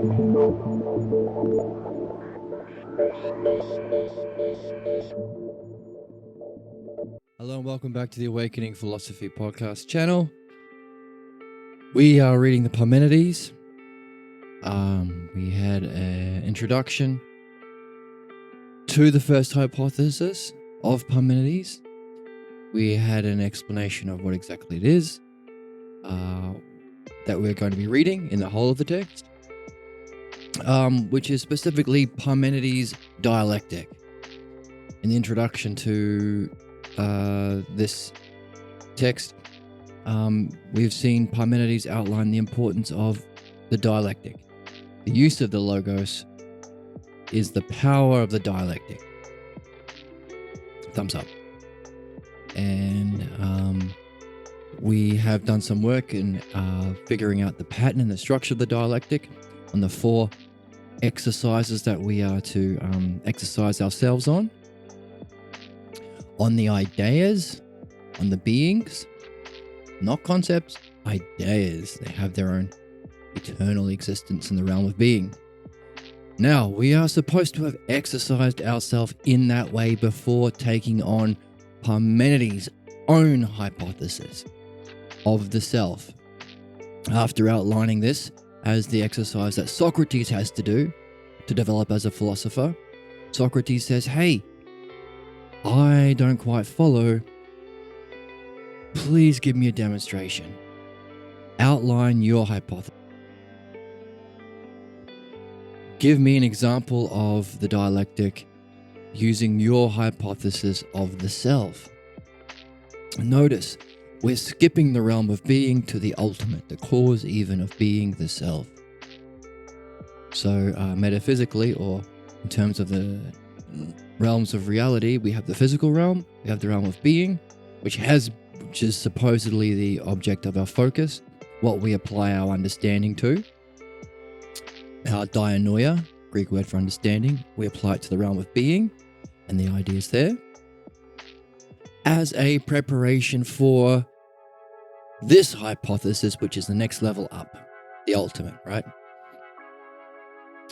Hello and welcome back to the Awakening Philosophy Podcast channel. We are reading the Parmenides. We had an introduction to the first hypothesis of Parmenides. We had an explanation of what exactly it is that we're going to be reading in the whole of the text, which is specifically Parmenides' dialectic. In the introduction to this text, we've seen Parmenides outline the importance of the dialectic. The use of the logos is the power of the dialectic. Thumbs up. And we have done some work in figuring out the pattern and the structure of the dialectic on the 4 exercises that we are to exercise ourselves on the ideas, on the beings, not concepts, ideas. They have their own eternal existence in the realm of being. Now, we are supposed to have exercised ourselves in that way before taking on Parmenides' own hypothesis of the self. After outlining this as the exercise that Socrates has to do to develop as a philosopher, Socrates says, hey, I don't quite follow. Please give me a demonstration. Outline your hypothesis. Give me an example of the dialectic using your hypothesis of the self. Notice, we're skipping the realm of being to the ultimate, the cause even of being the self. So metaphysically, or in terms of the realms of reality, we have the physical realm, we have the realm of being, which is supposedly the object of our focus, what we apply our understanding to. Our dianoia, Greek word for understanding, we apply it to the realm of being and the ideas there as a preparation for this hypothesis, which is the next level up, the ultimate, right?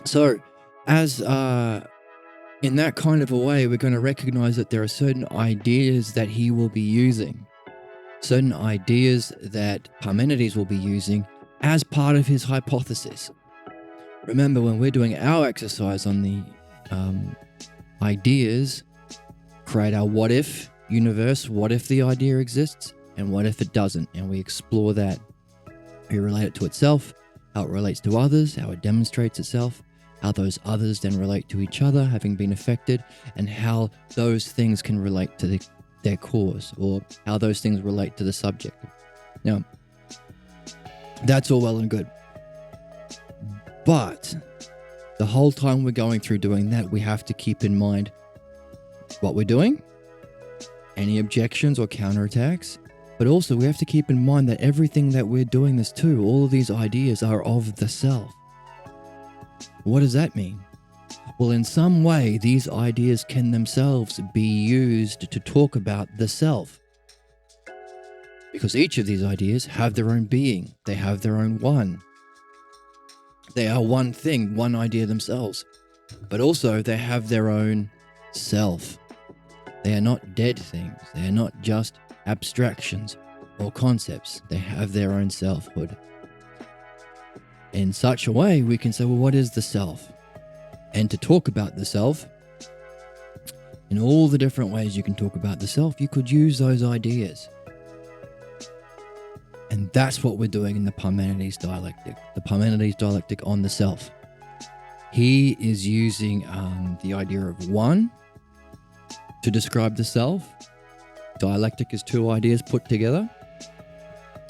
So, as in that kind of a way, we're going to recognize that there are certain ideas that he will be using, certain ideas that Parmenides will be using as part of his hypothesis. Remember, when we're doing our exercise on the ideas, create our what if universe, what if the idea exists, and what if it doesn't, and we explore that. We relate it to itself, how it relates to others, how it demonstrates itself, how those others then relate to each other, having been affected, and how those things can relate to their cause, or how those things relate to the subject. Now, that's all well and good. But the whole time we're going through doing that, we have to keep in mind what we're doing, any objections or counterattacks, but also we have to keep in mind that everything that we're doing this to, all of these ideas are of the self. What does that mean? Well, in some way, these ideas can themselves be used to talk about the self. Because each of these ideas have their own being. They have their own one. They are one thing, one idea themselves. But also, they have their own self. They are not dead things. They are not just abstractions or concepts. They have their own selfhood. In such a way, we can say, well, what is the self? And to talk about the self, in all the different ways you can talk about the self, you could use those ideas. And that's what we're doing in the Parmenides dialectic, on the self. He is using the idea of one to describe the self. Dialectic is 2 ideas put together.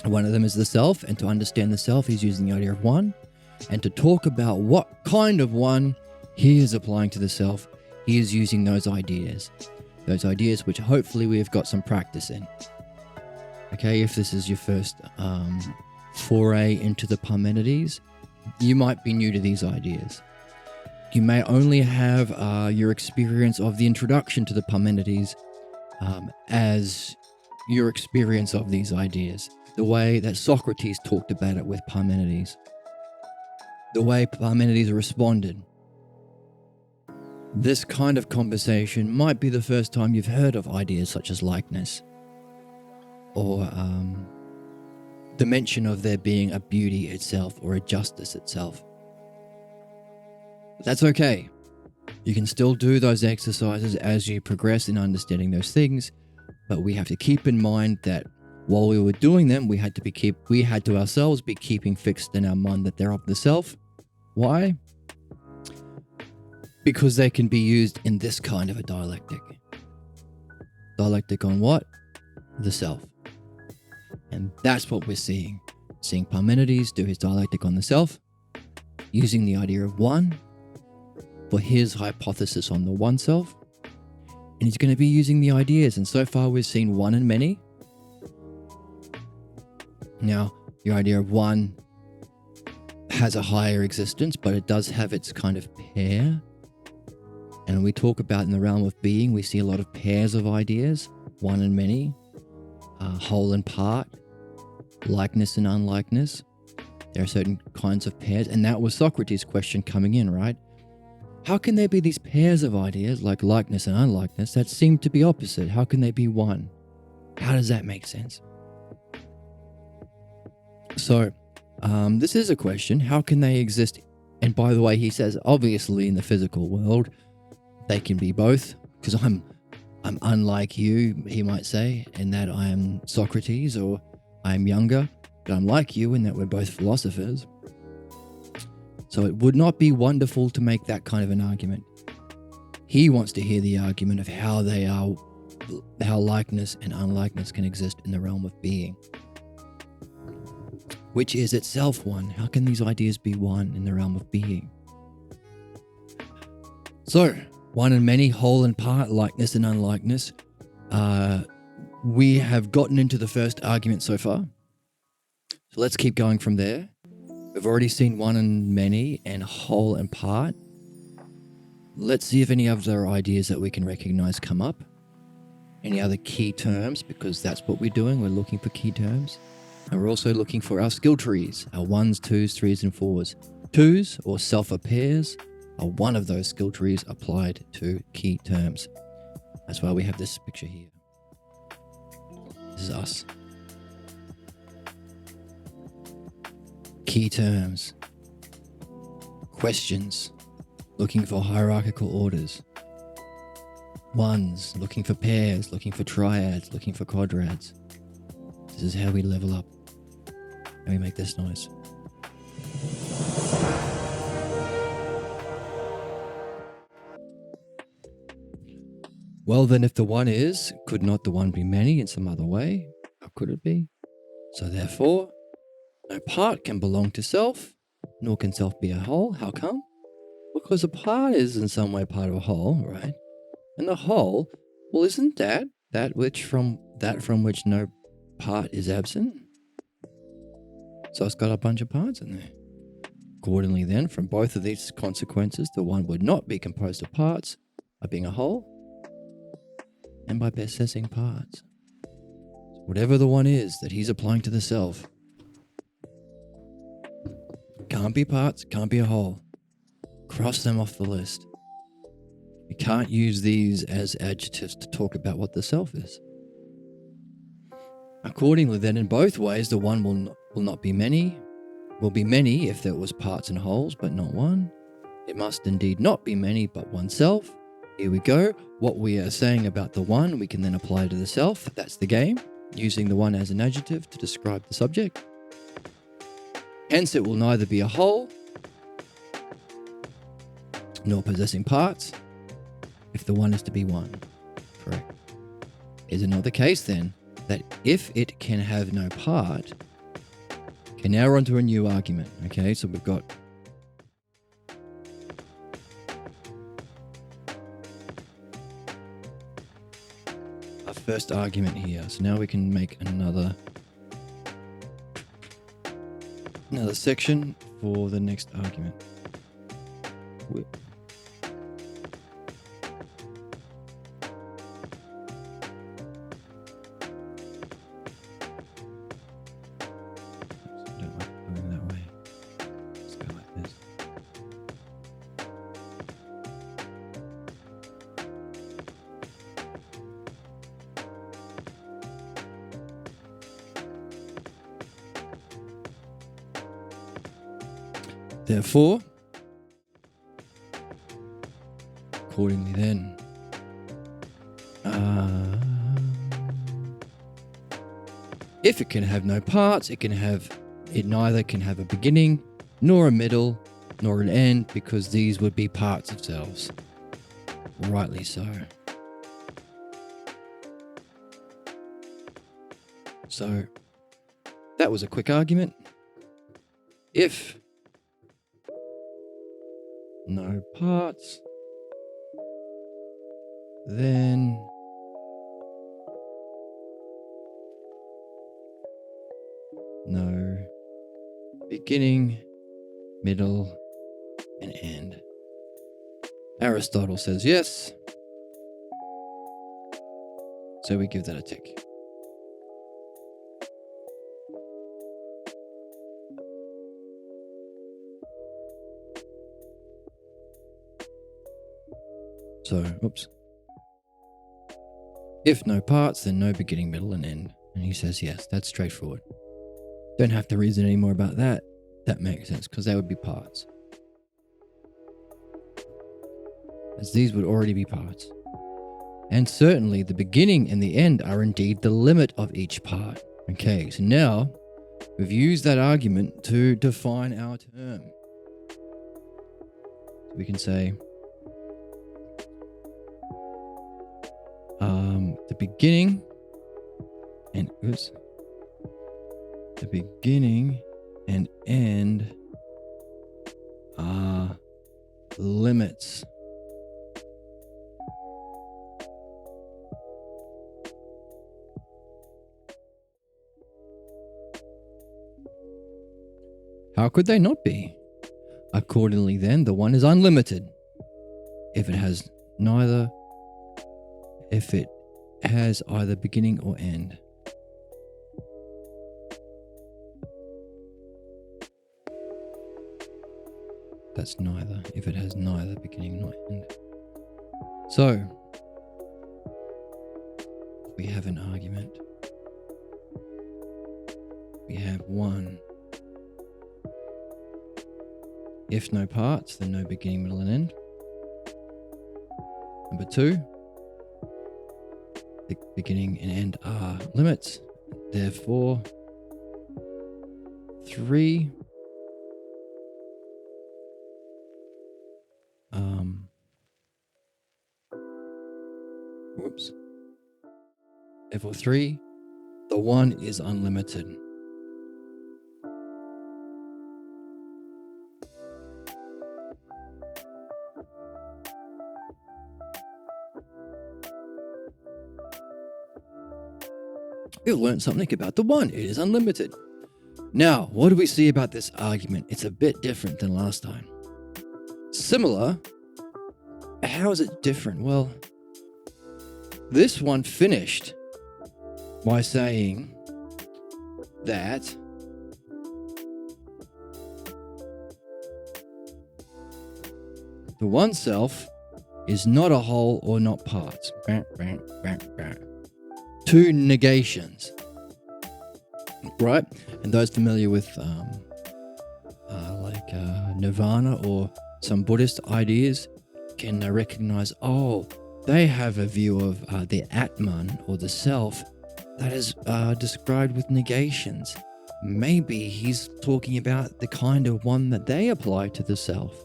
One of them is the self, and to understand the self, he's using the idea of one. And to talk about what kind of one he is applying to the self, he is using those ideas which hopefully we have got some practice in. Okay, if this is your first foray into the Parmenides, you might be new to these ideas. You may only have your experience of the introduction to the Parmenides as your experience of these ideas, the way that Socrates talked about it with Parmenides. the way Parmenides responded. This kind of conversation might be the first time you've heard of ideas such as likeness, or the mention of there being a beauty itself or a justice itself. But that's okay. You can still do those exercises as you progress in understanding those things, but we have to keep in mind that while we were doing them, we had to ourselves be keeping fixed in our mind that they're of the self. Why? Because they can be used in this kind of a dialectic. Dialectic on what? The self. And that's what we're seeing. Seeing Parmenides do his dialectic on the self, using the idea of one for his hypothesis on the one self. And he's going to be using the ideas. And so far we've seen one and many. Now, the idea of one has a higher existence, but it does have its kind of pair. And we talk about in the realm of being, we see a lot of pairs of ideas, one and many, whole and part, likeness and unlikeness. There are certain kinds of pairs. And that was Socrates' question coming in, right? How can there be these pairs of ideas like likeness and unlikeness that seem to be opposite? How can they be one? How does that make sense? So, this is a question. How can they exist? And by the way, he says, obviously in the physical world, they can be both. Because I'm unlike you, he might say, in that I am Socrates, or I am younger, but I'm like you in that we're both philosophers. So it would not be wonderful to make that kind of an argument. He wants to hear the argument of how likeness and unlikeness can exist in the realm of being, which is itself one. How can these ideas be one in the realm of being? So, one and many, whole and part, likeness and unlikeness. We have gotten into the first argument so far. So let's keep going from there. We've already seen one and many and whole and part. Let's see if any other ideas that we can recognize come up. Any other key terms, because that's what we're doing. We're looking for key terms. And we're also looking for our skill trees, our 1s, 2s, 3s, and 4s. 2s, or self-pairs, are one of those skill trees applied to key terms. That's why we have this picture here. This is us. Key terms. Questions. Looking for hierarchical orders. 1s, looking for pairs, looking for triads, looking for quadrads. This is how we level up. And we make this noise. Well then, if the one is, could not the one be many in some other way? How could it be? So therefore, no part can belong to self, nor can self be a whole. How come? Because a part is in some way part of a whole, right? And the whole, well, isn't that from which no part is absent? So it's got a bunch of parts in there. Accordingly then, from both of these consequences, the one would not be composed of parts by being a whole and by possessing parts. So whatever the one is that he's applying to the self, can't be parts, can't be a whole. Cross them off the list. You can't use these as adjectives to talk about what the self is. Accordingly then, in both ways, the one will not be many. Will be many if there was parts and wholes, but not one. It must indeed not be many, but oneself. Here we go. What we are saying about the one, we can then apply to the self. That's the game, using the one as an adjective to describe the subject. Hence, it will neither be a whole nor possessing parts if the one is to be one. Correct. Is it not the case then that if it can have no part, okay, now we're onto a new argument. Okay, so we've got our first argument here. So now we can make another section for the next argument. I don't like going that way. Let's go like this. Therefore, accordingly then, if it can have no parts, it neither can have a beginning, nor a middle, nor an end, because these would be parts of selves. Rightly so. So, that was a quick argument. If no parts, then no beginning, middle, and end. Aristotle says yes. So we give that a tick. So, oops. If no parts, then no beginning, middle, and end. And he says yes, that's straightforward. Don't have to reason any more about that. That makes sense, because they would be parts. As these would already be parts. And certainly the beginning and the end are indeed the limit of each part. Okay, so now we've used that argument to define our term. So we can say the beginning and end are limits. How could they not be? Accordingly then, the one is unlimited. If it has either beginning or end. That's neither, if it has neither beginning nor end. So, we have an argument. We have 1. If no parts, then no beginning, middle, and end. Number 2, the beginning and end are limits. Therefore, 3. Therefore, 3, the one is unlimited. We've learned something about the one. It is unlimited. Now, what do we see about this argument? It's a bit different than last time. Similar. How is it different? Well, this one finished by saying that the one self is not a whole or not parts. 2 negations, right? And those familiar with nirvana or some Buddhist ideas can recognize, they have a view of the Atman or the self that is described with negations. Maybe he's talking about the kind of one that they apply to the self.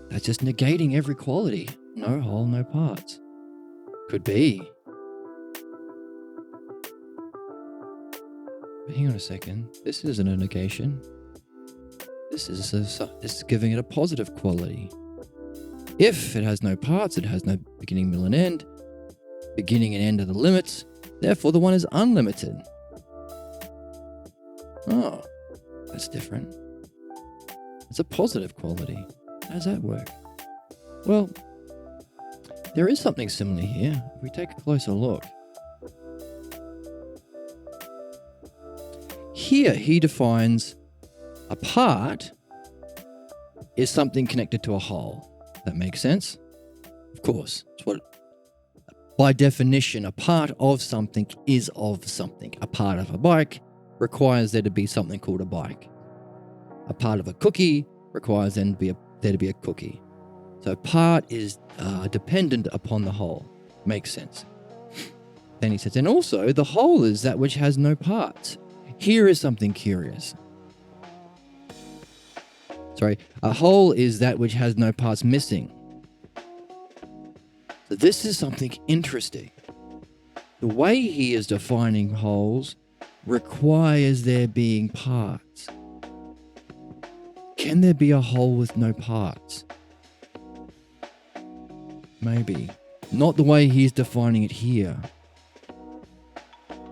That's just negating every quality. No whole, no parts. Could be. But hang on a second. This isn't a negation. This is giving it a positive quality. If it has no parts, it has no beginning, middle, and end. Beginning and end are the limits. Therefore, the one is unlimited. Oh, that's different. It's a positive quality. How does that work? Well, there is something similar here. If we take a closer look. Here, he defines a part is something connected to a whole. That makes sense? Of course. It's what, by definition, a part of something is of something. A part of a bike requires there to be something called a bike. A part of a cookie requires there to be a cookie. So part is dependent upon the whole. Makes sense. Then he says, and also the whole is that which has no parts. Here is something curious. Sorry, a whole is that which has no parts missing. So this is something interesting. The way he is defining wholes requires there being parts. Can there be a whole with no parts? Maybe. Not the way he's defining it here.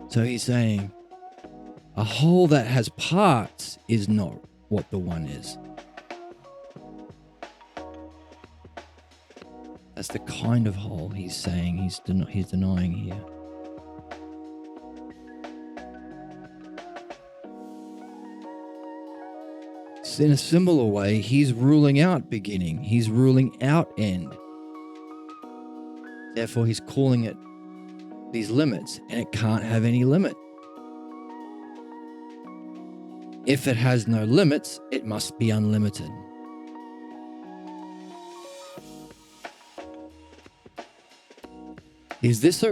So he's saying a whole that has parts is not what the one is. That's the kind of whole he's saying he's denying here. So in a similar way, he's ruling out beginning. He's ruling out end. Therefore, he's calling it these limits, and it can't have any limit. If it has no limits, it must be unlimited. Is this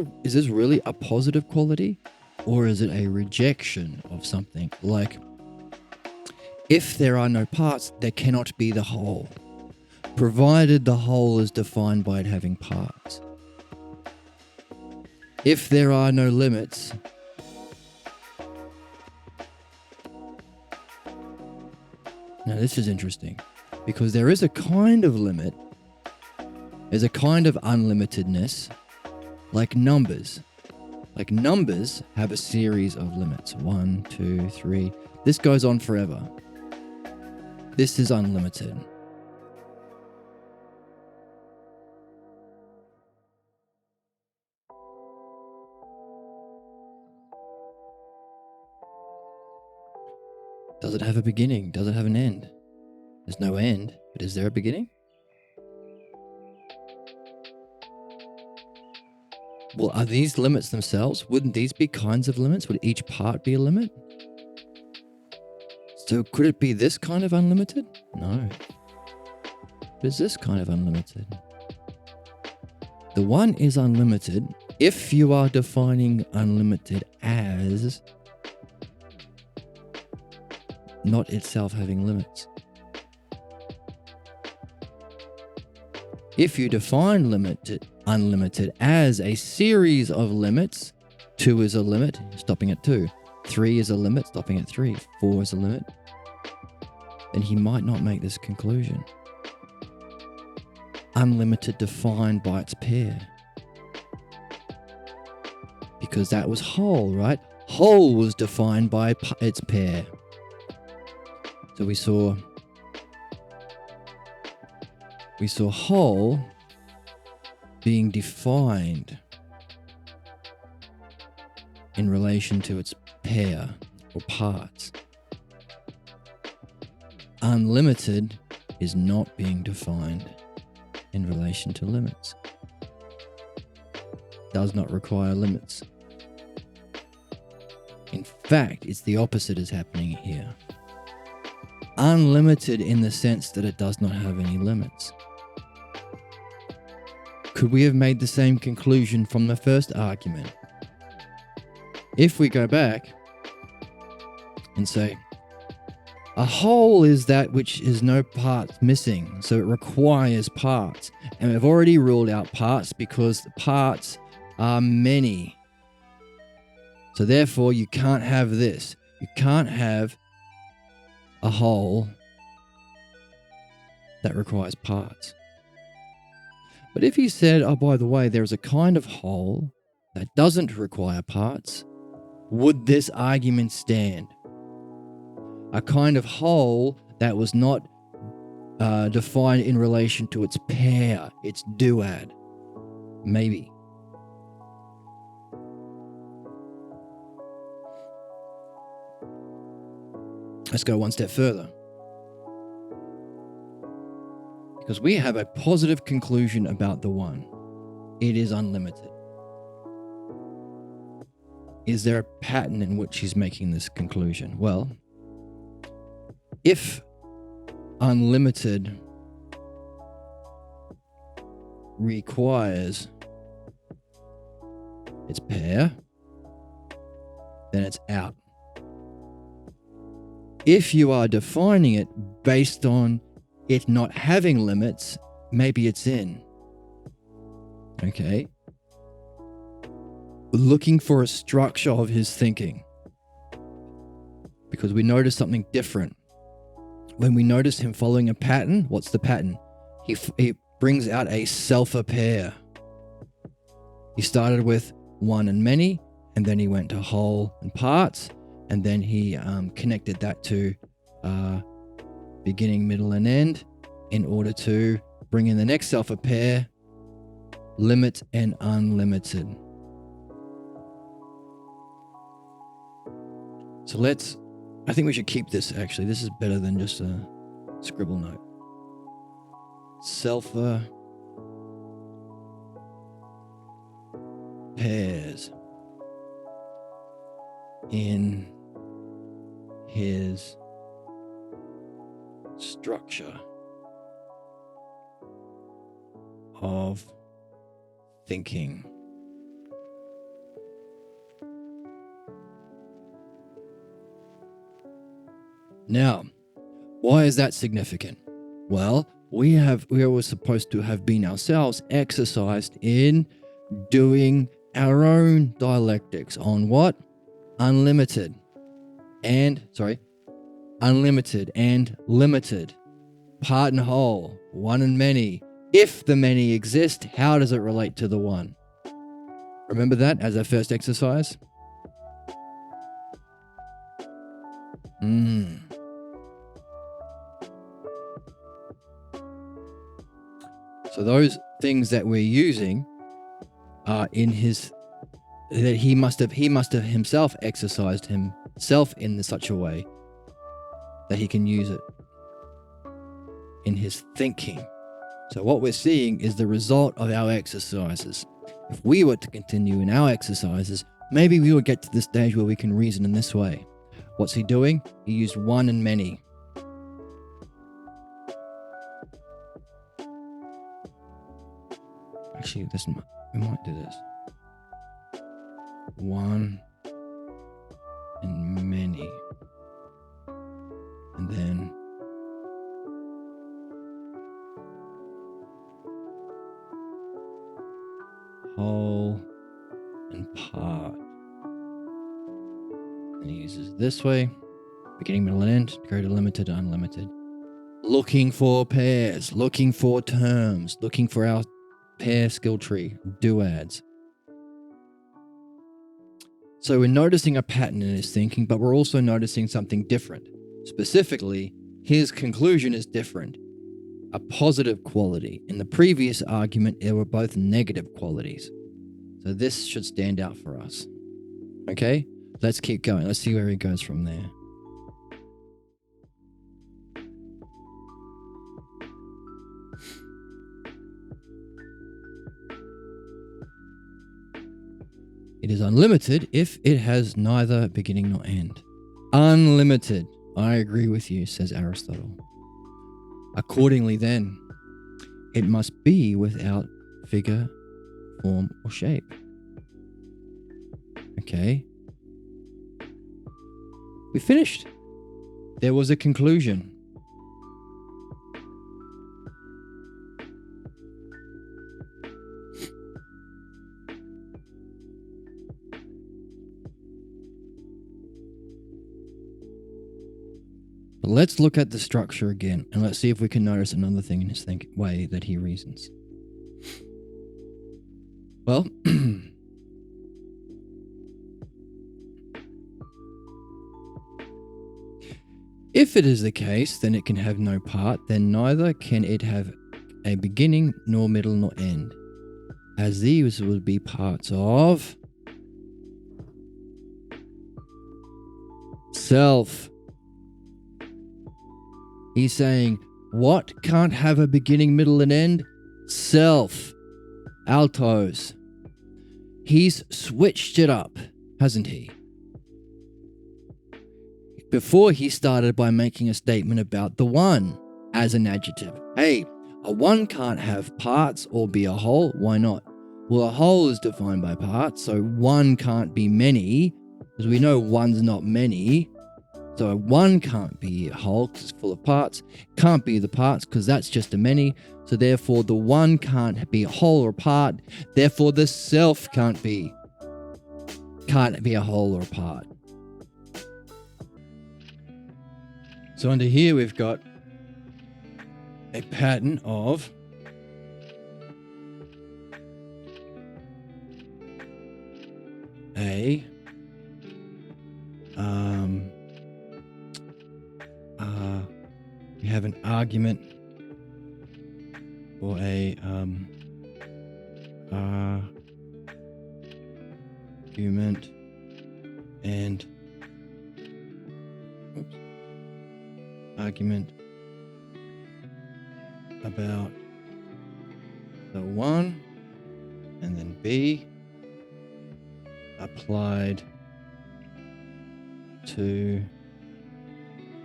really a positive quality, or is it a rejection of something? Like, if there are no parts, there cannot be the whole, provided the whole is defined by it having parts. If there are no limits, now this is interesting, because there is a kind of limit, there's a kind of unlimitedness, like numbers. Like numbers have a series of limits. 1, 2, 3. This goes on forever. This is unlimited. Does it have a beginning? Does it have an end? There's no end, but is there a beginning? Well, are these limits themselves? Wouldn't these be kinds of limits? Would each part be a limit? So could it be this kind of unlimited? No. But is this kind of unlimited? The one is unlimited if you are defining unlimited as not itself having limits. If you define unlimited as a series of limits, 2 is a limit, stopping at 2. 3 is a limit, stopping at 3. 4 is a limit. Then he might not make this conclusion. Unlimited defined by its pair. Because that was whole, right? Whole was defined by its pair. So we saw whole being defined in relation to its pair or parts. Unlimited is not being defined in relation to limits. Does not require limits. In fact, it's the opposite is happening here. Unlimited in the sense that it does not have any limits. Could we have made the same conclusion from the first argument? If we go back and say, a whole is that which is no parts missing, so it requires parts. And we've already ruled out parts because the parts are many. So therefore, you can't have this. You can't have a whole that requires parts. But if he said, oh, by the way, there's a kind of whole that doesn't require parts, would this argument stand? A kind of whole that was not defined in relation to its pair, its duad. Maybe. Let's go one step further. Because we have a positive conclusion about the one. It is unlimited. Is there a pattern in which he's making this conclusion? Well, if unlimited requires its pair, then it's out. If you are defining it based on it not having limits, maybe it's in. Okay? Looking for a structure of his thinking. Because we notice something different. When we notice him following a pattern, what's the pattern? He brings out a self-a pair. He started with one and many, and then he went to whole and parts, and then he connected that to beginning, middle, and end in order to bring in the next self-a pair, limit and unlimited. So I think we should keep this actually. This is better than just a scribble note. Self-a pairs in his structure of thinking. Now, why is that significant? Well, we were supposed to have been ourselves exercised in doing our own dialectics on what? Unlimited and limited, part and whole, one and many. If the many exist, how does it relate to the one? Remember that as our first exercise? So those things that we're using are in his, that he must have himself exercised himself in such a way that he can use it in his thinking. So what we're seeing is the result of our exercises. If we were to continue in our exercises, maybe we would get to the stage where we can reason in this way. What's he doing? He used one and many. Actually, we might do this. One and many. And then whole and part. And he uses this way, beginning, middle, and end, go to limited to unlimited. Looking for pairs, looking for terms, looking for our pair skill tree, duads. So we're noticing a pattern in his thinking, but we're also noticing something different. Specifically, his conclusion is different. A positive quality. In the previous argument, they were both negative qualities. So this should stand out for us. Okay? Let's keep going. Let's see where he goes from there. It is unlimited if it has neither beginning nor end. Unlimited. I agree with you, says Aristotle. Accordingly then, it must be without figure, form, or shape. Okay. We finished. There was a conclusion. But let's look at the structure again, and let's see if we can notice another thing in his way that he reasons. Well, if it is the case, then it can have no part, then neither can it have a beginning, nor middle, nor end, as these would be parts of self. He's saying, what can't have a beginning, middle, and end? Self. Altos. He's switched it up, hasn't he? Before he started by making a statement about the one. as an adjective. Hey, a one can't have parts or be a whole. Why not? Well, a whole is defined by parts, so one can't be many, because we know one's not many. So one can't be a whole because it's full of parts. Can't be the parts because that's just a many. So therefore, the one can't be a whole or part. Therefore, the self can't be a whole or a part. So under here, we've got a pattern of we have an argument or a argument and argument about the one, and then B applied to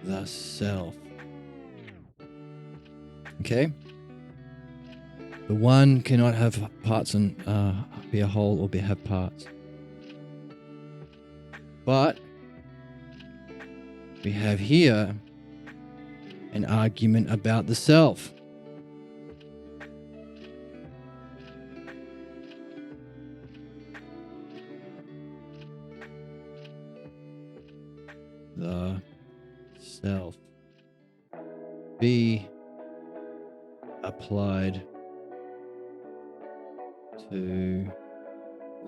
the self. Okay? The one cannot have parts and be a whole or have parts. But we have here an argument about the self. The self. Be applied to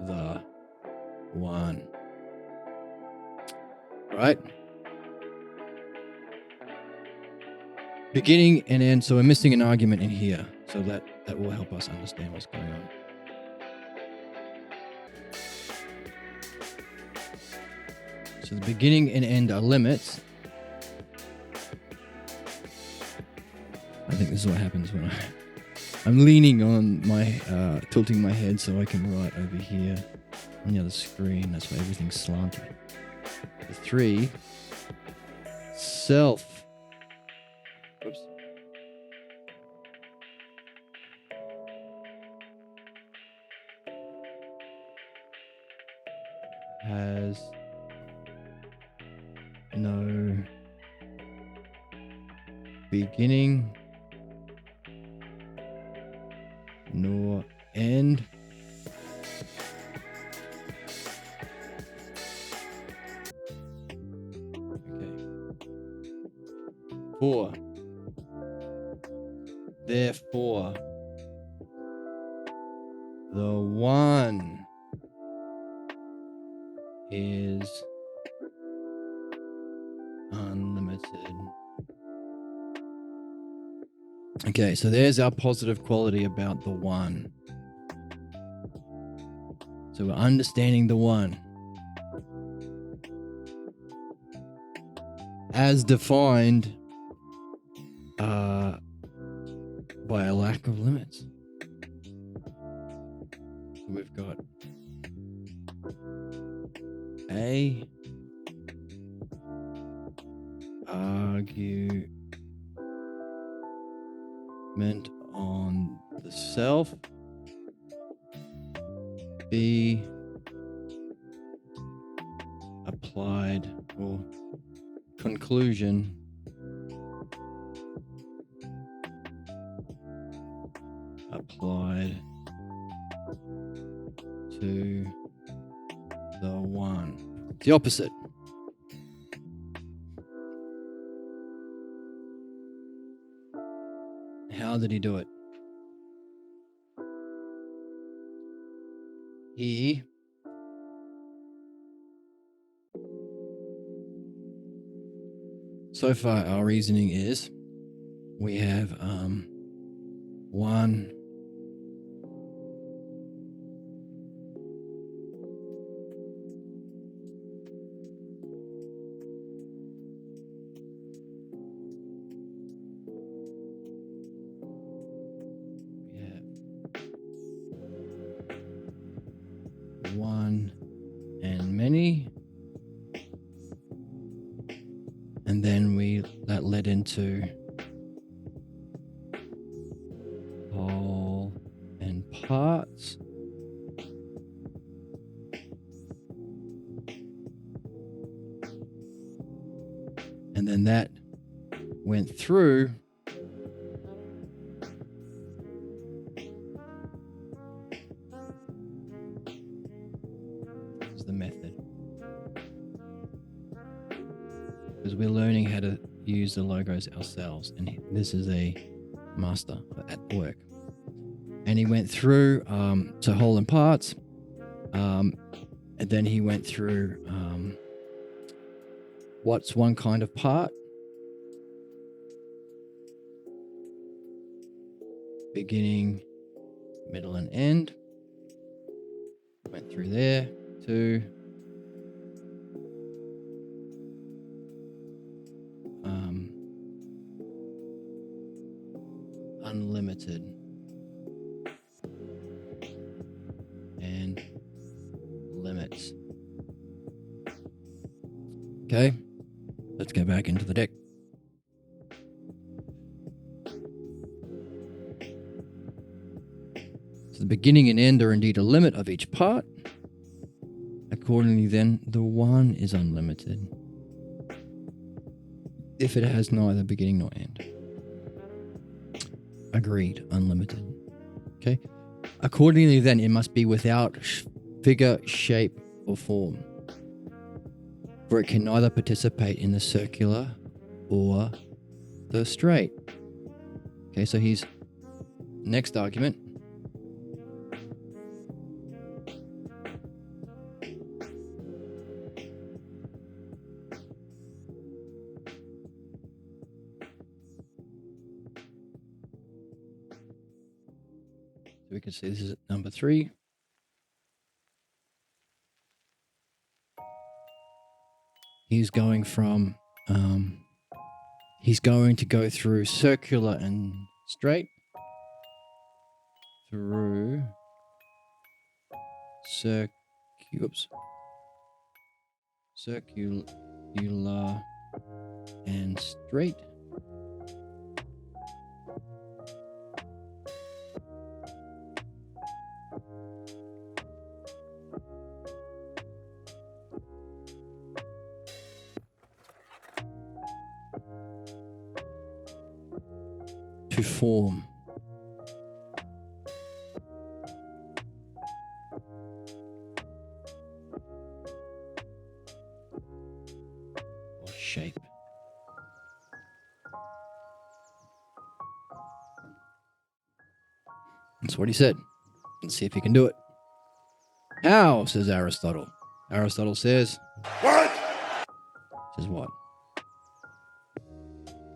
the one. Right? Beginning and end. So we're missing an argument in here. So that will help us understand what's going on. So the beginning and end are limits. I think this is what happens when I'm leaning on my, tilting my head so I can write over here on the other screen. That's why everything's slanted. The 3, self. Oops. Has no beginning nor end. Okay. 4. Therefore, the one is unlimited. Okay, so there's our positive quality about the one. So we're understanding the one as defined by a lack of limits. So we've got a argument on the self. B applied or conclusion applied to the one. It's the opposite. How did he do it? He so far our reasoning is we have one one and many, and then that led into whole and parts. And then that went through the method, because we're learning how to use the logos ourselves, and this is a master at work. And he went through to whole and parts, and then he went through what's one kind of part, beginning, middle, and end. Went through there to unlimited and limits. Okay, let's go back into the deck. So the beginning and end are indeed a limit of each part. Accordingly, then, the one is unlimited if it has neither beginning nor end. Agreed, unlimited. Okay. Accordingly, then, it must be without figure, shape, or form, for it can neither participate in the circular or the straight. Okay, so his next argument. We can see this is number 3. He's going from, he's going to go through circular and straight, through circular and straight. To form. Or shape. That's what he said. Let's see if he can do it. How, says Aristotle. Aristotle says, what? Says what?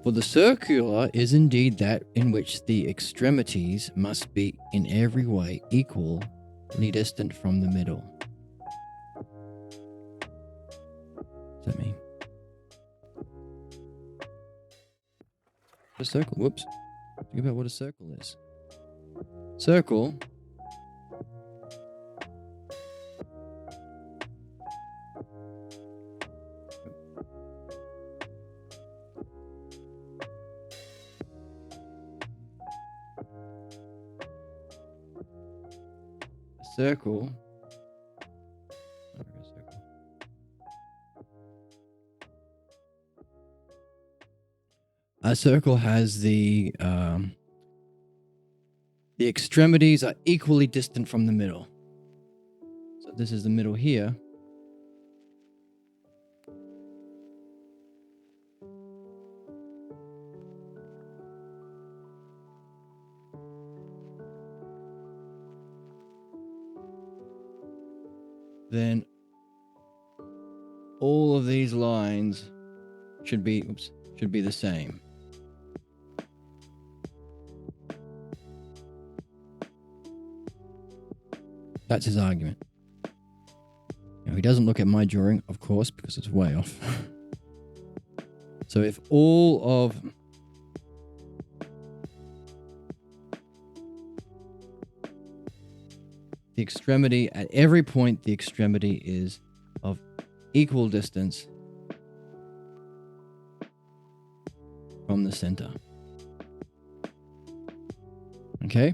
For the circular is indeed that in which the extremities must be in every way equally distant from the middle. What does that mean? A circle. Whoops. Think about what a circle is. Circle circle. A circle has the extremities are equally distant from the middle. So this is the middle here. Then all of these lines should be the same. That's his argument. Now, he doesn't look at my drawing, of course, because it's way off. So if all of the extremity, at every point, the extremity is of equal distance from the center. Okay?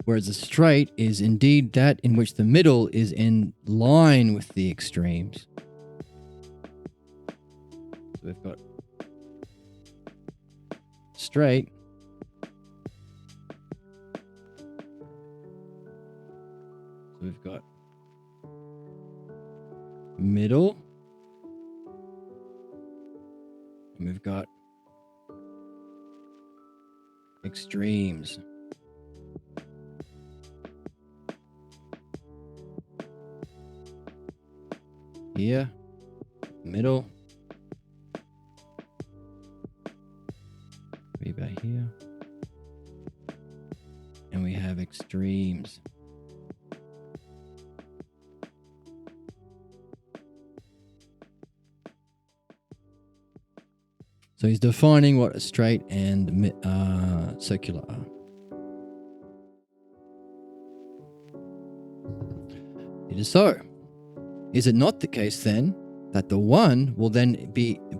Whereas a straight is indeed that in which the middle is in line with the extremes. So we've got straight. So we've got middle. And we've got extremes. Here, middle. Rebate here. And we have extremes. So he's defining what a straight and circular are. It is so. Is it not the case then that the one will then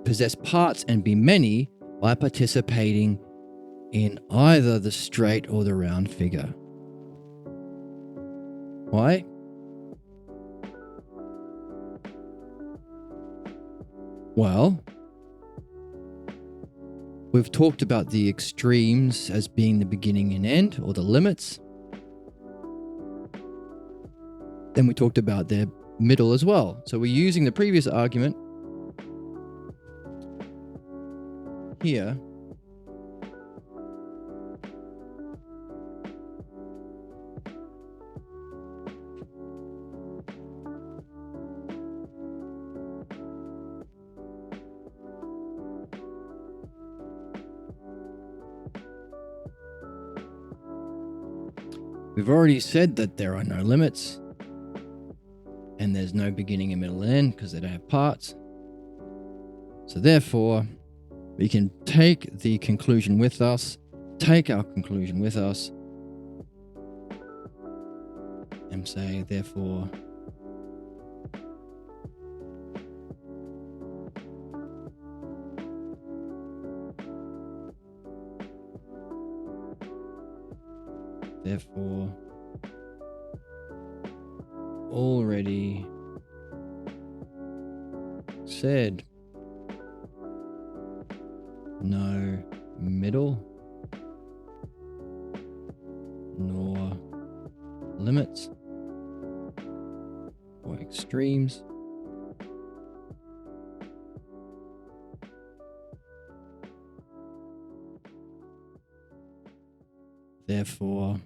possess parts and be many by participating in either the straight or the round figure? Why? Well, we've talked about the extremes as being the beginning and end, or the limits. Then we talked about their middle as well. So we're using the previous argument here we've already said that there are no limits and there's no beginning and middle and end because they don't have parts. So therefore, we can take the conclusion with us, take our conclusion with us, and say, therefore, already said, no middle nor limits or extremes. Therefore,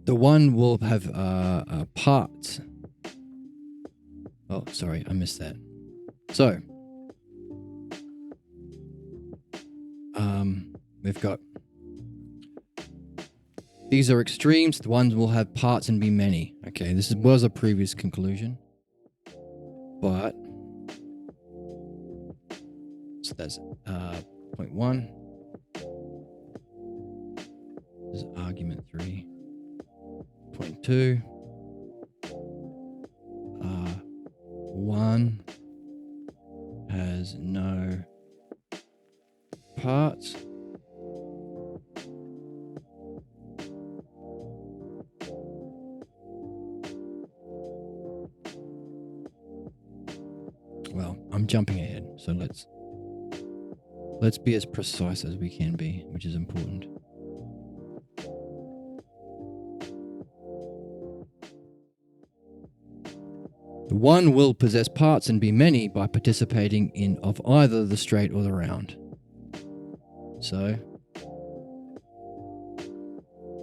the one will have parts. Oh, sorry, I missed that. So, we've got these are extremes. The ones will have parts and be many. Okay, this was a previous conclusion, but so that's point 1. This is argument 3. Point 2. 1 has no parts. Well, I'm jumping ahead, so let's be as precise as we can be, which is important. The one will possess parts and be many by participating in of either the straight or the round. So,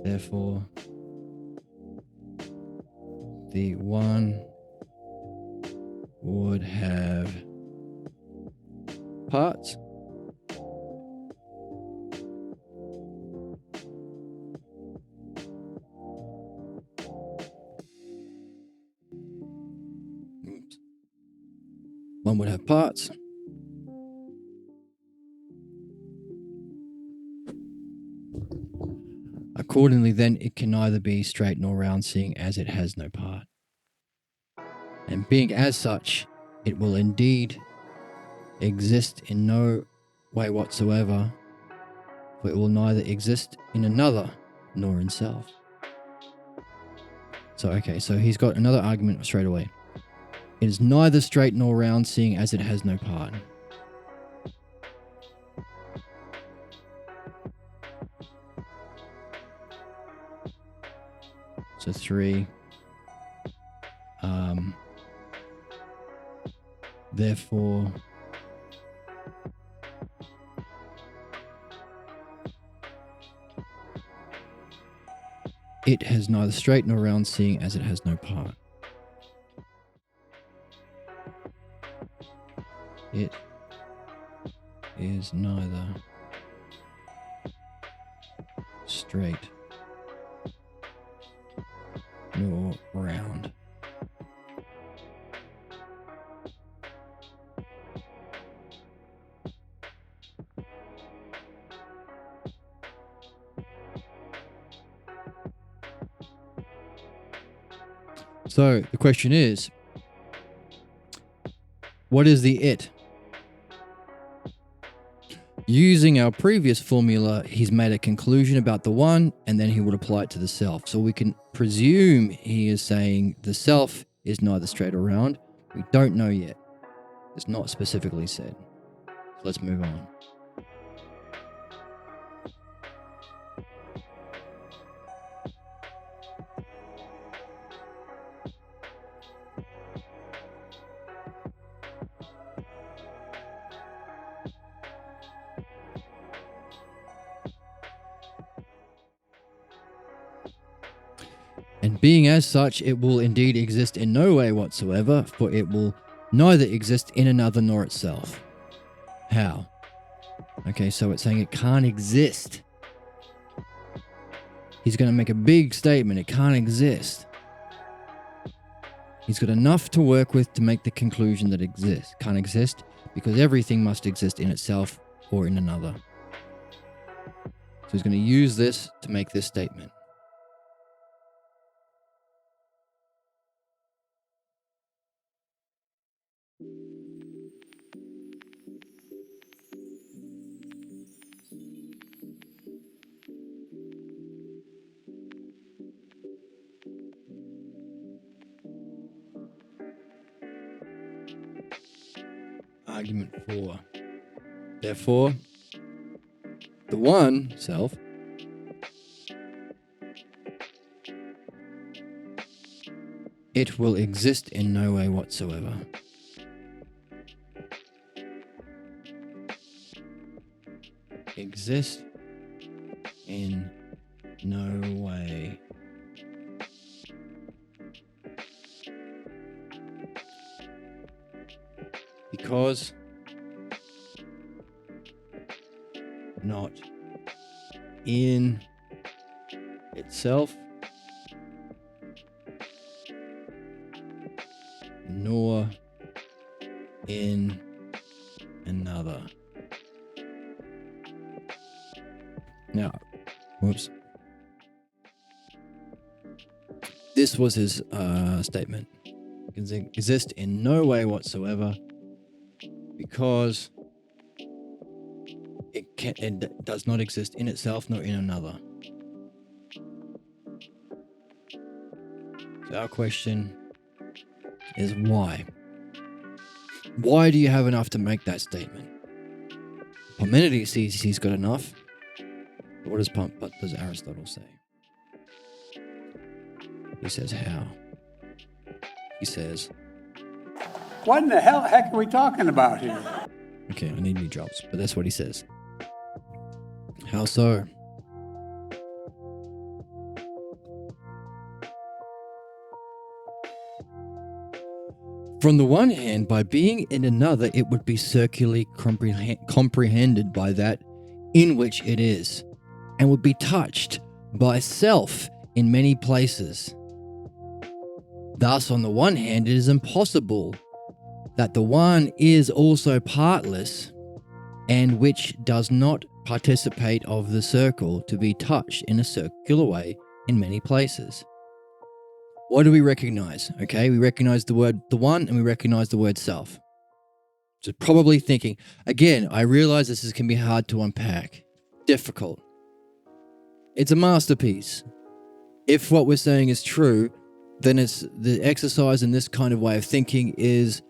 therefore, the one would have parts one would have parts Accordingly, then, it can neither be straight nor round, seeing as it has no part. And being as such, it will indeed exist in no way whatsoever, for it will neither exist in another nor in self. So he's got another argument straight away. It is neither straight nor round, seeing as it has no part. So 3. Therefore, it has neither straight nor round, seeing as it has no part. It is neither straight nor round. So the question is, what is the it? Using our previous formula, he's made a conclusion about the one, and then he would apply it to the self. So we can presume he is saying the self is neither straight or round. We don't know yet. It's not specifically said. So let's move on. And being as such, it will indeed exist in no way whatsoever, for it will neither exist in another nor itself. How? Okay, so it's saying it can't exist. He's going to make a big statement. It can't exist. He's got enough to work with to make the conclusion that it exists. Can't exist because everything must exist in itself or in another. So he's going to use this to make this statement. Argument 4. Therefore, the one, self, it will exist in no way whatsoever. Exist in no way. Because not in itself nor in another. Now, whoops. This was his statement. It can exist in no way whatsoever because it does not exist in itself nor in another. So our question is why? Why do you have enough to make that statement? Parmenides sees he's got enough. But what does Aristotle say? He says how? He says, what in the heck are we talking about here? Okay, I need new jobs, but that's what he says. How so? From the one hand, by being in another, it would be circularly comprehended by that in which it is, and would be touched by self in many places. Thus, on the one hand, it is impossible that the one is also partless, and which does not participate of the circle to be touched in a circular way in many places. What do we recognize? Okay, we recognize the word the one and we recognize the word self. So probably thinking, again, I realize this can be hard to unpack, difficult. It's a masterpiece. If what we're saying is true, then it's the exercise in this kind of way of thinking is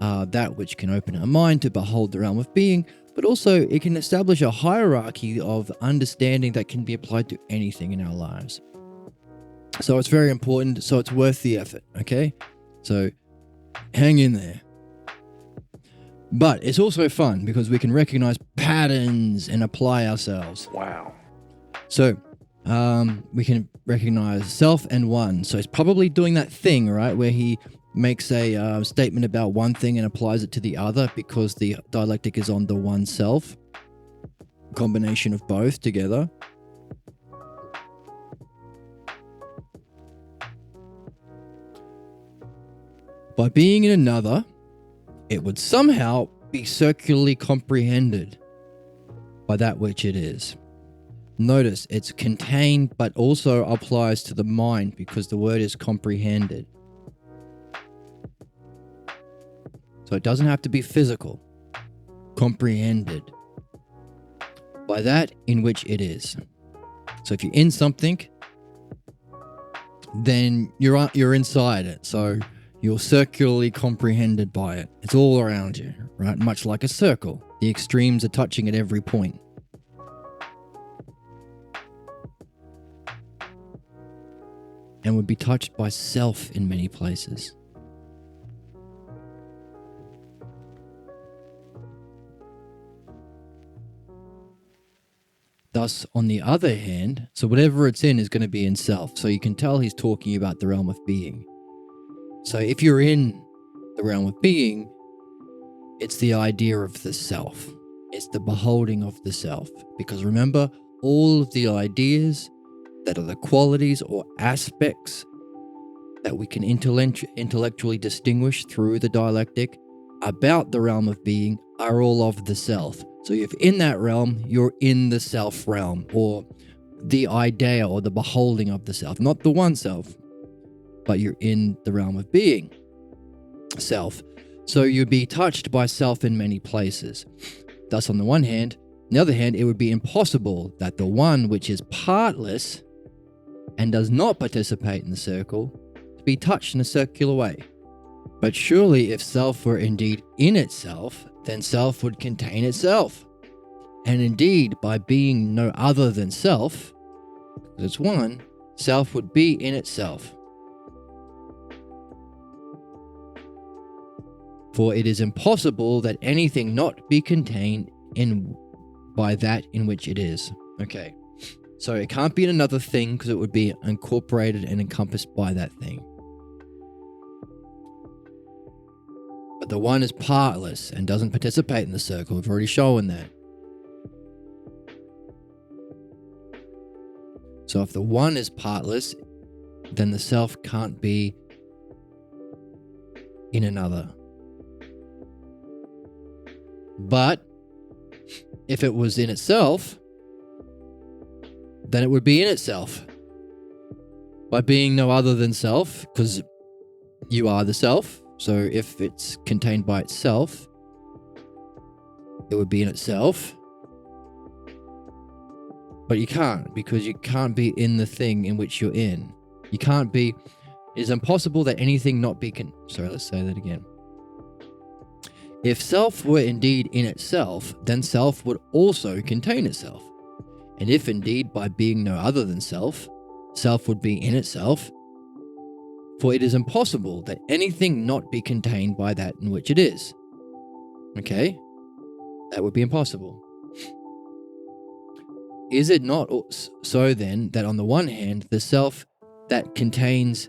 that which can open our mind to behold the realm of being, but also it can establish a hierarchy of understanding that can be applied to anything in our lives. So it's very important, so it's worth the effort, okay? So hang in there. But it's also fun because we can recognize patterns and apply ourselves. Wow. So we can recognize self and one. So it's probably doing that thing, right, where he makes a statement about one thing and applies it to the other because the dialectic is on the one self. Combination of both together. By being in another, it would somehow be circularly comprehended by that which it is. Notice it's contained but also applies to the mind because the word is comprehended. So it doesn't have to be physical. Comprehended by that in which it is. So if you're in something, then you're inside it. So you're circularly comprehended by it. It's all around you, right? Much like a circle. The extremes are touching at every point. And would be touched by self in many places. Thus, on the other hand, so whatever it's in is going to be in self. So you can tell he's talking about the realm of being. So if you're in the realm of being, it's the idea of the self. It's the beholding of the self. Because remember, all of the ideas that are the qualities or aspects that we can intellectually distinguish through the dialectic about the realm of being are all of the self. So if in that realm, you're in the self realm, or the idea or the beholding of the self, not the one self, but you're in the realm of being, self. So you'd be touched by self in many places. Thus, on the one hand, on the other hand, it would be impossible that the one which is partless and does not participate in the circle to be touched in a circular way. But surely if self were indeed in itself, then self would contain itself. And indeed, by being no other than self, because it's one, self would be in itself. For it is impossible that anything not be contained in by that in which it is. Okay, so it can't be in another thing because it would be incorporated and encompassed by that thing. But the one is partless and doesn't participate in the circle. We've already shown that. So if the one is partless, then the self can't be in another. But if it was in itself, then it would be in itself. By being no other than self, because you are the self. So if it's contained by itself, it would be in itself. But you can't, because you can't be in the thing in which you're in. You can't be... It is impossible that anything not be... Sorry, let's say that again. If self were indeed in itself, then self would also contain itself. And if indeed by being no other than self, self would be in itself, for it is impossible that anything not be contained by that in which it is. Okay? That would be impossible. Is it not so then that on the one hand, the self that contains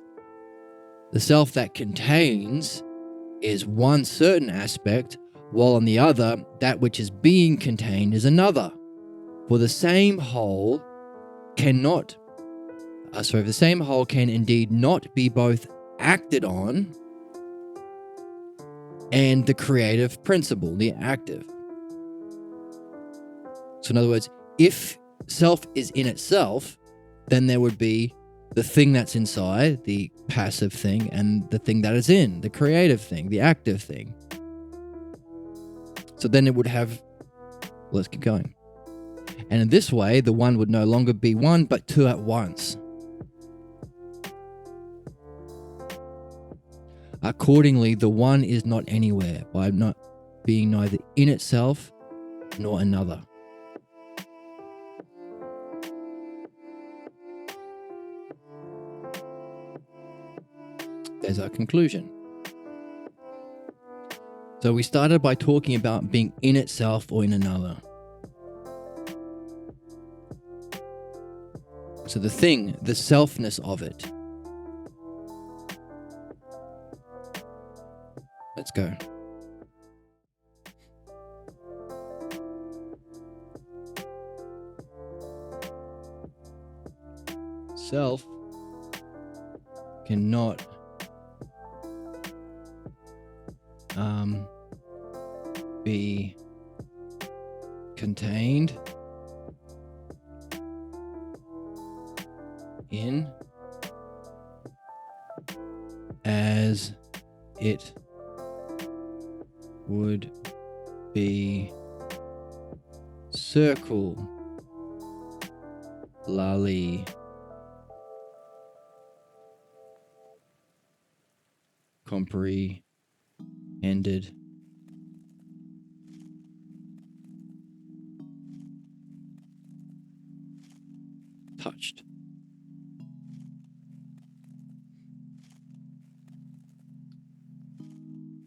is one certain aspect, while on the other, that which is being contained is another? For the same whole can indeed not be both acted on and the creative principle, the active. So in other words, if self is in itself, then there would be the thing that's inside, the passive thing, and the thing that is in, the creative thing, the active thing. So then it would have, let's keep going. And in this way, the one would no longer be one, but two at once. Accordingly, the one is not anywhere, by not being neither in itself nor another. There's our conclusion. So we started by talking about being in itself or in another. So the thing, the selfness of it. Let's go. Self cannot be contained in as it would be circularly comprehended touched.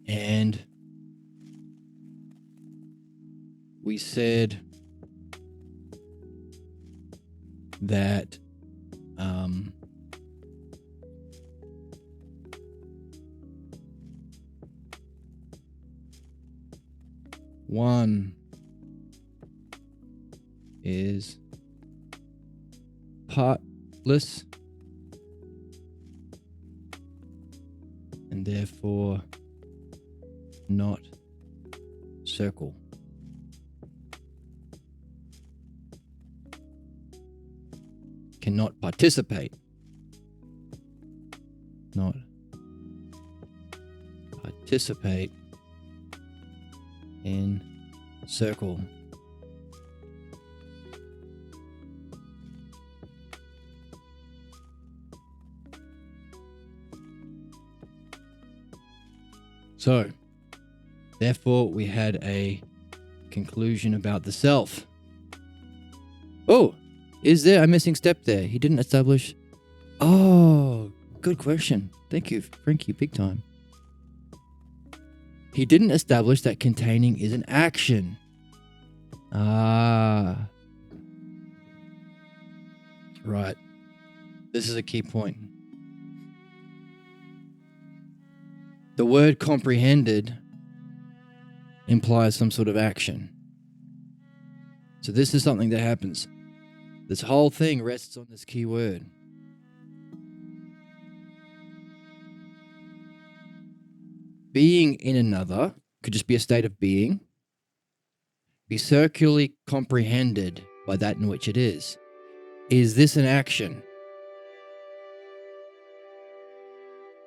And we said that one is partless and therefore not circle. Cannot participate. Not participate in circle. So, therefore, we had a conclusion about the self. Oh, is there a missing step there? He didn't establish. Oh, good question. Thank you, Frankie, big time. He didn't establish that containing is an action. Ah. Right. This is a key point. The word comprehended implies some sort of action. So this is something that happens. This whole thing rests on this key word. Being in another could just be a state of being. Be circularly comprehended by that in which it is. Is this an action?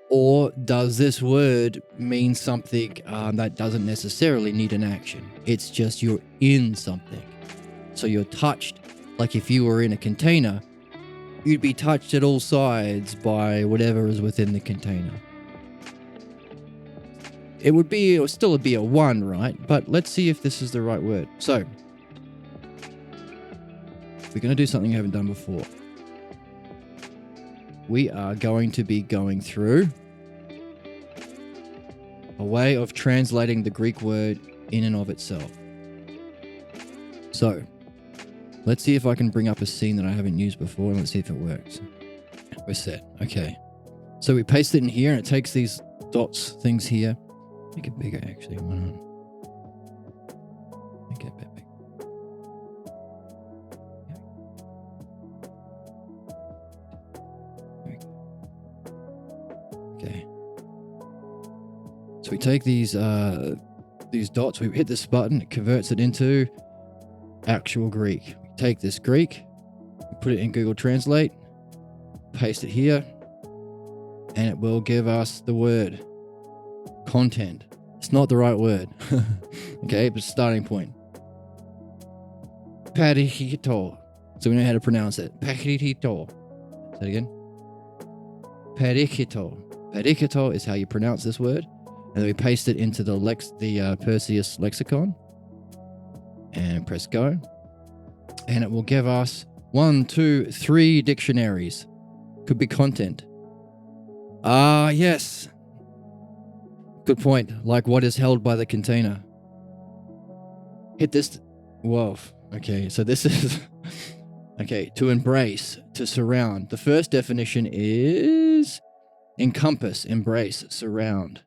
Or does this word mean something that doesn't necessarily need an action? It's just you're in something. So you're touched. Like if you were in a container, you'd be touched at all sides by whatever is within the container. It would still be a one, right? But let's see if this is the right word. So, we're going to do something we haven't done before. We are going to be going through a way of translating the Greek word in and of itself. So, let's see if I can bring up a scene that I haven't used before, and let's see if it works. We're set. Okay. So we paste it in here, and it takes these dots things here. Make it bigger, actually. Why not? Make it a bit bigger. There we go. Okay. So we take these dots, we hit this button, it converts it into actual Greek. We take this Greek, put it in Google Translate, paste it here, and it will give us the word content. It's not the right word. Okay, but starting point. Perikito. So we know how to pronounce it. Perikito. Say it again. Perikito. Perikito is how you pronounce this word. And then we paste it into the Perseus lexicon. And press go. And it will give us 1, 2, 3 dictionaries. Could be content. Yes. Good point. Like what is held by the container. Hit this. Whoa. Okay, so this is... Okay, to embrace, to surround. The first definition is encompass, embrace, surround.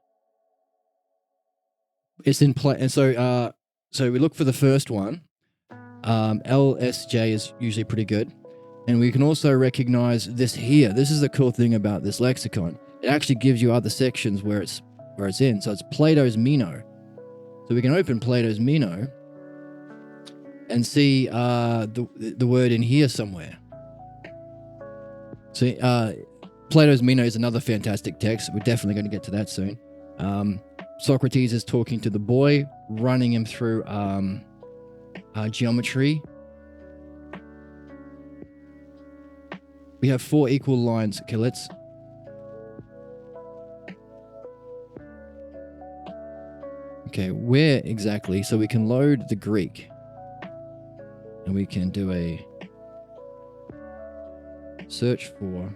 It's in play, and so we look for the first one. LSJ is usually pretty good, and we can also recognize this here. This is the cool thing about this lexicon. It actually gives you other sections where it's in. So it's Plato's Meno. So we can open Plato's Meno and see the word in here somewhere. So Plato's Meno is another fantastic text. We're definitely going to get to that soon. Socrates is talking to the boy, running him through geometry. We have 4 equal lines. Okay, let's... Okay, where exactly? So we can load the Greek. And we can do a search for...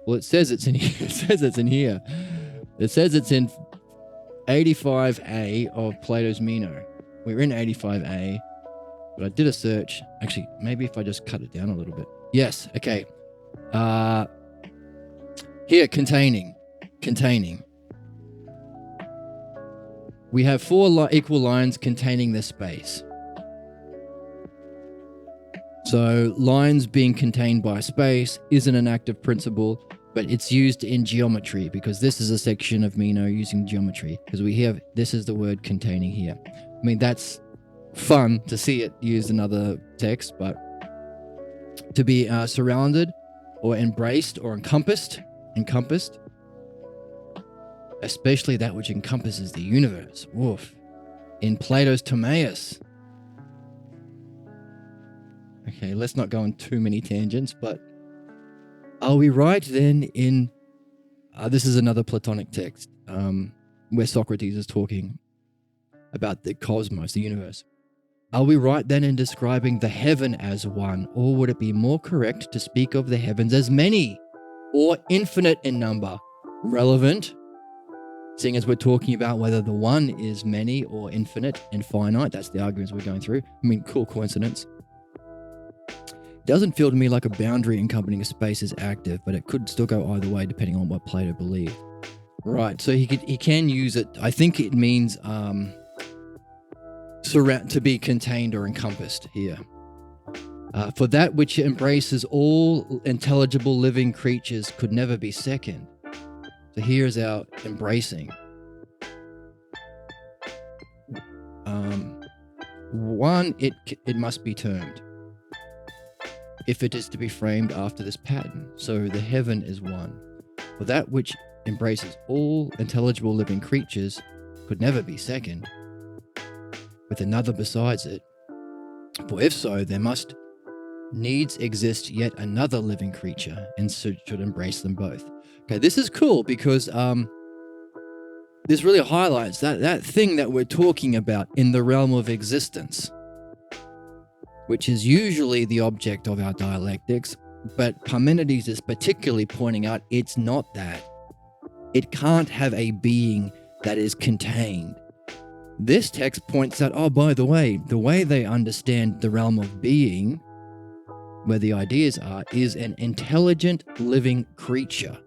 Well, it says it's in here. It says it's in here. It says it's in 85A of Plato's Meno. We're in 85A, but I did a search. Actually, maybe if I just cut it down a little bit. Yes, okay. Here, containing. We have 4 equal lines containing this space. So lines being contained by space isn't an active principle, but it's used in geometry because this is a section of Meno using geometry because this is the word containing here. I mean, that's fun to see it used in other texts, but to be surrounded or embraced or encompassed, especially that which encompasses the universe. Woof. In Plato's Timaeus. Okay, let's not go on too many tangents, but are we right then in... this is another Platonic text where Socrates is talking about the cosmos, the universe. Are we right then in describing the heaven as one, or would it be more correct to speak of the heavens as many or infinite in number? Relevant, seeing as we're talking about whether the one is many or infinite and finite. That's the arguments we're going through. I mean, cool coincidence. Doesn't feel to me like a boundary encompassing a space is active, but it could still go either way depending on what Plato believed. Right, so he can use it. I think it means to be contained or encompassed here. For that which embraces all intelligible living creatures could never be second. So here's our embracing. One, it must be termed, if it is to be framed after this pattern. So the heaven is one. For that which embraces all intelligible living creatures could never be second, with another besides it. For if so, there must needs exist yet another living creature, and so should embrace them both. Okay, this is cool because this really highlights that thing that we're talking about in the realm of existence, which is usually the object of our dialectics, but Parmenides is particularly pointing out it's not that. It can't have a being that is contained. This text points out, oh, by the way they understand the realm of being, where the ideas are, is an intelligent living creature.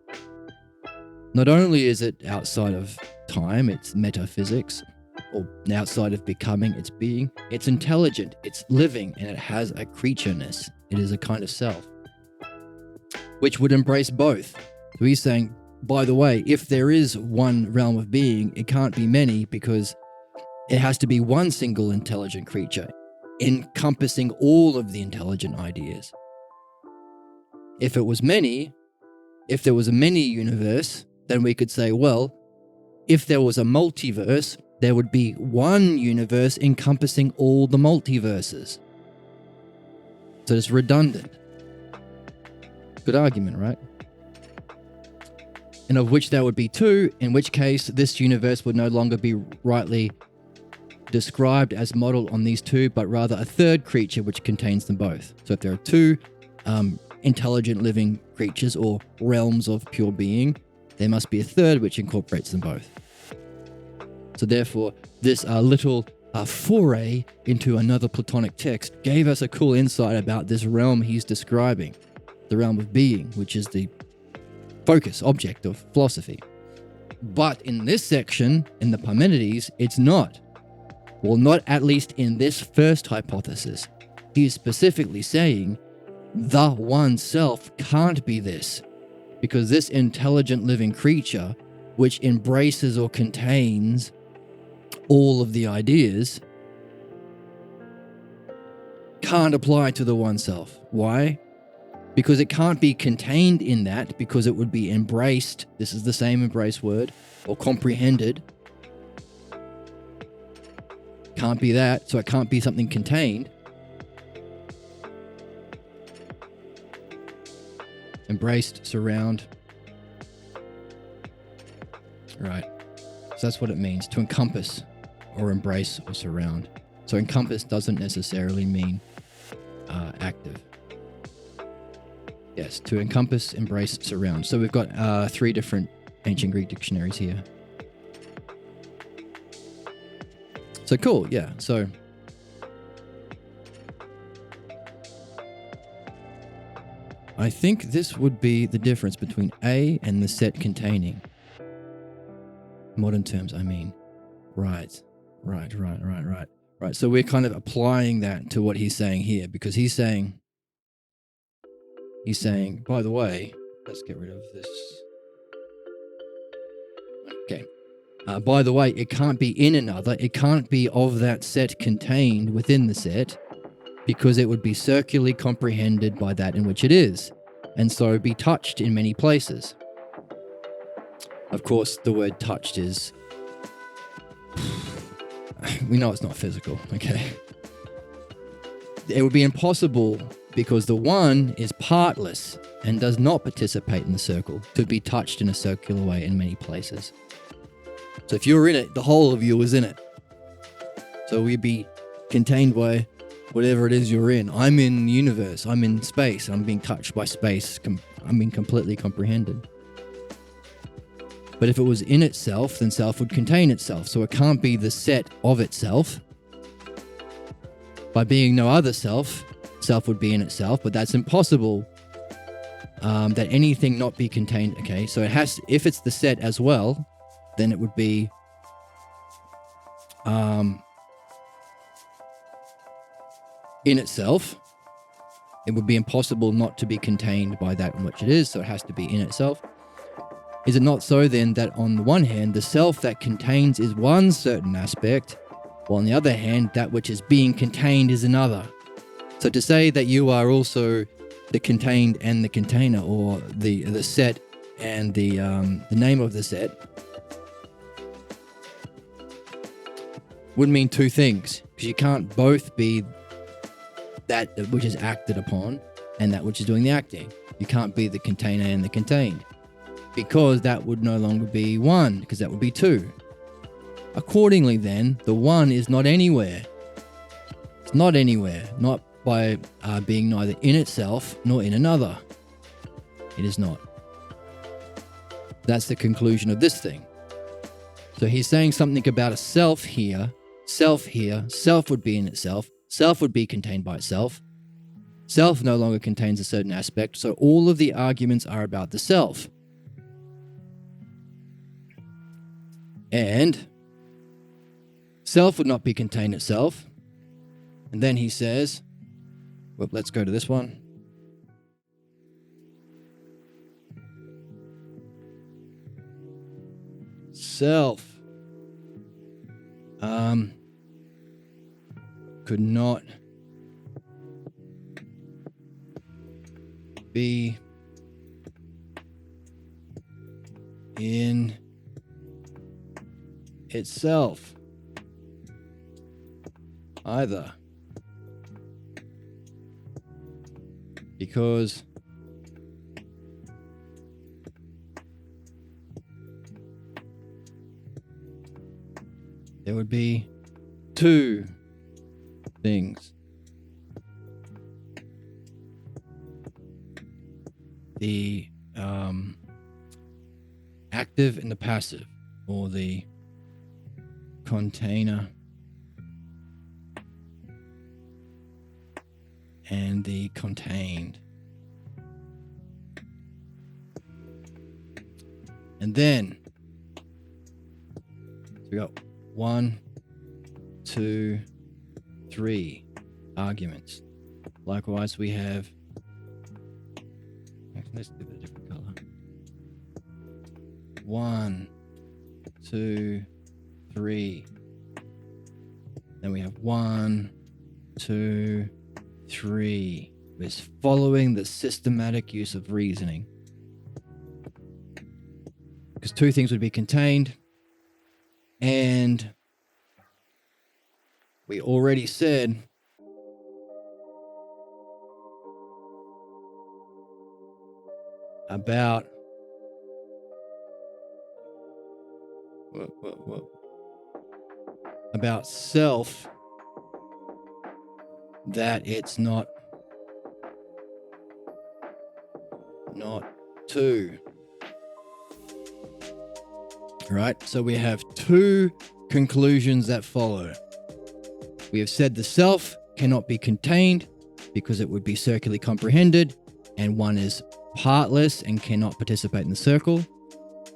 Not only is it outside of time, it's metaphysics, or outside of becoming, it's being, it's intelligent, it's living, and it has a creatureness. It is a kind of self, which would embrace both. So he's saying, by the way, if there is one realm of being, it can't be many because it has to be one single intelligent creature. encompassing all of the intelligent ideas. If it was many, if there was a many universe, then we could say, well, if there was a multiverse, there would be one universe encompassing all the multiverses. So it's redundant. Good argument, right? And of which there would be two, in which case this universe would no longer be rightly described as modeled on these two, but rather a third creature which contains them both. So if there are two intelligent living creatures or realms of pure being, there must be a third which incorporates them both. So therefore, this little foray into another Platonic text gave us a cool insight about this realm he's describing, the realm of being, which is the focus, object of philosophy. But in this section, in the Parmenides, it's not. Well, not at least in this first hypothesis. He is specifically saying the one self can't be this, because this intelligent living creature, which embraces or contains all of the ideas, can't apply to the one self. Why? Because it can't be contained in that, because it would be embraced. This is the same embrace word, or comprehended. Can't be that, so it can't be something contained. Embraced, surround. Right. So that's what it means, to encompass or embrace or surround. So encompass doesn't necessarily mean active. Yes, to encompass, embrace, surround. So we've got 3 different ancient Greek dictionaries here. So cool, yeah. So I think this would be the difference between A and the set containing. Modern terms, I mean. Right. So we're kind of applying that to what he's saying here, because he's saying, by the way, let's get rid of this. Okay. By the way, it can't be in another. It can't be of that set contained within the set, because it would be circularly comprehended by that in which it is, and so be touched in many places. Of course, the word touched is... we know it's not physical, okay? It would be impossible, because the one is partless and does not participate in the circle, to be touched in a circular way in many places. So if you're in it, the whole of you is in it. So we'd be contained by whatever it is you're in. I'm in the universe. I'm in space. I'm being touched by space. I'm being completely comprehended. But if it was in itself, then self would contain itself. So it can't be the set of itself. By being no other self, self would be in itself. But that's impossible. That anything not be contained. Okay, so it has. If it's the set as well, then it would be in itself. It would be impossible not to be contained by that in which it is, so it has to be in itself. Is it not so then that on the one hand, the self that contains is one certain aspect, while on the other hand, that which is being contained is another? So to say that you are also the contained and the container, or the set and the name of the set, would mean two things, because you can't both be that which is acted upon and that which is doing the acting. You can't be the container and the contained, because that would no longer be one, because that would be two. Accordingly then, the one is not anywhere. It's not anywhere, not by being neither in itself nor in another. It is not. That's the conclusion of this thing. So he's saying something about a self here. Self would be in itself. Self would be contained by itself. Self no longer contains a certain aspect, so all of the arguments are about the self. And self would not be contained itself. And then he says, well, let's go to this one. Self could not be in itself either, because there would be two things. The active and the passive, or the container and the contained. And then we got 1, 2, 3 arguments. Likewise, we have, let's give it a different color. 1, 2, 3. Then we have 1, 2, 3. It's following the systematic use of reasoning. Because two things would be contained, and we already said about about self that it's not two. Right? So we have two conclusions that follow. We have said the self cannot be contained because it would be circularly comprehended, and one is partless and cannot participate in the circle.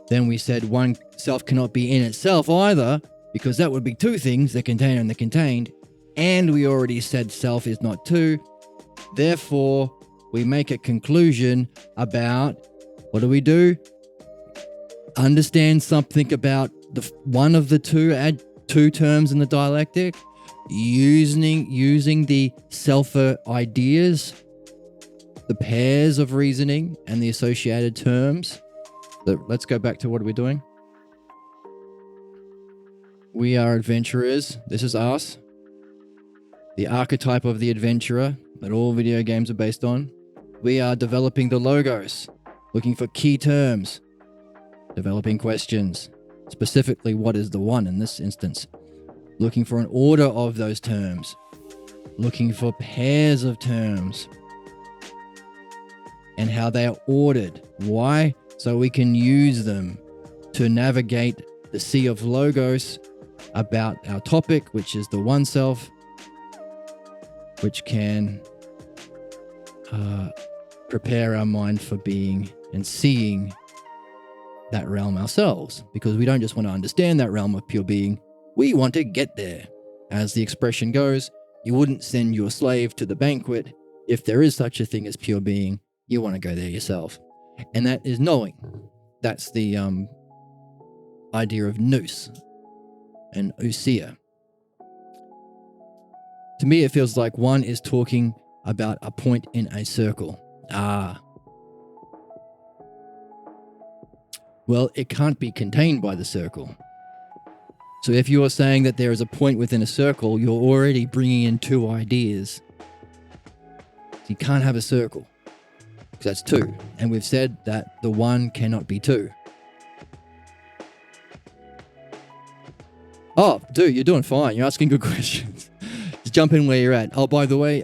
Then we said one self cannot be in itself either, because that would be two things, the container and the contained. And we already said self is not two. Therefore, we make a conclusion about, what do? Understand something about the one of the two, add two terms in the dialectic, using the self ideas, the pairs of reasoning, and the associated terms. So let's go back to what are we doing? We are adventurers. This is us. The archetype of the adventurer that all video games are based on. We are developing the logos, looking for key terms, developing questions. Specifically, what is the one in this instance? Looking for an order of those terms. Looking for pairs of terms. And how they are ordered. Why? So we can use them to navigate the sea of logos about our topic, which is the one self, which can prepare our mind for being and seeing that realm ourselves, because we don't just want to understand that realm of pure being, we want to get there. As the expression goes, you wouldn't send your slave to the banquet. If there is such a thing as pure being, you want to go there yourself. And that is knowing. That's the idea of nous and ousia. To me, it feels like one is talking about a point in a circle. Well, it can't be contained by the circle. So if you are saying that there is a point within a circle, you're already bringing in two ideas. So you can't have a circle, because that's two. And we've said that the one cannot be two. Oh, dude, you're doing fine. You're asking good questions. Just jump in where you're at. Oh, by the way,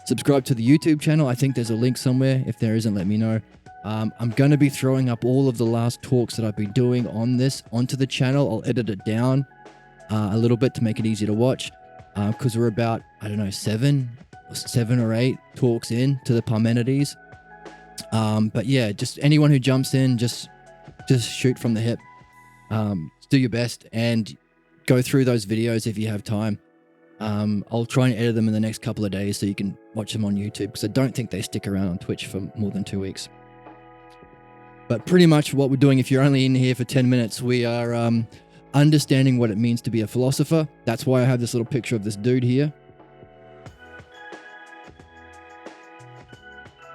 subscribe to the YouTube channel. I think there's a link somewhere. If there isn't, let me know. I'm going to be throwing up all of the last talks that I've been doing on this onto the channel. I'll edit it down a little bit to make it easier to watch, because we're about, 7 or 8 talks in to the Parmenides. But yeah, just anyone who jumps in, just shoot from the hip. Do your best and go through those videos if you have time. I'll try and edit them in the next couple of days so you can watch them on YouTube, because I don't think they stick around on Twitch for more than 2 weeks. But pretty much what we're doing, if you're only in here for 10 minutes, we are understanding what it means to be a philosopher. That's why I have this little picture of this dude here.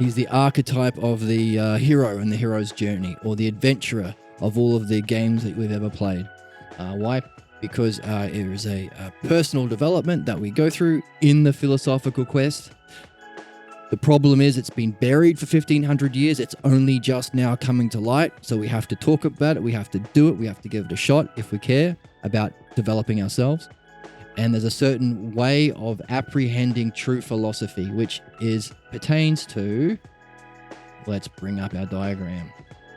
He's the archetype of the hero and the hero's journey, or the adventurer of all of the games that we've ever played. Why? Because it is a personal development that we go through in the philosophical quest. The problem is it's been buried for 1,500 years. It's only just now coming to light. So we have to talk about it. We have to do it. We have to give it a shot if we care about developing ourselves. And there's a certain way of apprehending true philosophy, which pertains to, let's bring up our diagram.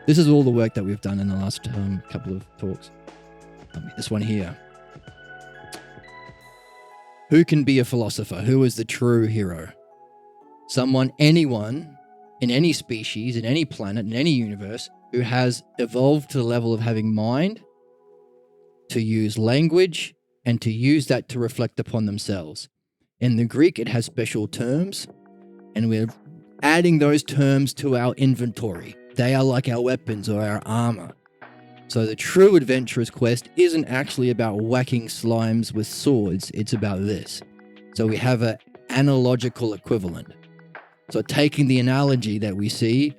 This is all the work that we've done in the last couple of talks. This one here. Who can be a philosopher? Who is the true hero? Anyone in any species, in any planet, in any universe, who has evolved to the level of having mind, to use language, and to use that to reflect upon themselves. In the Greek, it has special terms, and we're adding those terms to our inventory. They are like our weapons or our armor. So the true adventurer's quest isn't actually about whacking slimes with swords, it's about this. So we have an analogical equivalent. So taking the analogy that we see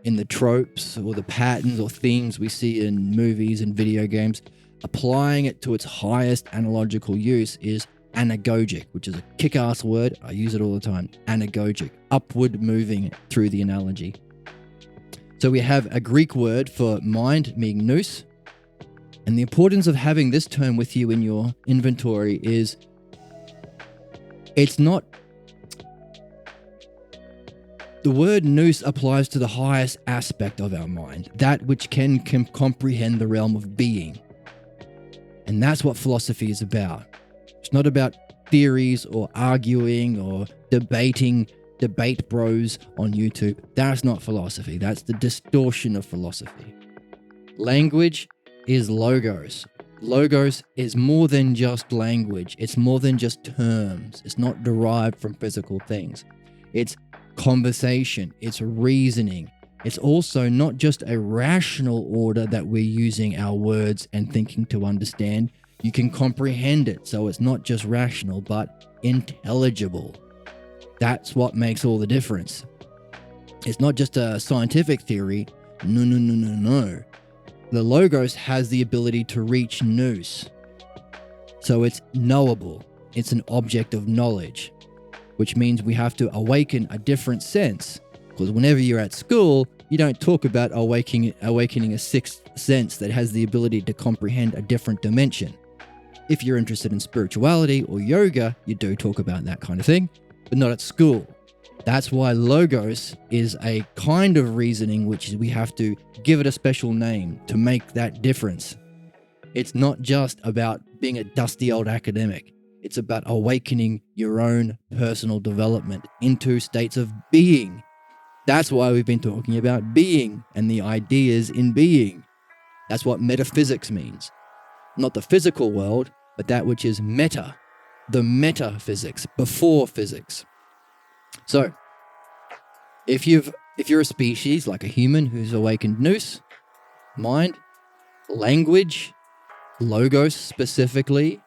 in the tropes or the patterns or themes we see in movies and video games, applying it to its highest analogical use is anagogic, which is a kick-ass word. I use it all the time. Anagogic, upward moving through the analogy. So we have a Greek word for mind, meaning nous. And the importance of having this term with you in your inventory is it's not... The word nous applies to the highest aspect of our mind, that which can comprehend the realm of being. And that's what philosophy is about. It's not about theories or arguing or debating debate bros on YouTube. That's not philosophy. That's the distortion of philosophy. Language is logos. Logos is more than just language. It's more than just terms. It's not derived from physical things. It's conversation. It's reasoning. It's also not just a rational order that we're using our words and thinking to understand. You can comprehend it, so it's not just rational, but intelligible. That's what makes all the difference. It's not just a scientific theory. No. The logos has the ability to reach nous. So it's knowable. It's an object of knowledge, which means we have to awaken a different sense. Because whenever you're at school, you don't talk about awakening a sixth sense that has the ability to comprehend a different dimension. If you're interested in spirituality or yoga, you do talk about that kind of thing, but not at school. That's why logos is a kind of reasoning which we have to give it a special name to make that difference. It's not just about being a dusty old academic. It's about awakening your own personal development into states of being. That's why we've been talking about being and the ideas in being. That's what metaphysics means. Not the physical world, but that which is meta, the metaphysics, before physics. So, if you're a species like a human who's awakened nous, mind, language, logos specifically,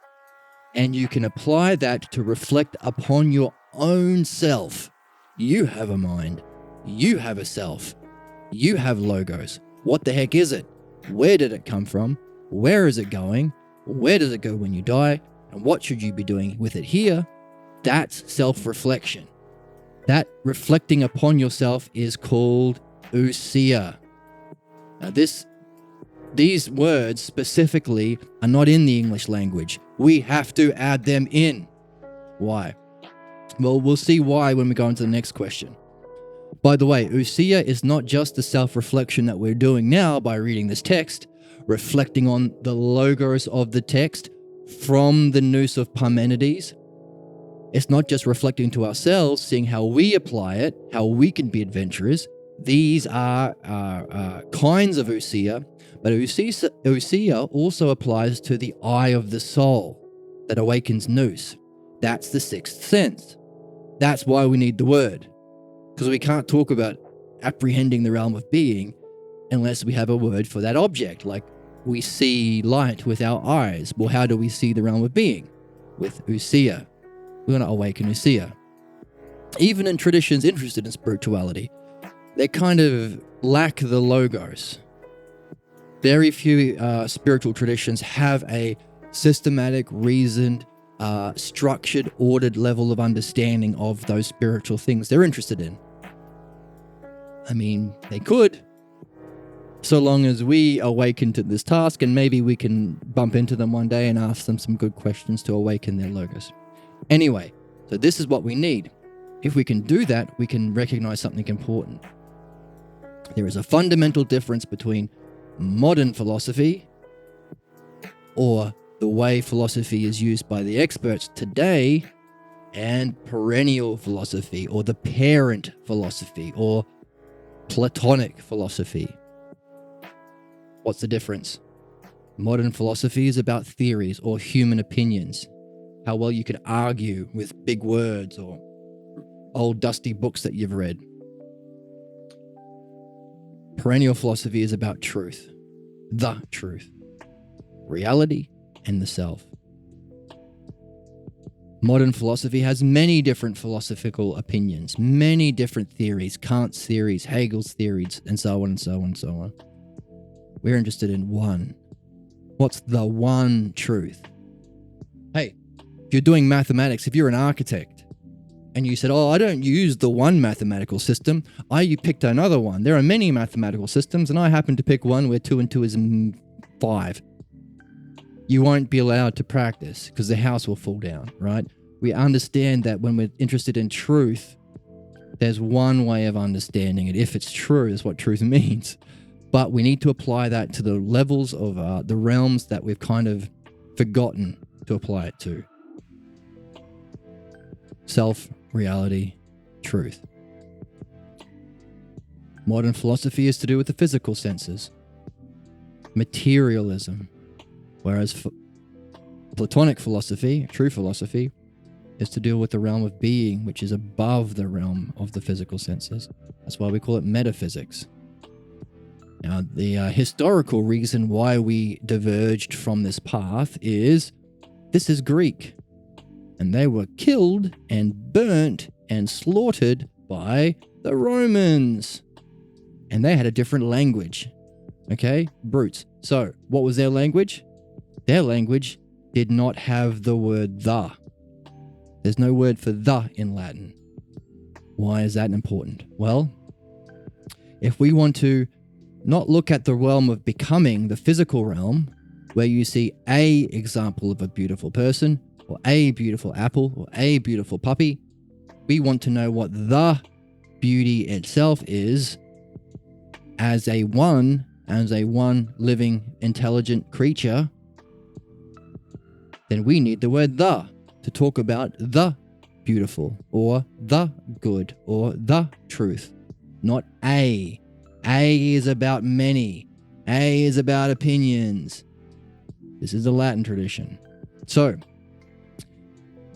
and you can apply that to reflect upon your own self. You have a mind. You have a self. You have logos. What the heck is it? Where did it come from? Where is it going? Where does it go when you die? And what should you be doing with it here? That's self-reflection. That reflecting upon yourself is called ousia. Now these words specifically are not in the English language. We have to add them in. Why? Well, we'll see why when we go into the next question. By the way, ousia is not just the self-reflection that we're doing now by reading this text, reflecting on the logos of the text from the nous of Parmenides. It's not just reflecting to ourselves, seeing how we apply it, how we can be adventurers. These are kinds of ousia, but ousia also applies to the eye of the soul that awakens nous. That's the sixth sense. That's why we need the word, because we can't talk about apprehending the realm of being unless we have a word for that object. Like we see light with our eyes. Well, how do we see the realm of being? With ousia. We want to awaken ousia. Even in traditions interested in spirituality, they kind of lack the logos. Very few spiritual traditions have a systematic, reasoned, structured, ordered level of understanding of those spiritual things they're interested in. I mean, they could, so long as we awaken to this task, and maybe we can bump into them one day and ask them some good questions to awaken their logos. Anyway, so this is what we need. If we can do that, we can recognize something important. There is a fundamental difference between modern philosophy, or the way philosophy is used by the experts today, and perennial philosophy, or the parent philosophy, or Platonic philosophy. What's the difference? Modern philosophy is about theories or human opinions, how well you could argue with big words or old dusty books that you've read. Perennial philosophy is about truth, the truth, reality, and the self. Modern philosophy has many different philosophical opinions, many different theories, Kant's theories, Hegel's theories, and so on and so on and so on. We're interested in one. What's the one truth? Hey, if you're doing mathematics, if you're an architect, and you said, oh, I don't use the one mathematical system, I picked another one. There are many mathematical systems, and I happen to pick one where 2 and 2 is 5. You won't be allowed to practice because the house will fall down, right? We understand that when we're interested in truth, there's one way of understanding it. If it's true, that's what truth means. But we need to apply that to the levels of the realms that we've kind of forgotten to apply it to. Self, reality, truth. Modern philosophy is to do with the physical senses, materialism, whereas Platonic philosophy, true philosophy, is to deal with the realm of being, which is above the realm of the physical senses. That's why we call it metaphysics. Now, the historical reason why we diverged from this path is this is Greek. And they were killed and burnt and slaughtered by the Romans. And they had a different language. Okay? Brutes. So, what was their language? Their language did not have the word the. There's no word for the in Latin. Why is that important? Well, if we want to not look at the realm of becoming, the physical realm, where you see a example of a beautiful person, or a beautiful apple, or a beautiful puppy. We want to know what the beauty itself is as a one living, intelligent creature. Then we need the word the to talk about the beautiful, or the good, or the truth, not a. A is about many. A is about opinions. This is the Latin tradition. So,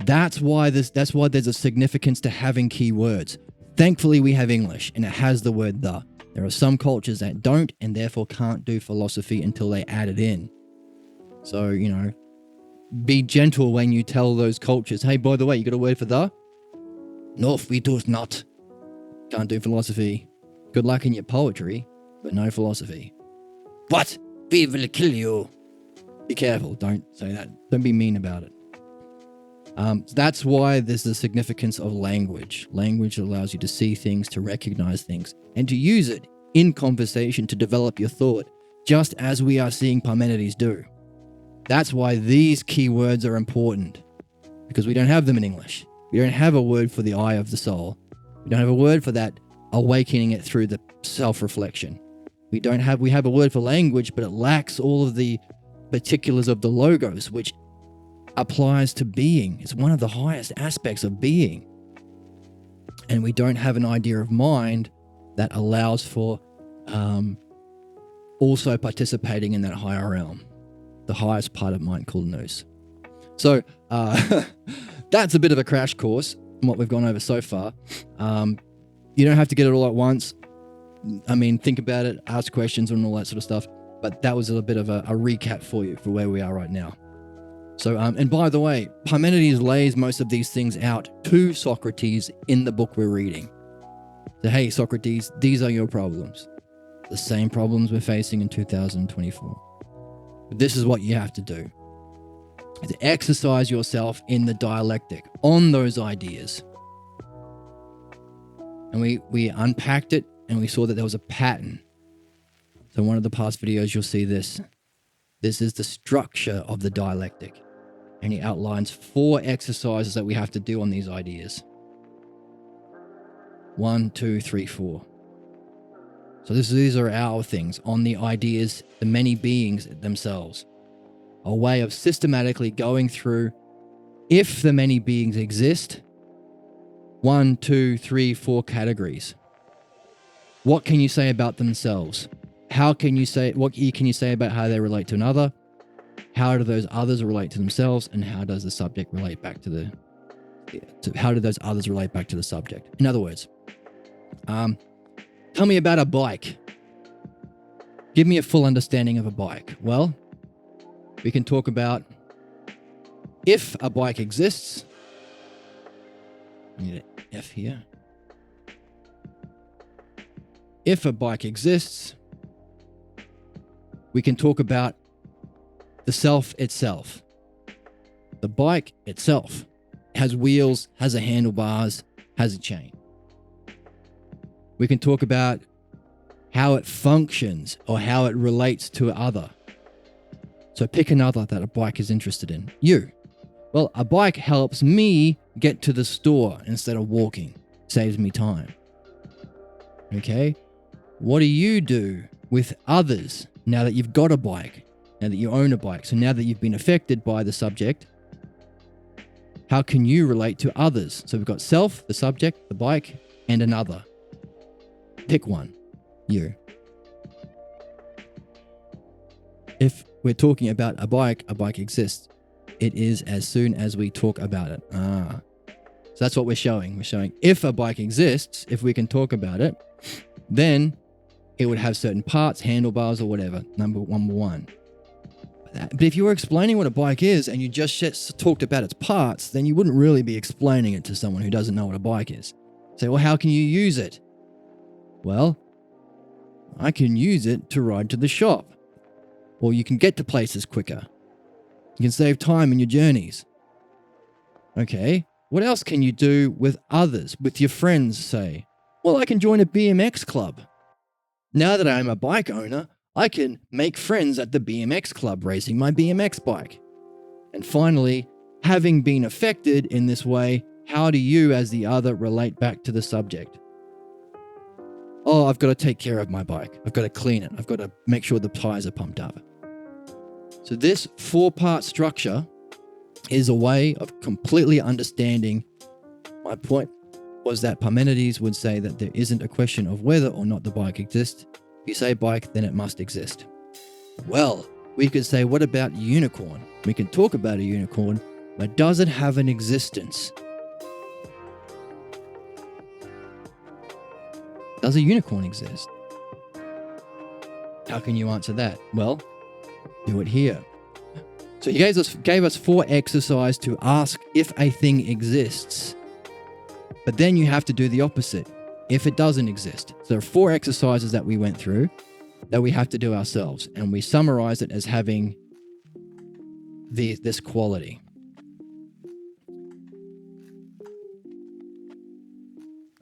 that's why there's a significance to having key words. Thankfully, we have English, and it has the word the. There are some cultures that don't, and therefore can't do philosophy until they add it in. So, be gentle when you tell those cultures, hey, by the way, you got a word for the? No, we do not. Can't do philosophy. Good luck in your poetry, but no philosophy. What? We will kill you. Be careful. Don't say that. Don't be mean about it. That's why there's the significance of language. Language allows you to see things, to recognize things, and to use it in conversation to develop your thought, just as we are seeing Parmenides do. That's why these key words are important, because we don't have them in English. We don't have a word for the eye of the soul. We don't have a word for that awakening it through the self-reflection. We have a word for language, but it lacks all of the particulars of the logos, which applies to being. It's one of the highest aspects of being. And we don't have an idea of mind that allows for also participating in that higher realm, the highest part of mind called nous. So that's a bit of a crash course in what we've gone over so far. You don't have to get it all at once. I mean, think about it, ask questions and all that sort of stuff. But that was a bit of a recap for you for where we are right now. So, and by the way, Parmenides lays most of these things out to Socrates in the book we're reading. So, hey, Socrates, these are your problems. The same problems we're facing in 2024. But this is what you have to do. To exercise yourself in the dialectic, on those ideas. And we unpacked it and we saw that there was a pattern. So in one of the past videos, you'll see this. This is the structure of the dialectic. And he outlines 4 exercises that we have to do on these ideas. 1, 2, 3, 4. So these are our things on the ideas, the many beings themselves. A way of systematically going through, if the many beings exist, 1, 2, 3, 4 categories. What can you say about themselves? What can you say about how they relate to another? How do those others relate to themselves? And how does the subject relate back to how do those others relate back to the subject? In other words, tell me about a bike. Give me a full understanding of a bike. Well, we can talk about if a bike exists. I need an F here. If a bike exists, we can talk about the self itself. The bike itself has wheels, has a handlebars, has a chain. We can talk about how it functions or how it relates to other. So pick another that a bike is interested in. You. Well, a bike helps me get to the store instead of walking. Saves me time. Okay? What do you do with others now that you've got a bike? Now that you own a bike? So now that you've been affected by the subject, how can you relate to others? So we've got self, the subject, the bike, and another. Pick one. You. If we're talking about a bike exists. It is as soon as we talk about it. So that's what we're showing. We're showing if a bike exists, if we can talk about it, then it would have certain parts, handlebars or whatever, number one. But if you were explaining what a bike is and you just talked about its parts, then you wouldn't really be explaining it to someone who doesn't know what a bike is. Say, well, how can you use it? Well, I can use it to ride to the shop. Or you can get to places quicker. You can save time in your journeys. Okay, what else can you do with others, with your friends, say? Well, I can join a BMX club. Now that I'm a bike owner, I can make friends at the BMX club racing my BMX bike. And finally, having been affected in this way, how do you as the other relate back to the subject? Oh, I've got to take care of my bike. I've got to clean it. I've got to make sure the tires are pumped up. So this 4-part structure is a way of completely understanding. My point was that Parmenides would say that there isn't a question of whether or not the bike exists. If you say bike, then it must exist. Well, we could say, what about unicorn? We can talk about a unicorn, but does it have an existence? Does a unicorn exist? How can you answer that? Well, do it here. So he gave us 4 exercises to ask if a thing exists. But then you have to do the opposite, if it doesn't exist. So there are 4 exercises that we went through that we have to do ourselves. And we summarize it as having this quality.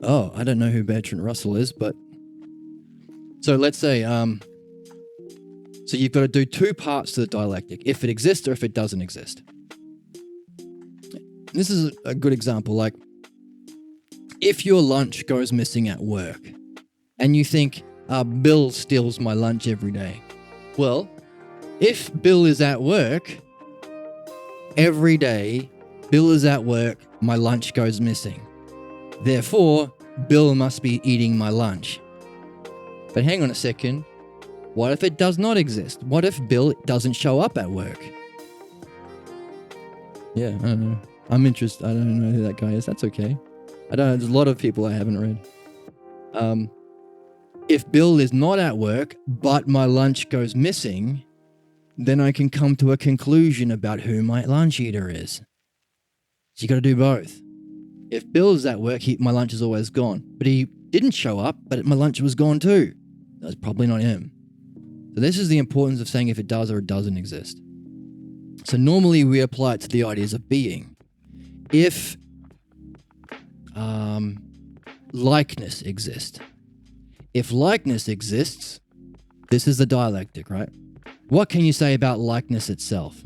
Oh, I don't know who Bertrand Russell is, but... So let's say... So you've got to do 2 parts to the dialectic, if it exists or if it doesn't exist. This is a good example, like if your lunch goes missing at work and you think, Bill steals my lunch every day. Well, if Bill is at work, every day, Bill is at work, my lunch goes missing. Therefore, Bill must be eating my lunch. But hang on a second. What if it does not exist? What if Bill doesn't show up at work? Yeah, I don't know. I'm interested. I don't know who that guy is. That's okay. I don't know. There's a lot of people I haven't read. If Bill is not at work, but my lunch goes missing, then I can come to a conclusion about who my lunch eater is. So you got to do both. If Bill is at work, my lunch is always gone. But he didn't show up, but my lunch was gone too. That's probably not him. So this is the importance of saying if it does or it doesn't exist. So normally we apply it to the ideas of being. If likeness exists. If likeness exists, this is the dialectic, right? What can you say about likeness itself?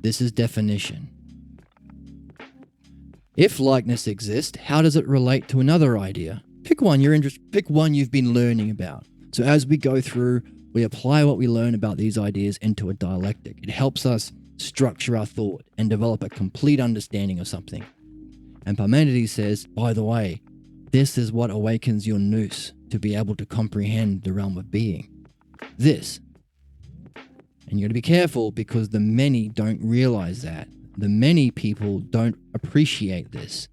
This is definition. If likeness exists, how does it relate to another idea? Pick one pick one you've been learning about. So as we go through, we apply what we learn about these ideas into a dialectic. It helps us structure our thought and develop a complete understanding of something. And Parmenides says, by the way, this is what awakens your nous to be able to comprehend the realm of being. This. And you got to be careful because the many don't realize that. The many people don't appreciate this.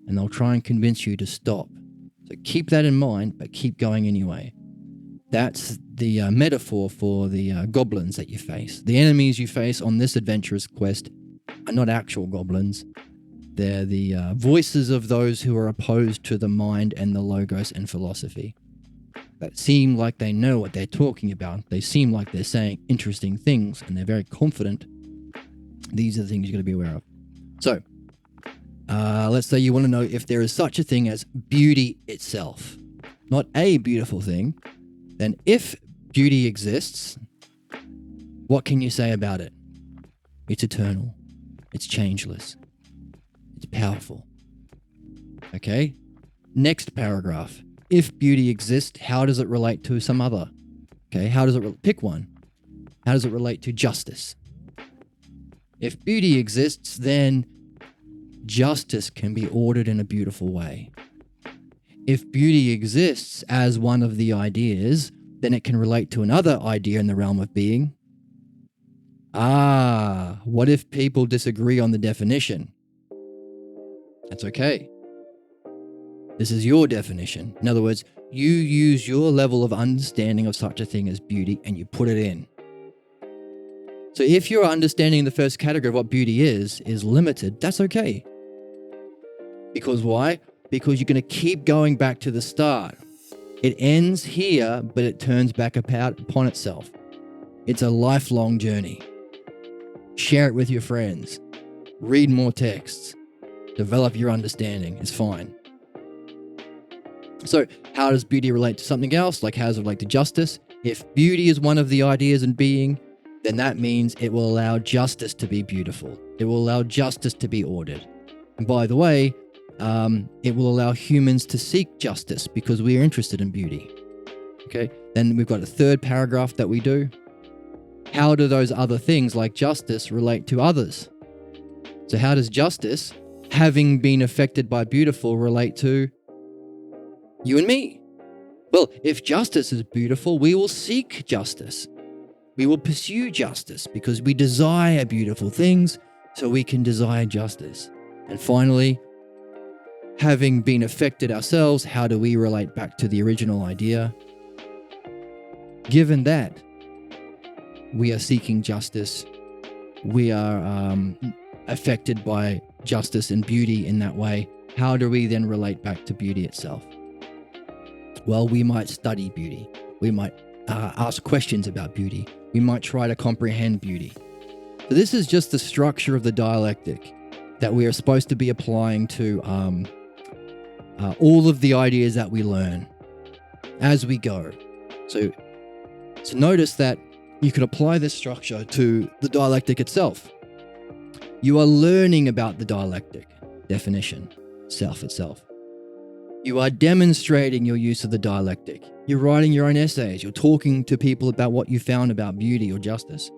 And they'll try and convince you to stop. So keep that in mind, but keep going anyway. That's the metaphor for the goblins that you face. The enemies you face on this adventurous quest are not actual goblins. They're the voices of those who are opposed to the mind and the logos and philosophy. That seem like they know what they're talking about. They seem like they're saying interesting things and they're very confident. These are the things you've got to be aware of. So, let's say you want to know if there is such a thing as beauty itself. Not a beautiful thing. Then if beauty exists, what can you say about it? It's eternal. It's changeless. It's powerful. Okay? Next paragraph. If beauty exists, how does it relate to some other? Okay, how does it pick one? How does it relate to justice? If beauty exists, then justice can be ordered in a beautiful way. If beauty exists as one of the ideas, then it can relate to another idea in the realm of being. What if people disagree on the definition? That's okay. This is your definition. In other words, you use your level of understanding of such a thing as beauty and you put it in. So if your understanding in the first category of what beauty is limited, that's okay. Because why? Because you're going to keep going back to the start. It ends here, but it turns back upon itself. It's a lifelong journey. Share it with your friends. Read more texts. Develop your understanding. It's fine. So how does beauty relate to something else? Like how does it relate to justice? If beauty is one of the ideas in being, then that means it will allow justice to be beautiful. It will allow justice to be ordered. And by the way, it will allow humans to seek justice because we are interested in beauty. Okay, then we've got a third paragraph that we do. How do those other things like justice relate to others? So how does justice, having been affected by beautiful, relate to you and me? Well, if justice is beautiful, we will seek justice. We will pursue justice because we desire beautiful things, so we can desire justice. And finally, having been affected ourselves, how do we relate back to the original idea? Given that we are seeking justice, we are affected by justice and beauty in that way, how do we then relate back to beauty itself? Well, we might study beauty. We might ask questions about beauty. We might try to comprehend beauty. So this is just the structure of the dialectic that we are supposed to be applying to all of the ideas that we learn as we go. So notice that you can apply this structure to the dialectic itself. You are learning about the dialectic definition, self itself. You are demonstrating your use of the dialectic. You're writing your own essays. You're talking to people about what you found about beauty or justice.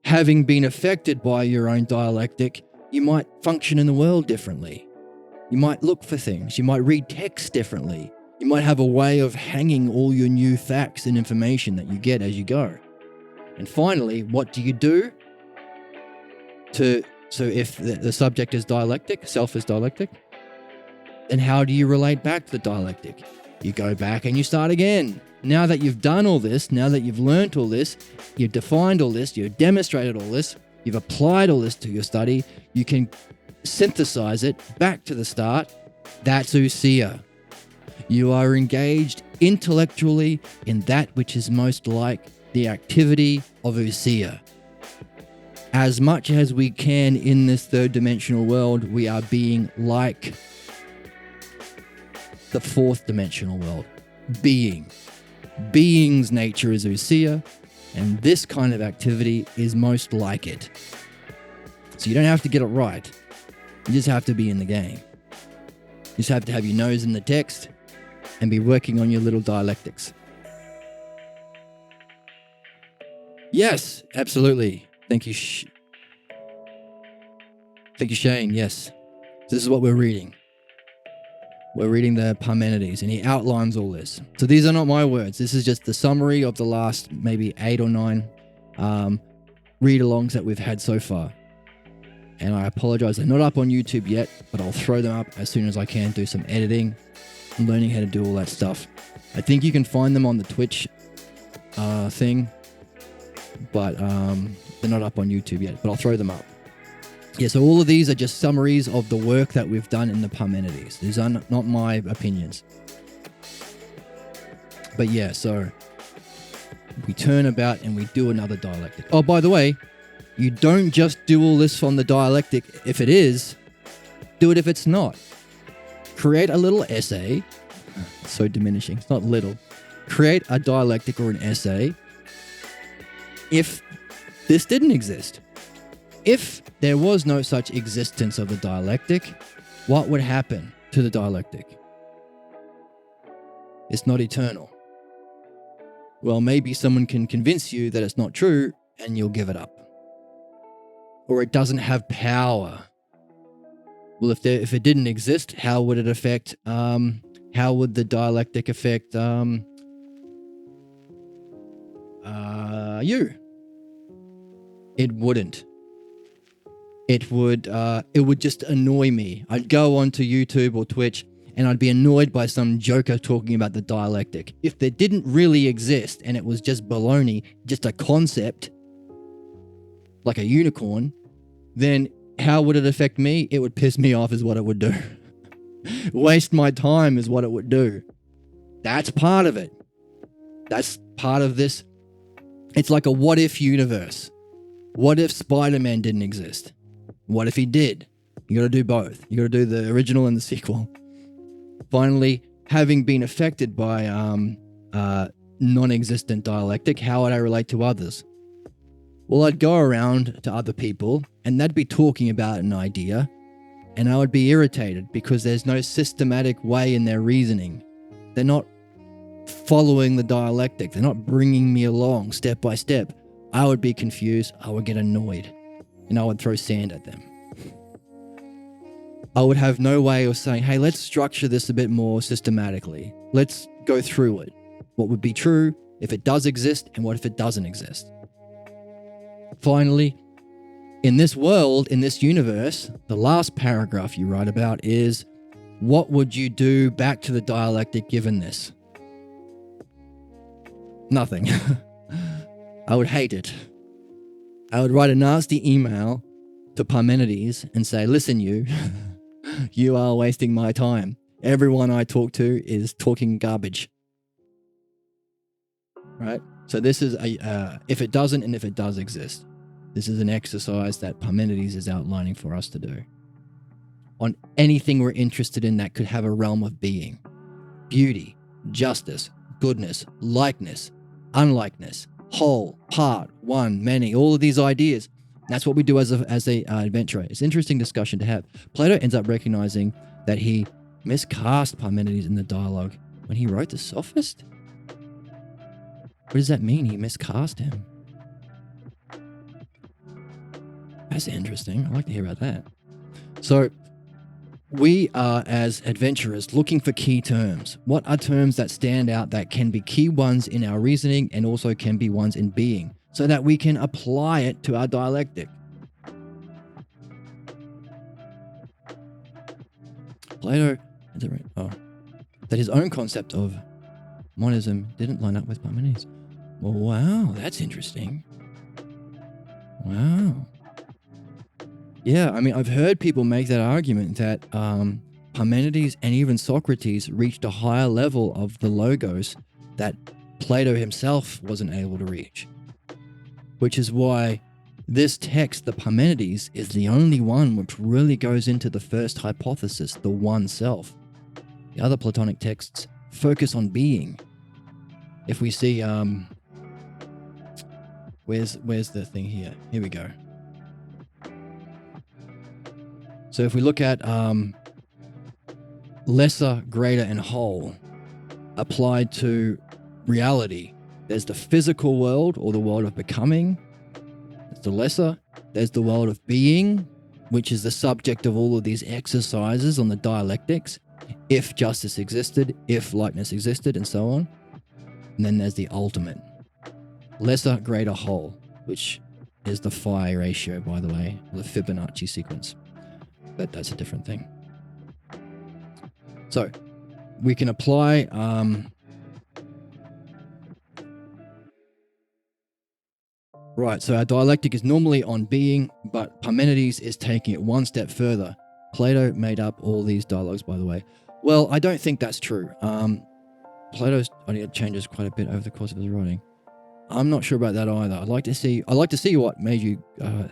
Having been affected by your own dialectic, you might function in the world differently. You might look for things. You might read text differently. You might have a way of hanging all your new facts and information that you get as you go. And finally, what do you do? So if the subject is dialectic, self is dialectic, then how do you relate back to the dialectic? You go back and you start again. Now that you've done all this, now that you've learned all this, you've defined all this, you've demonstrated all this, you've applied all this to your study, you can synthesize it back to the start That's ousia. You are engaged intellectually in that which is most like the activity of ousia. As much as we can in this third dimensional world, we are being like the fourth dimensional world. Being. Being's nature is ousia, and this kind of activity is most like it. So you don't have to get it right. You just have to be in the game. You just have to have your nose in the text and be working on your little dialectics. Yes, absolutely. Thank you. Thank you, Shane. Yes. This is what we're reading. We're reading the Parmenides, and he outlines all this. So these are not my words. This is just the summary of the last maybe 8 or 9 read-alongs that we've had so far. And I apologize, they're not up on YouTube yet, but I'll throw them up as soon as I can, do some editing and learning how to do all that stuff. I think you can find them on the Twitch thing, but they're not up on YouTube yet, but I'll throw them up. Yeah, so all of these are just summaries of the work that we've done in the Parmenides. These are not my opinions. But yeah, so we turn about and we do another dialectic. Oh, by the way, you don't just do all this from the dialectic if it is. Do it if it's not. Create a little essay. It's so diminishing. It's not little. Create a dialectic or an essay if this didn't exist. If there was no such existence of the dialectic, what would happen to the dialectic? It's not eternal. Well, maybe someone can convince you that it's not true and you'll give it up. Or it doesn't have power. Well, if it didn't exist, how would it affect, how would the dialectic affect you? It wouldn't. It would just annoy me. I'd go onto YouTube or Twitch and I'd be annoyed by some joker talking about the dialectic. If there didn't really exist and it was just baloney, just a concept, like a unicorn, then how would it affect me? It would piss me off is what it would do. Waste my time is what it would do. That's part of it. That's part of this. It's like a what if universe. What if Spider-Man didn't exist? What if he did? You got to do both. You got to do the original and the sequel. Finally, having been affected by non-existent dialectic, how would I relate to others? Well, I'd go around to other people and they'd be talking about an idea and I would be irritated because there's no systematic way in their reasoning. They're not following the dialectic. They're not bringing me along step by step. I would be confused. I would get annoyed and I would throw sand at them. I would have no way of saying, hey, let's structure this a bit more systematically. Let's go through it. What would be true if it does exist and what if it doesn't exist? Finally, in this world, in this universe, the last paragraph you write about is, what would you do back to the dialectic given this? Nothing. I would hate it. I would write a nasty email to Parmenides and say, listen, you are wasting my time. Everyone I talk to is talking garbage. Right? So this is if it doesn't and if it does exist. This is an exercise that Parmenides is outlining for us to do. On anything we're interested in that could have a realm of being. Beauty, justice, goodness, likeness, unlikeness, whole, part, one, many, all of these ideas. That's what we do as a adventurer. It's an interesting discussion to have. Plato ends up recognizing that he miscast Parmenides in the dialogue when he wrote the Sophist. What does that mean? He miscast him. That's interesting. I'd like to hear about that. So we are, as adventurers, looking for key terms. What are terms that stand out that can be key ones in our reasoning and also can be ones in being, so that we can apply it to our dialectic? Plato, is it right? That his own concept of monism didn't line up with Parmenides. Well, wow, that's interesting. Wow. Yeah, I mean, I've heard people make that argument that Parmenides and even Socrates reached a higher level of the logos that Plato himself wasn't able to reach. Which is why this text, the Parmenides, is the only one which really goes into the first hypothesis, the one self. The other Platonic texts focus on being. If we see, where's the thing here? Here we go. So if we look at lesser, greater, and whole applied to reality, there's the physical world or the world of becoming. There's the lesser. There's the world of being, which is the subject of all of these exercises on the dialectics. If justice existed, if likeness existed, and so on. And then there's the ultimate. Lesser, greater, whole, which is the phi ratio, by the way, the Fibonacci sequence. But that's a different thing. So we can apply right, so our dialectic is normally on being, but Parmenides is taking it one step further. Plato made up all these dialogues, by the way. Well, I don't think that's true. Plato's changes quite a bit over the course of his writing. I'm not sure about that either. I'd like to see what made you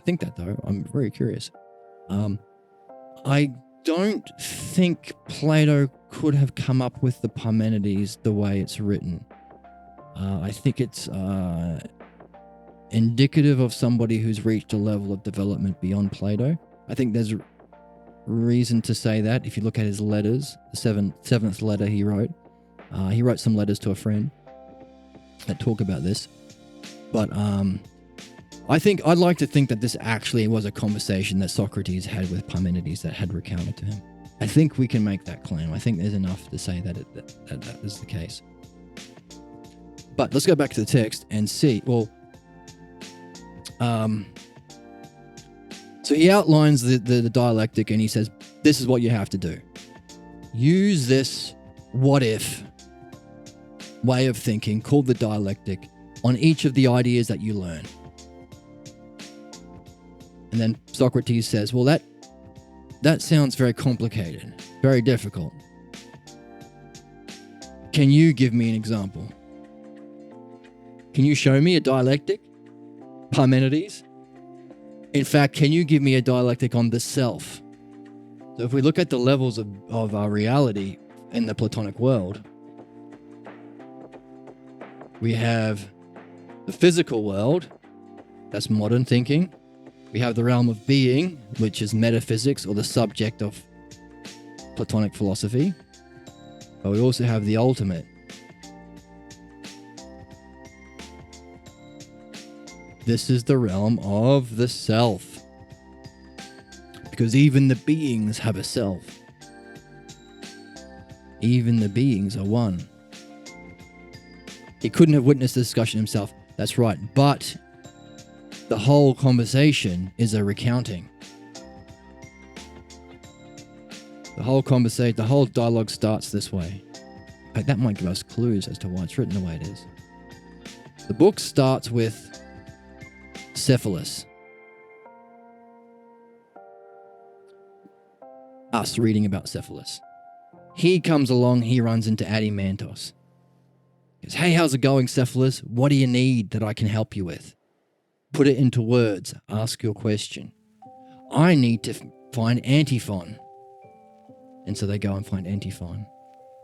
think that, though. I'm very curious. I don't think Plato could have come up with the Parmenides the way it's written. I think it's indicative of somebody who's reached a level of development beyond Plato. I think there's reason to say that if you look at his letters, the seventh letter he wrote some letters to a friend that talk about this. But I'd like to think that this actually was a conversation that Socrates had with Parmenides that had recounted to him. I think we can make that claim. I think there's enough to say that that is the case. But let's go back to the text and see. Well, so he outlines the dialectic and he says, this is what you have to do. Use this what if way of thinking called the dialectic on each of the ideas that you learn. And then Socrates says, well, that sounds very complicated, very difficult. Can you give me an example? Can you show me a dialectic? Parmenides? In fact, can you give me a dialectic on the self? So if we look at the levels of our reality in the Platonic world, we have the physical world, that's modern thinking. We have the realm of being, which is metaphysics or the subject of Platonic philosophy. But we also have the ultimate. This is the realm of the self. Because even the beings have a self. Even the beings are one. He couldn't have witnessed the discussion himself. That's right. But the whole conversation is a recounting. The whole dialogue starts this way. In fact, that might give us clues as to why it's written the way it is. The book starts with Cephalus. Us reading about Cephalus. He comes along, he runs into Adimantos. He goes, hey, how's it going, Cephalus? What do you need that I can help you with? Put it into words. Ask your question. I need to find Antiphon. And so they go and find Antiphon.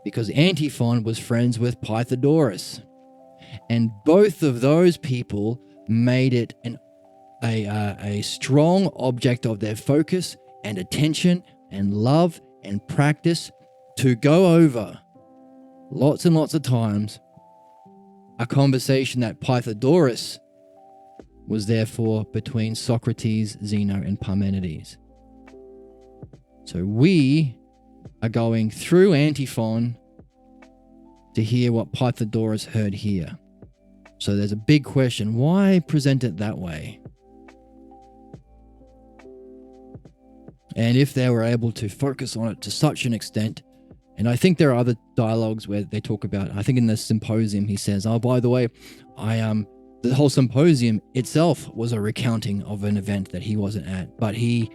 Because Antiphon was friends with Pythagoras. And both of those people made it a strong object of their focus and attention and love and practice to go over lots and lots of times a conversation that Pythagoras was therefore between Socrates, Zeno, and Parmenides. So we are going through Antiphon to hear what Pythagoras heard here. So there's a big question. Why present it that way? And if they were able to focus on it to such an extent, and I think there are other dialogues where they talk about, I think in the symposium he says, oh, by the way, the whole symposium itself was a recounting of an event that he wasn't at, but he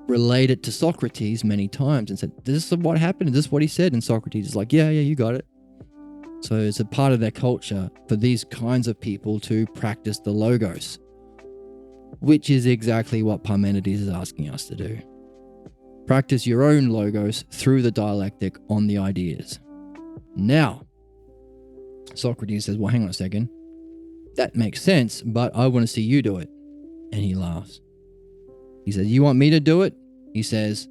related to Socrates many times and said, this is what happened, is this what he said? And Socrates is like, yeah, you got it. So it's a part of their culture for these kinds of people to practice the logos, which is exactly what Parmenides is asking us to do. Practice your own logos through the dialectic on the ideas. Now, Socrates says, well, hang on a second. That makes sense, but I want to see you do it. And he laughs. He says, you want me to do it? He says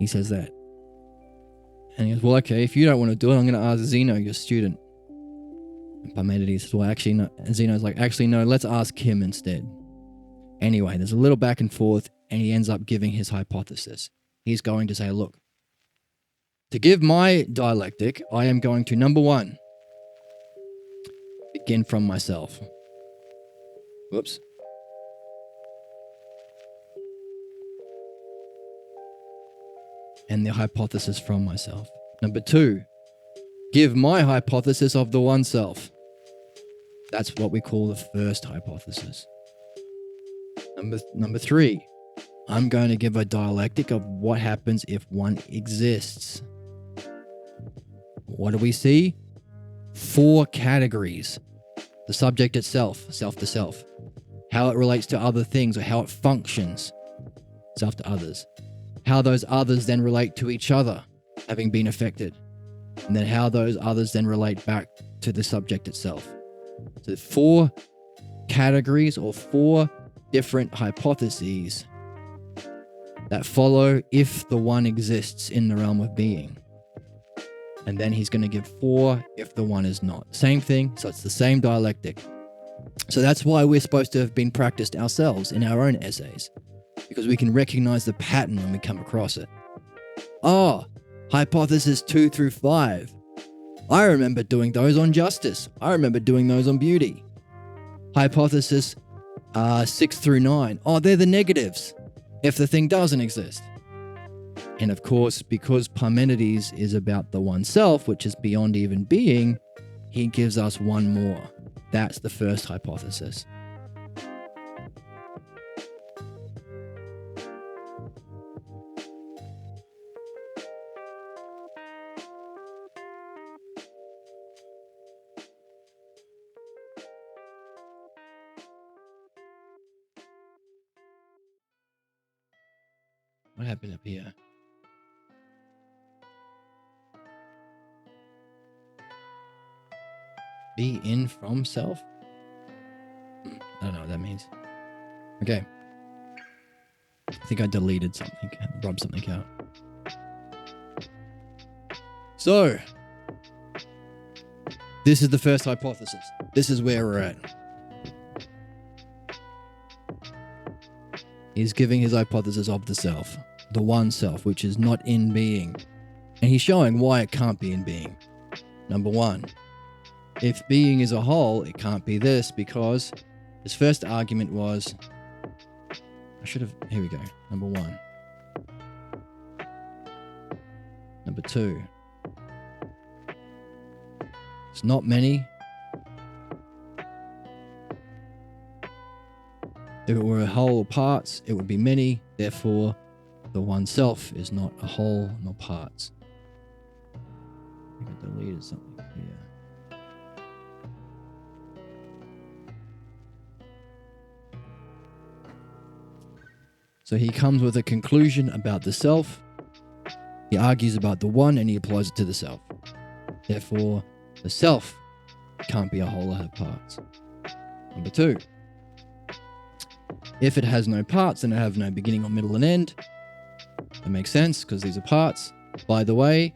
that. And he goes, well, okay, if you don't want to do it, I'm going to ask Zeno, your student. And Parmenides says, well, actually, no. And Zeno's like, actually, no, let's ask him instead. Anyway, there's a little back and forth, and he ends up giving his hypothesis. He's going to say, look, to give my dialectic, I am going to, number one, begin from myself. Whoops. And the hypothesis from myself. Number two, give my hypothesis of the one self. That's what we call the first hypothesis. Number three, I'm going to give a dialectic of what happens if one exists. What do we see? 4 categories. The subject itself, self to self. How it relates to other things or how it functions, self to others. How those others then relate to each other, having been affected. And then how those others then relate back to the subject itself. So 4 categories or 4 different hypotheses that follow if the one exists in the realm of being. And then he's going to give 4 if the one is not. Same thing, so it's the same dialectic. So that's why we're supposed to have been practiced ourselves in our own essays, because we can recognize the pattern when we come across it. Oh, hypothesis 2 through 5. I remember doing those on justice. I remember doing those on beauty. Hypothesis 6 through 9. Oh, they're the negatives if the thing doesn't exist. And of course, because Parmenides is about the one self, which is beyond even being, he gives us one more. That's the first hypothesis. What happened up here? Be in from self? I don't know what that means. Okay. I think I deleted something, rubbed something out. So, this is the first hypothesis. This is where we're at. He's giving his hypothesis of the self, the one self, which is not in being. And he's showing why it can't be in being. Number 1, if being is a whole, it can't be this because his first argument was, here we go. Number 1. Number 2. It's not many. If it were a whole or parts, it would be many. Therefore, the one self is not a whole nor parts. I think I deleted something here. So he comes with a conclusion about the self. He argues about the one and he applies it to the self. Therefore, the self can't be a whole or have parts. Number 2. If it has no parts, then it have no beginning or middle and end. That makes sense because these are parts. By the way,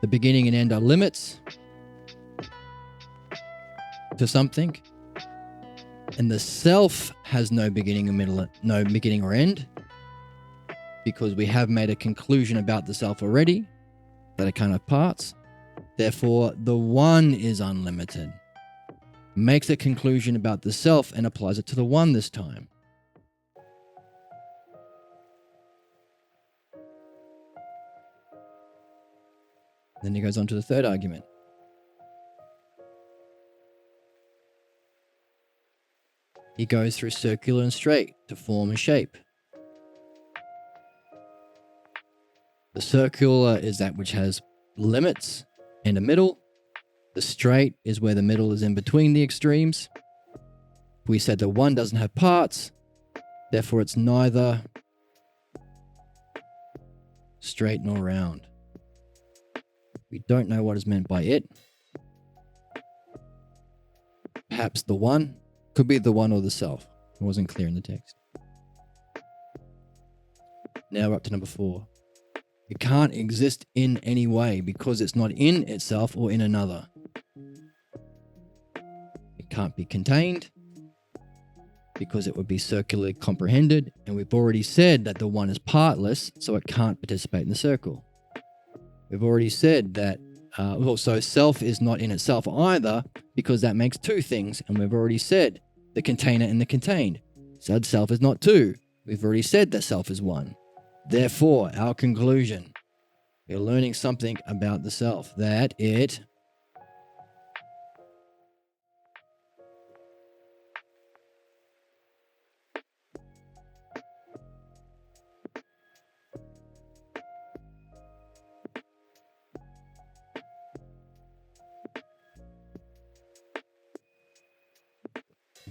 the beginning and end are limits to something. And the self has no beginning or middle, no beginning or end, because we have made a conclusion about the self already that it can't have parts. Therefore, the one is unlimited. Makes a conclusion about the self and applies it to the one this time. Then he goes on to the third argument. He goes through circular and straight to form a shape. The circular is that which has limits and a middle. The straight is where the middle is in between the extremes. We said that one doesn't have parts, therefore it's neither straight nor round. We don't know what is meant by it. Perhaps the one. Could be the one or the self. It wasn't clear in the text. Now we're up to number 4. It can't exist in any way because it's not in itself or in another. It can't be contained because it would be circularly comprehended, and we've already said that the one is partless, so it can't participate in the circle. We've already said that also self is not in itself either, because that makes 2 things, and we've already said the container and the contained. So self is not 2. We've already said that self is 1. Therefore, our conclusion, we're learning something about the self, that it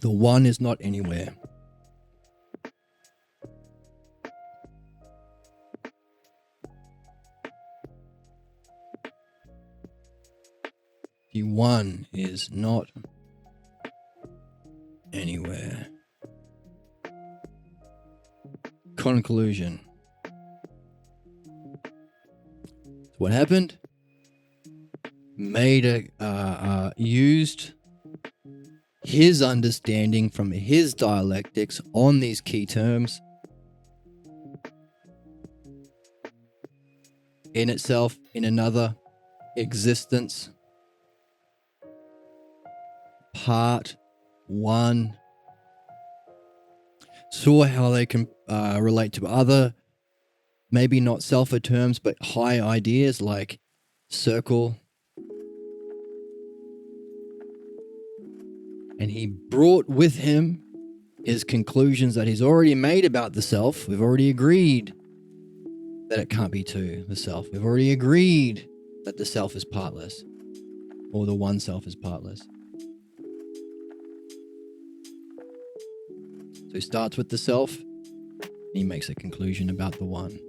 the one is not anywhere. The one is not anywhere. Conclusion. What happened? Used his understanding from his dialectics on these key terms in itself, in another, existence, part, one, saw how they can relate to other, maybe not self terms, but high ideas like circle. And he brought with him his conclusions that he's already made about the self. We've already agreed that it can't be 2, the self. We've already agreed that the self is partless, or the one self is partless. So he starts with the self, and he makes a conclusion about the one.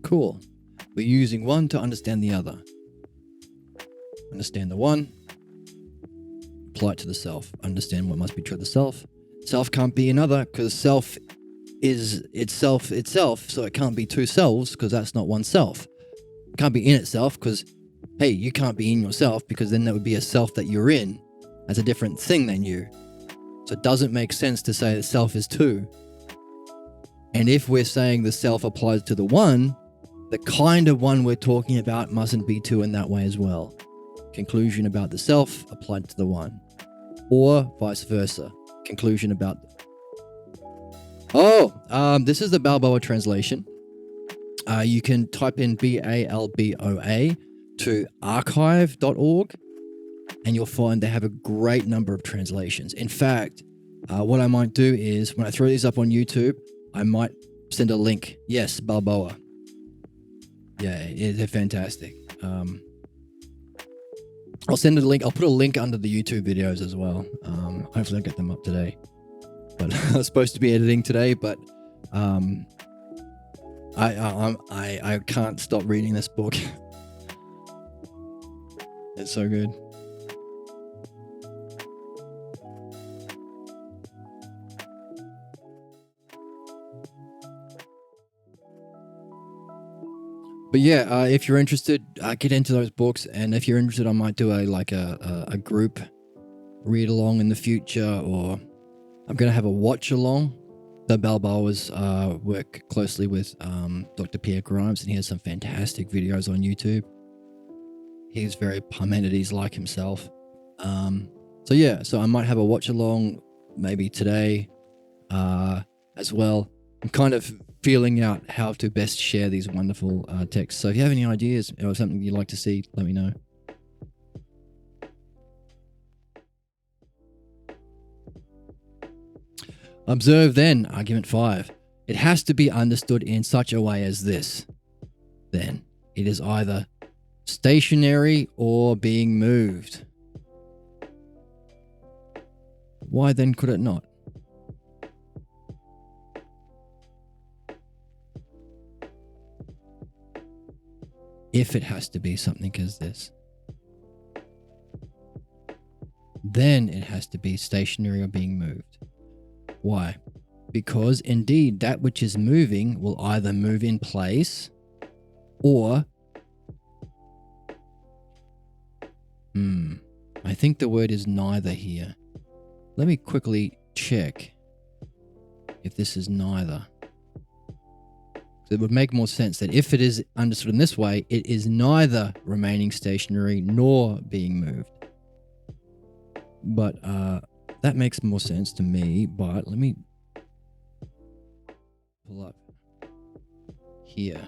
Cool. We're using one to understand the other. Understand the one, apply it to the self. Understand what must be true of the self. Self can't be another because self is itself, so it can't be 2 selves because that's not one self. It can't be in itself because, hey, you can't be in yourself because then that would be a self that you're in as a different thing than you. So it doesn't make sense to say that self is 2. And if we're saying the self applies to the one, the kind of one we're talking about mustn't be 2 in that way as well. Conclusion about the self applied to the one. Or vice versa. Conclusion about... this is the Balboa translation. You can type in BALBOA to archive.org and you'll find they have a great number of translations. In fact, what I might do is when I throw these up on YouTube, I might send a link. Yes, Balboa. Yeah, they're fantastic. I'll send a link. I'll put a link under the YouTube videos as well. Hopefully I'll get them up today. But I was supposed to be editing today, but I can't stop reading this book. It's so good. But yeah, if you're interested, get into those books. And if you're interested, I might do a group read along in the future, or I'm going to have a watch along. The Balboas work closely with Dr. Pierre Grimes, and he has some fantastic videos on YouTube. He's very Parmenides like himself. So I might have a watch along maybe today as well. I'm kind of feeling out how to best share these wonderful texts. So if you have any ideas or something you'd like to see, let me know. Observe then, argument 5. It has to be understood in such a way as this. Then, it is either stationary or being moved. Why then could it not? If it has to be something as this, then it has to be stationary or being moved. Why? Because indeed that which is moving will either move in place or I think the word is neither here. Let me quickly check if this is neither. It would make more sense that if it is understood in this way, it is neither remaining stationary nor being moved. But that makes more sense to me. But let me pull up here.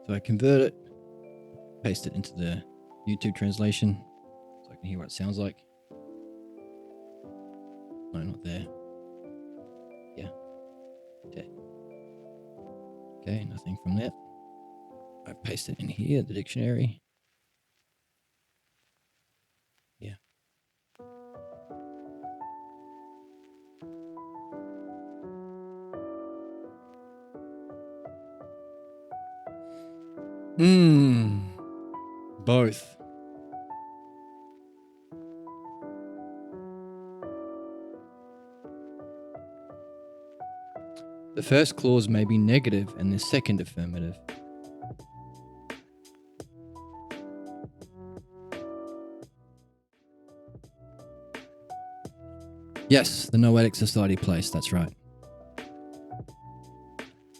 So I convert it, paste it into the YouTube translation so I can hear what it sounds like. No, not there. Yeah. Okay. Okay, nothing from that. I paste it in here, the dictionary. Yeah. Both. The first clause may be negative and the second affirmative. Yes, the Noetic Society place, that's right.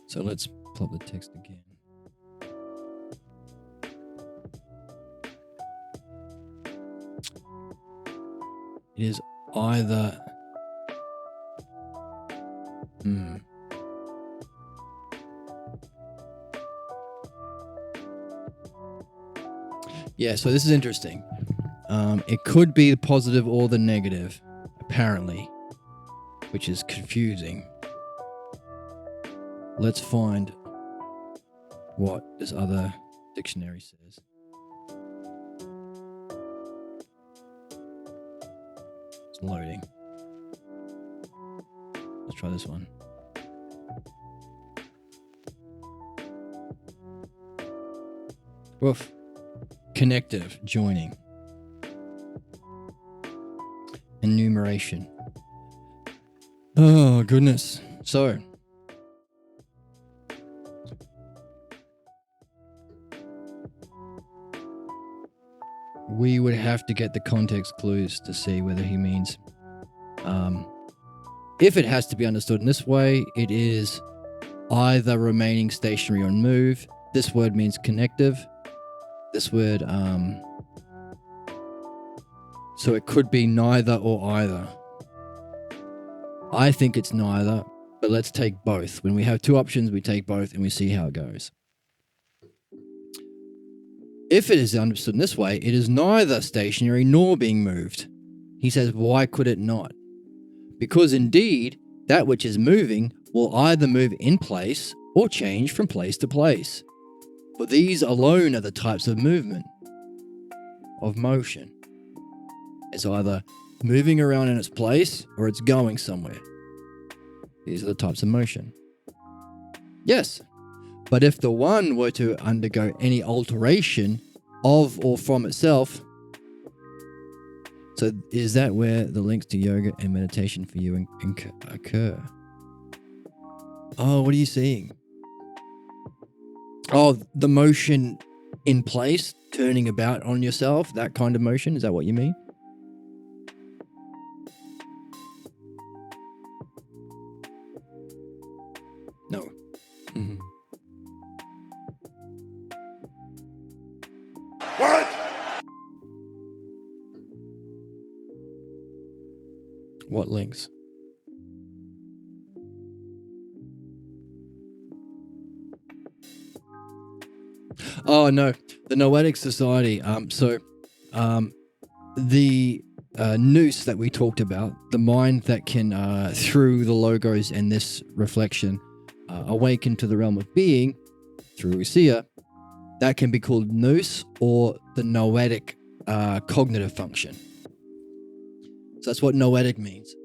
So let's plot the text again. It is either... Yeah, so this is interesting. It could be the positive or the negative, apparently, which is confusing. Let's find what this other dictionary says. It's loading. Let's try this one. Woof. Connective, joining. Enumeration. Oh, goodness. So, we would have to get the context clues to see whether he means, if it has to be understood in this way, it is either remaining stationary or move. This word means connective. This word, so it could be neither or either. I think it's neither, but let's take both. When we have two options, we take both and we see how it goes. If it is understood in this way, it is neither stationary nor being moved. He says, why could it not? Because indeed, that which is moving will either move in place or change from place to place. For these alone are the types of movement, of motion. It's either moving around in its place or it's going somewhere. These are the types of motion. Yes, but if the one were to undergo any alteration of or from itself, so is that where the links to yoga and meditation for you occur? Oh, what are you seeing? Oh, the motion in place, turning about on yourself, that kind of motion, is that what you mean? No. Mm-hmm. What? What links? Oh no, the Noetic Society. The nous that we talked about, the mind that can, through the logos and this reflection, awaken to the realm of being through usia, that can be called nous or the noetic cognitive function. So that's what noetic means.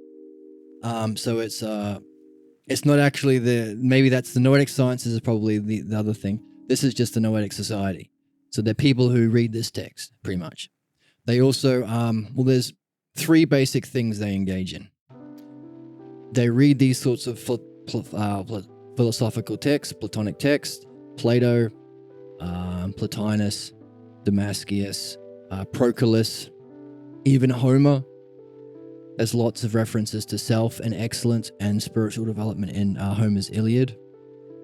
So it's not actually maybe that's the Noetic Sciences is probably the other thing. This is just the Noetic Society. So they're people who read this text, pretty much. They also, there's three basic things they engage in. They read these sorts of philosophical texts, Platonic texts, Plato, Plotinus, Damascus, Proclus, even Homer. There's lots of references to self and excellence and spiritual development in Homer's Iliad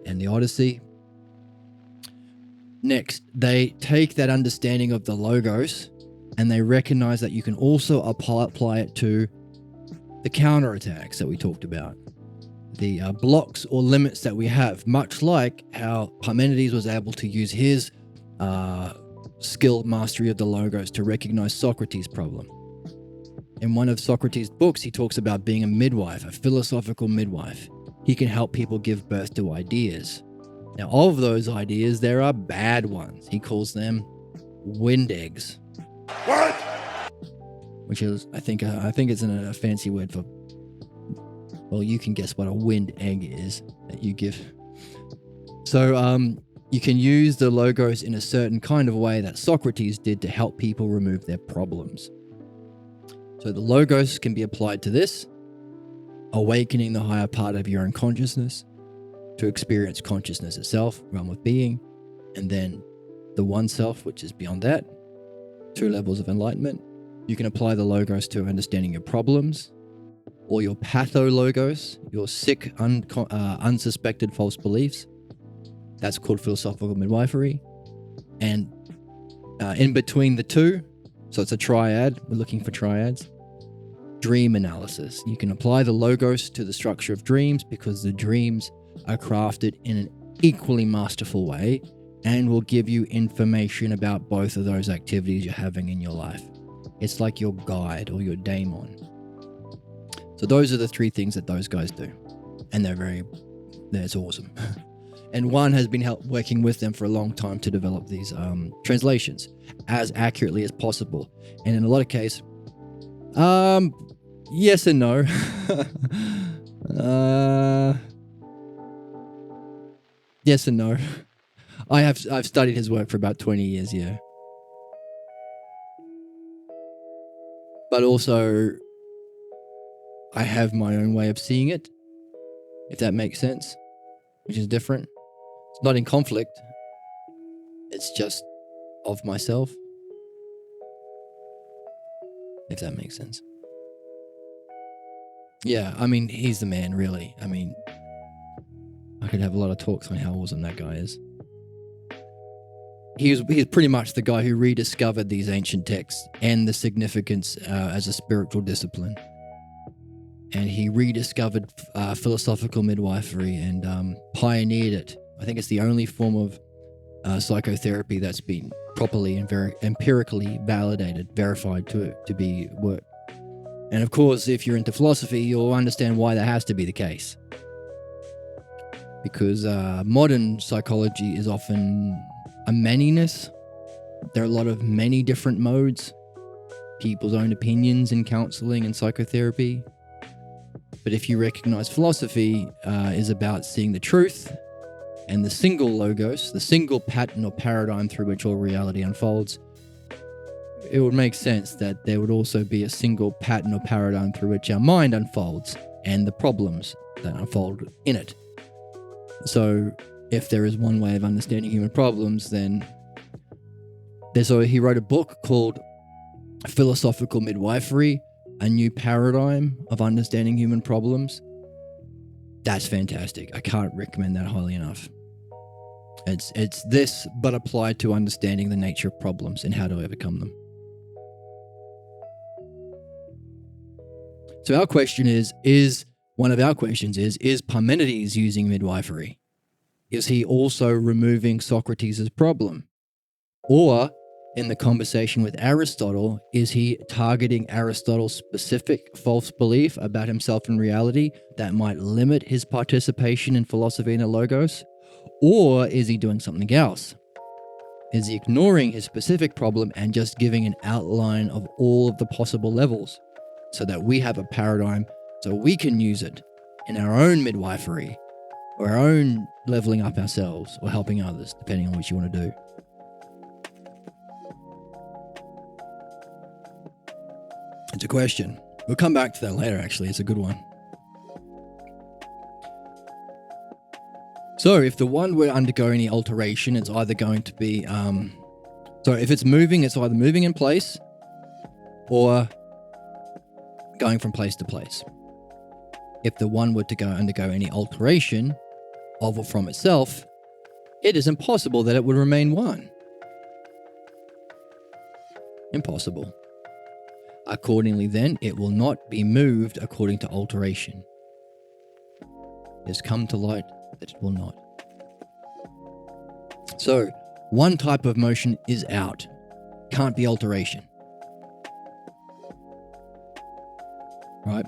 and the Odyssey. Next, they take that understanding of the logos and they recognize that you can also apply it to the counterattacks that we talked about, the blocks or limits that we have, much like how Parmenides was able to use his skill mastery of the logos to recognize Socrates' problem. In one of Socrates' books, he talks about being a midwife, a philosophical midwife. He can help people give birth to ideas. Now, of those ideas, there are bad ones. He calls them wind eggs. What? Which is, I think it's a fancy word for, well, you can guess what a wind egg is that you give. So, you can use the logos in a certain kind of way that Socrates did to help people remove their problems. So the logos can be applied to this, awakening the higher part of your own consciousness to experience consciousness itself, realm of being, and then the one self, which is beyond that, 2 levels of enlightenment. You can apply the logos to understanding your problems or your pathologos, your sick, unsuspected false beliefs. That's called philosophical midwifery. And in between the two, so it's a triad, we're looking for triads, dream analysis. You can apply the logos to the structure of dreams because the dreams are crafted in an equally masterful way and will give you information about both of those activities you're having in your life. It's like your guide or your daemon. So those are the 3 things that those guys do. And it's awesome. And one has been working with them for a long time to develop these translations as accurately as possible. And in a lot of cases, yes and no. Yes and no. I've studied his work for about 20 years, yeah. But also, I have my own way of seeing it, if that makes sense, which is different. It's not in conflict. It's just of myself, if that makes sense. Yeah, I mean, he's the man, really. I mean, I could have a lot of talks on how awesome that guy is. He's pretty much the guy who rediscovered these ancient texts and the significance as a spiritual discipline. And he rediscovered philosophical midwifery and pioneered it. I think it's the only form of psychotherapy that's been properly and very empirically validated, verified to be work. And of course, if you're into philosophy, you'll understand why that has to be the case. Because modern psychology is often a manyness. There are a lot of many different modes, people's own opinions in counseling and psychotherapy. But if you recognize philosophy is about seeing the truth and the single logos, the single pattern or paradigm through which all reality unfolds, it would make sense that there would also be a single pattern or paradigm through which our mind unfolds and the problems that unfold in it. So if there is one way of understanding human problems, then he wrote a book called Philosophical Midwifery, A New Paradigm of Understanding Human Problems. That's fantastic. I can't recommend that highly enough. It's this, but applied to understanding the nature of problems and how to overcome them. So our question is Parmenides using midwifery? Is he also removing Socrates' problem? Or in the conversation with Aristotle, is he targeting Aristotle's specific false belief about himself in reality that might limit his participation in philosophy and the logos? Or is he doing something else? Is he ignoring his specific problem and just giving an outline of all of the possible levels so that we have a paradigm so we can use it in our own midwifery or our own leveling up ourselves or helping others, depending on what you want to do? It's a question. We'll come back to that later, actually. It's a good one. So if the one were to undergo any alteration, it's either going to be, if it's moving, it's either moving in place or going from place to place. If the one were to undergo any alteration of or from itself, it is impossible that it would remain one. Impossible. Accordingly, then, it will not be moved according to alteration. It has come to light that it will not. So, one type of motion is out. Can't be alteration. Right?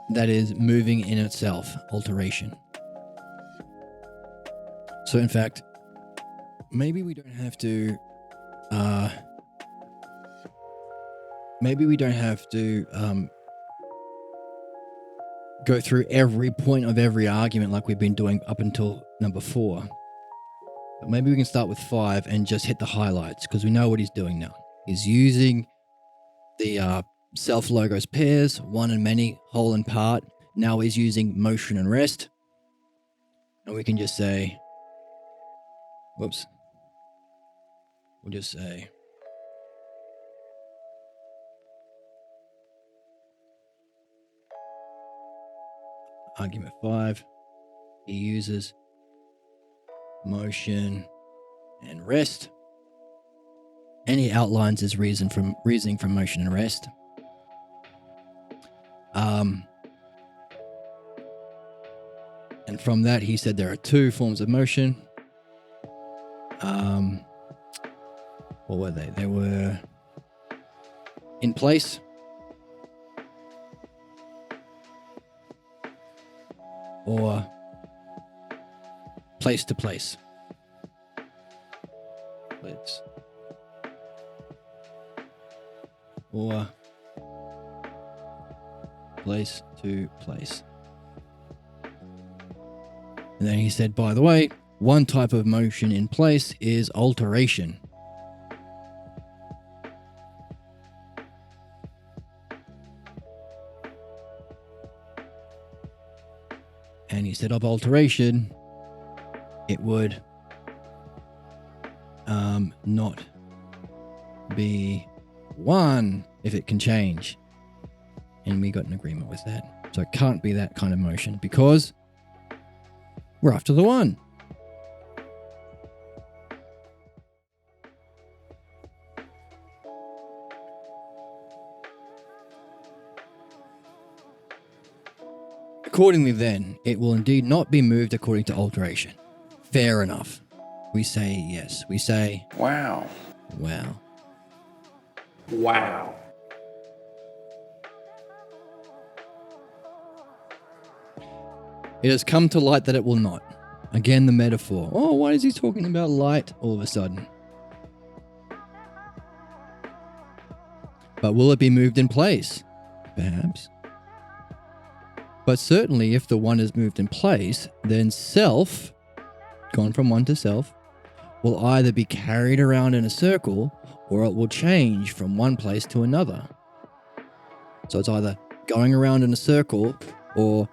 That is moving in itself, alteration. So, in fact, maybe we don't have to go through every point of every argument like we've been doing up until number 4. But maybe we can start with 5 and just hit the highlights, because we know what he's doing now. He's using the self-logos pairs, one and many, whole and part. Now he's using motion and rest. And we can just say, we'll just say, argument 5, he uses motion and rest, and he outlines his reasoning from motion and rest. And from that, he said there are 2 forms of motion. What were they? They were in place or place to place. Or place to place. And then he said, by the way, one type of motion in place is alteration. And he said of alteration, it would not be one if it can change. And we got an agreement with that. So it can't be that kind of motion because we're after the one. Accordingly then, it will indeed not be moved according to alteration. Fair enough. We say yes. We say, Wow. wow. Wow. It has come to light that it will not. Again, the metaphor. Oh, why is he talking about light all of a sudden? But will it be moved in place? Perhaps. But certainly if the one is moved in place, then self, gone from one to self, will either be carried around in a circle or it will change from one place to another. So it's either going around in a circle or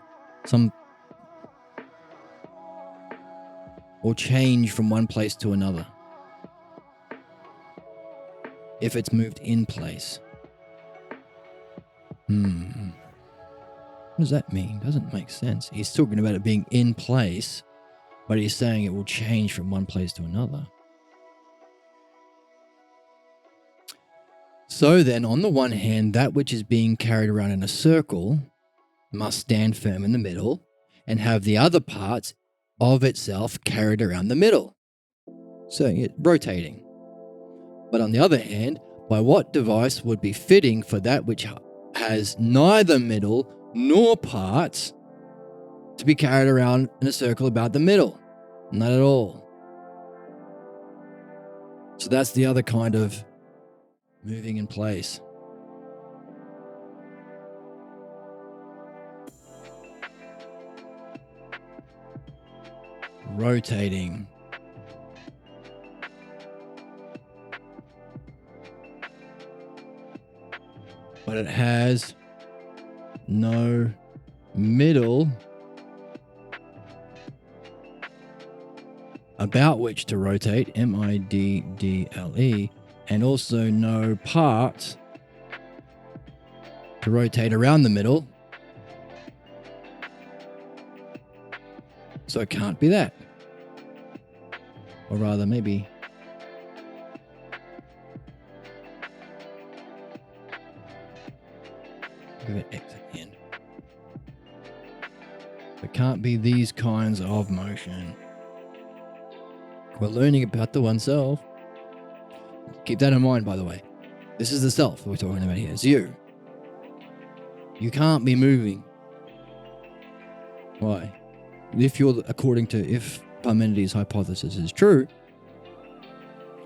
change from one place to another. If it's moved in place. What does that mean? Doesn't make sense. He's talking about it being in place, but he's saying it will change from one place to another. So then, on the one hand, that which is being carried around in a circle must stand firm in the middle and have the other parts of itself carried around the middle. So it's rotating. But on the other hand, by what device would be fitting for that which has neither middle nor parts to be carried around in a circle about the middle? Not at all. So that's the other kind of moving in place. Rotating. But it has no middle about which to rotate, middle, and also no parts to rotate around the middle. So it can't be that. Or rather, maybe. Give it X at the end. It can't be these kinds of motion. We're learning about the oneself. Keep that in mind, by the way. This is the self we're talking about here. It's you. You can't be moving. Why? If Parmenides' hypothesis is true,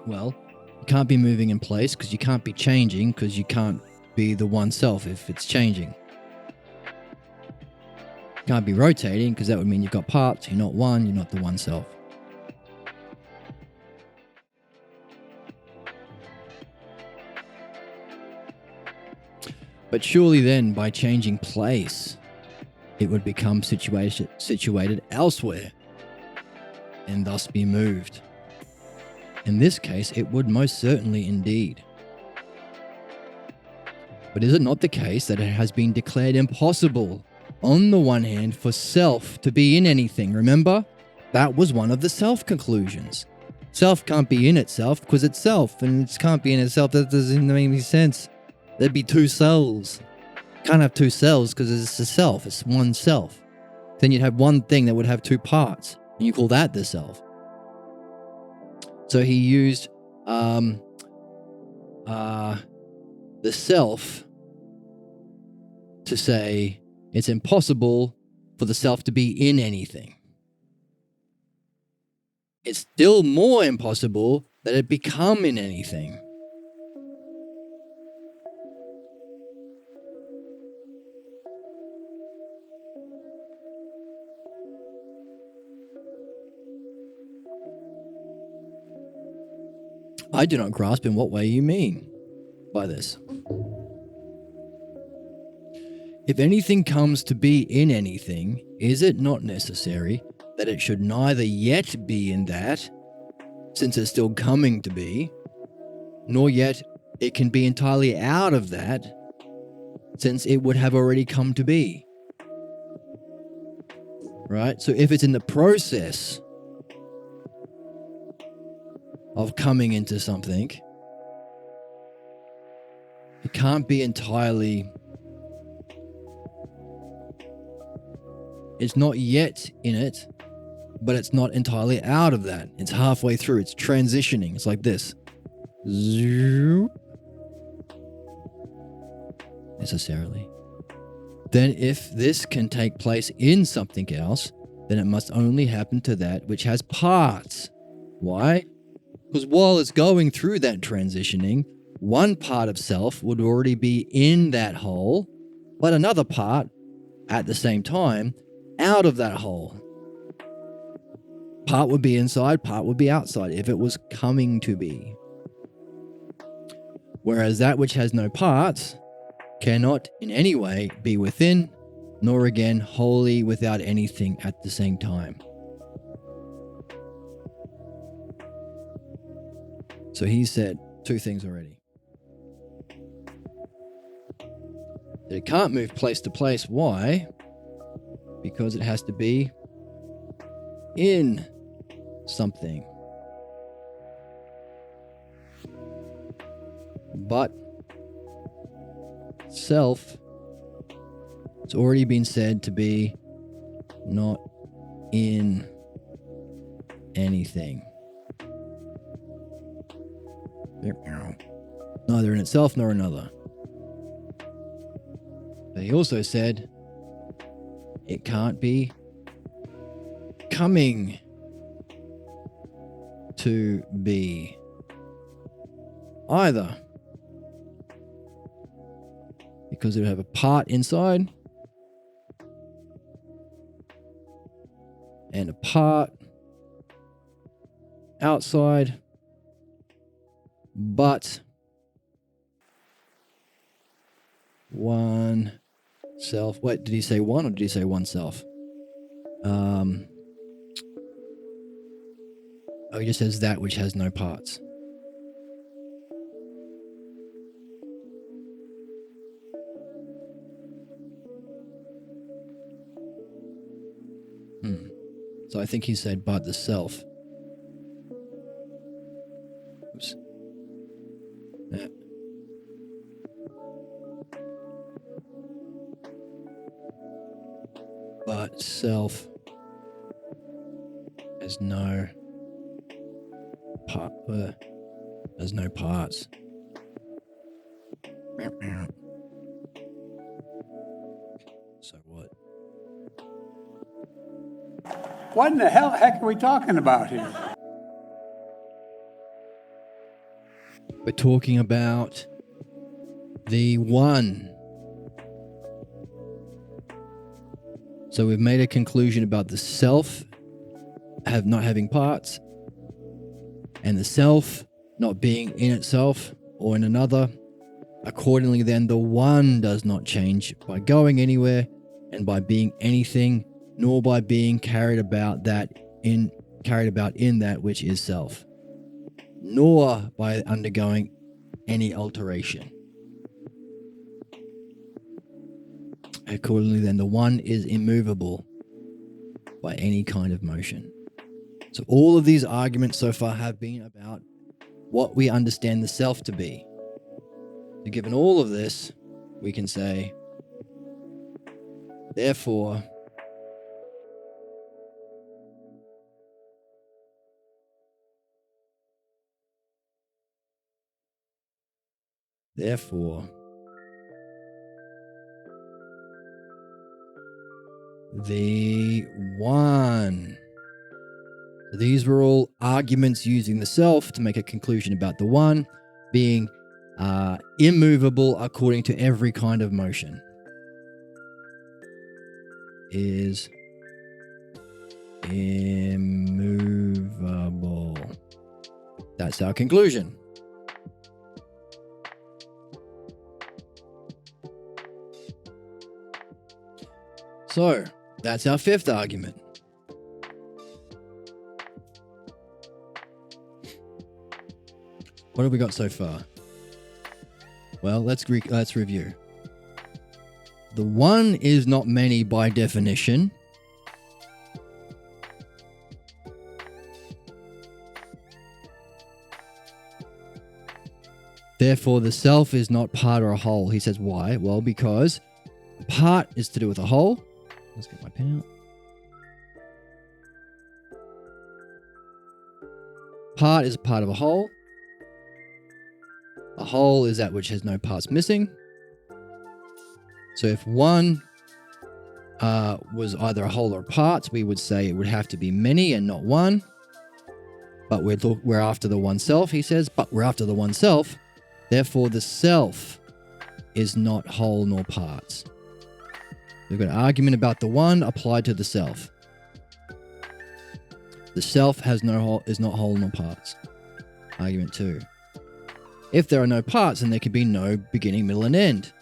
well, you can't be moving in place because you can't be changing because you can't be the one self if it's changing. You can't be rotating because that would mean you've got parts, you're not one, you're not the one self. But surely then, by changing place, it would become situated elsewhere and thus be moved. In this case, it would most certainly indeed. But is it not the case that it has been declared impossible, on the one hand, for self to be in anything? Remember, that was one of the self conclusions. Self can't be in itself because it's self, and it can't be in itself. That doesn't make any sense. There'd be two selves. Can't have two selves because it's a self. It's one self. Then you'd have one thing that would have two parts, and you call that the self. So he used the self to say it's impossible for the self to be in anything. It's still more impossible that it become in anything. I do not grasp in what way you mean by this. If anything comes to be in anything, is it not necessary that it should neither yet be in that, since it's still coming to be, nor yet it can be entirely out of that, since it would have already come to be? Right? So if it's in the process of coming into something, it can't be entirely. It's not yet in it, but it's not entirely out of that. It's halfway through. It's transitioning. It's like this. Zoop. Necessarily. Then if this can take place in something else, then it must only happen to that which has parts. Why? Because while it's going through that transitioning, one part of self would already be in that whole, but another part, at the same time, out of that whole. Part would be inside, part would be outside, if it was coming to be. Whereas that which has no parts cannot in any way be within, nor again wholly without anything at the same time. So he said two things already. That it can't move place to place. Why? Because it has to be in something. But self, it's already been said to be not in anything. Neither in itself nor another. But he also said it can't be coming to be either, because it would have a part inside and a part outside, but one self. Wait, did he say one or did he say one self? He just says that which has no parts. So I think he said, but the self. Oops. Yeah. But self has no part. Has no parts. So what? What in the heck are we talking about here? We're talking about the one. So we've made a conclusion about the self not having parts, and the self not being in itself or in another. Accordingly, then, the one does not change by going anywhere and by being anything, nor by being carried about in that which is self, nor by undergoing any alteration. Accordingly, then, the one is immovable by any kind of motion. So all of these arguments so far have been about what we understand the self to be. So given all of this, we can say, therefore, the one. So these were all arguments using the self to make a conclusion about the one being immovable according to every kind of motion. Is immovable. That's our conclusion. So, that's our fifth argument. What have we got so far? Well, let's review. The one is not many by definition. Therefore, the self is not part or a whole. He says, why? Well, because part is to do with a whole. Let's get my pen out. Part is a part of a whole. A whole is that which has no parts missing. So if one was either a whole or parts, we would say it would have to be many and not one. But we're after the one self, he says, but we're after the one self. Therefore, the self is not whole nor parts. We've got an argument about the one applied to the self. The self is not whole nor parts. Argument 2. If there are no parts, then there can be no beginning, middle, and end.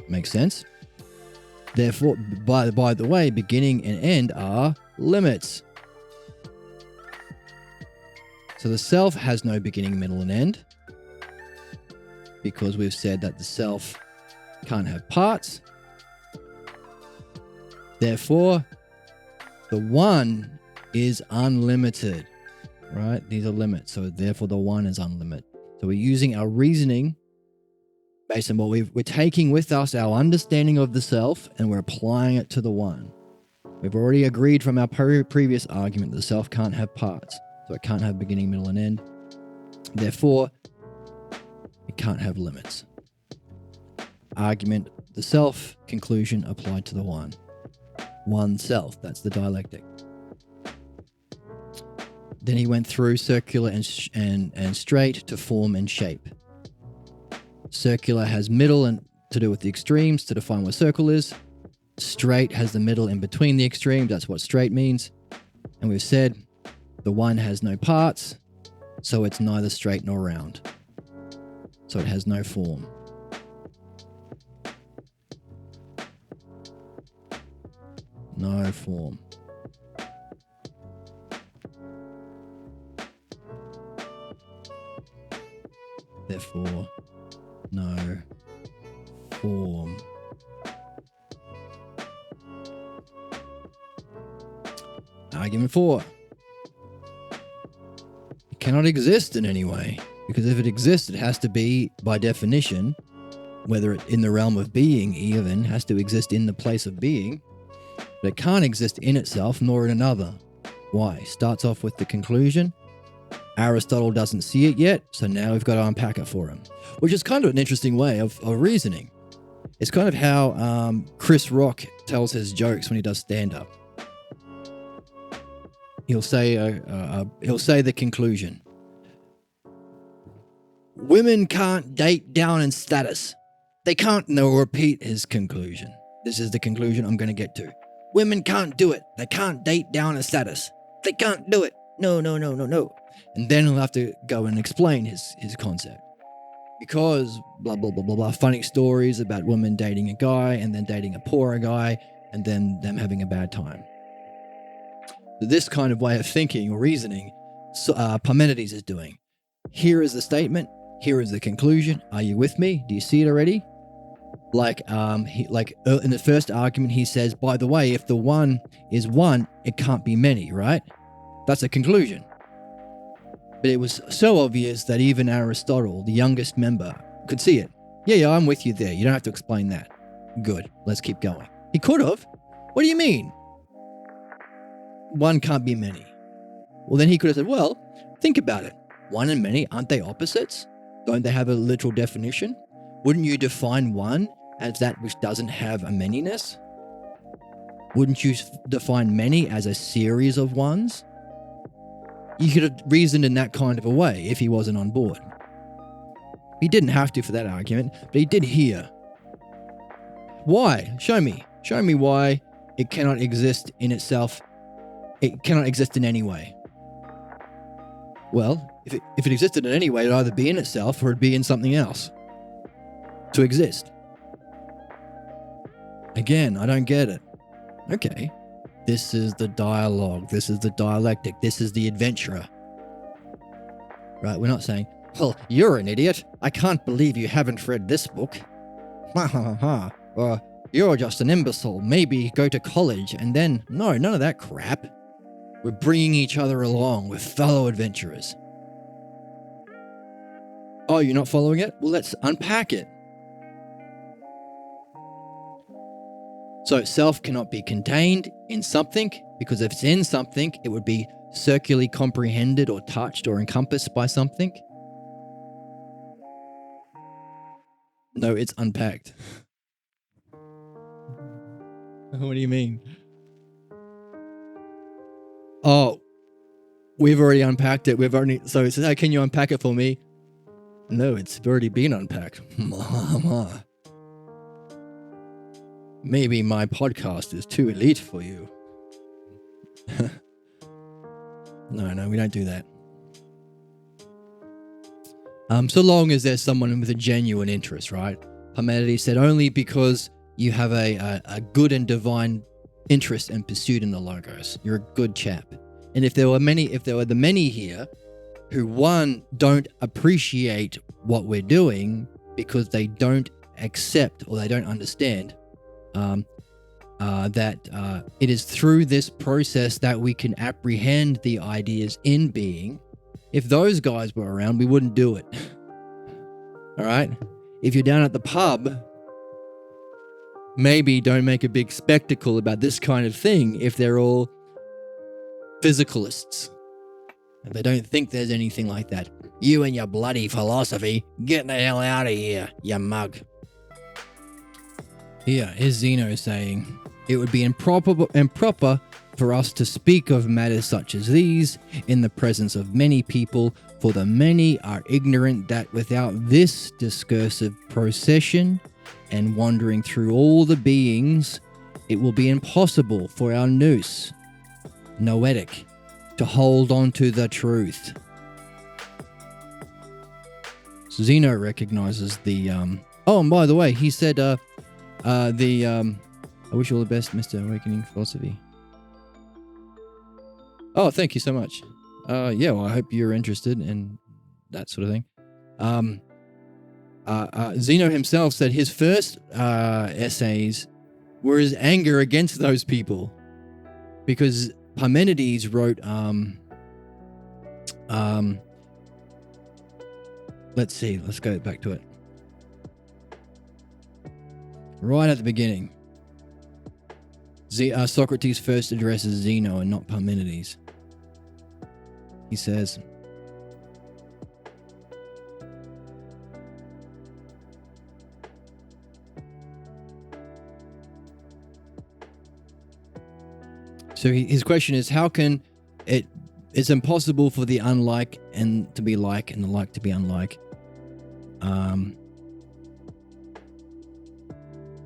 Makes sense? Therefore, by the way, beginning and end are limits. So the self has no beginning, middle, and end, because we've said that the self can't have parts. Therefore, the one is unlimited, right? These are limits. So therefore, the one is unlimited. So we're using our reasoning based on what we're taking with us, our understanding of the self, and we're applying it to the one. We've already agreed from our previous argument that the self can't have parts. So it can't have beginning, middle, and end. Therefore, it can't have limits. Argument, the self, conclusion applied to the one. One self, that's the dialectic. Then he went through circular and straight to form and shape. Circular has middle and to do with the extremes to define what a circle is. Straight has the middle in between the extremes. That's what straight means. And we've said the one has no parts, so it's neither straight nor round. So it has no form. No form. Therefore, no form. Argument 4. It cannot exist in any way, because if it exists, it has to be, by definition, whether it in the realm of being even, has to exist in the place of being, but it can't exist in itself nor in another. Why? Starts off with the conclusion. Aristotle doesn't see it yet, so now we've got to unpack it for him, which is kind of an interesting way of reasoning. It's kind of how Chris Rock tells his jokes when he does stand-up. He'll say the conclusion. Women can't date down in status. They can't. And they'll repeat his conclusion. This is the conclusion I'm going to get to. Women can't do it. They can't date down in status. They can't do it. No. And then he'll have to go and explain his concept. Because blah, blah, blah, blah, blah. Funny stories about women dating a guy and then dating a poorer guy and then them having a bad time. This kind of way of thinking or reasoning, Parmenides is doing. Here is the statement. Here is the conclusion. Are you with me? Do you see it already? In the first argument, he says, by the way, if the one is one, it can't be many, right? That's a conclusion. But it was so obvious that even Aristotle, the youngest member, could see it. Yeah, I'm with you there. You don't have to explain that. Good. Let's keep going. He could have. What do you mean? One can't be many. Well, then he could have said, well, think about it. One and many, aren't they opposites? Don't they have a literal definition? Wouldn't you define one as that which doesn't have a manyness? Wouldn't you define many as a series of ones? You could have reasoned in that kind of a way if he wasn't on board. He didn't have to for that argument, but he did here. Why? Show me. Show me why it cannot exist in itself. It cannot exist in any way. Well, if it existed in any way, it'd either be in itself or it'd be in something else to exist. Again, I don't get it. Okay. This is the dialogue. This is the dialectic. This is the adventurer. Right? We're not saying, well, you're an idiot. I can't believe you haven't read this book. Ha ha ha. Or, you're just an imbecile. Maybe go to college and then... No, none of that crap. We're bringing each other along with fellow adventurers. Oh, you're not following it? Well, let's unpack it. So self cannot be contained in something, because if it's in something, it would be circularly comprehended or touched or encompassed by something. No, it's unpacked. What do you mean? Oh, we've already unpacked it. So it says, hey, can you unpack it for me? No, it's already been unpacked. Maybe my podcast is too elite for you. No, we don't do that. So long as there's someone with a genuine interest, right? Parmenides said only because you have a good and divine interest and pursuit in the Logos. You're a good chap. And if there were the many here who, one, don't appreciate what we're doing because they don't accept or they don't understand that it is through this process that we can apprehend the ideas in being. If those guys were around, we wouldn't do it. All right? If you're down at the pub maybe don't make a big spectacle about this kind of thing if they're all physicalists. If they don't think there's anything like that. You and your bloody philosophy, get the hell out of here, you mug. Here is Zeno saying, it would be improper for us to speak of matters such as these in the presence of many people, for the many are ignorant that without this discursive procession and wandering through all the beings, it will be impossible for our nous, noetic, to hold on to the truth. Zeno recognizes the, oh, and by the way, he said, I wish you all the best, Mr. Awakening Philosophy. Oh, thank you so much. Yeah, well, I hope you're interested in that sort of thing. Zeno himself said his first essays were his anger against those people, because Parmenides wrote, let's go back to it. Right at the beginning, Socrates first addresses Zeno and not Parmenides. He says, so his question is, how can it's impossible for the unlike and to be like and the like to be unlike.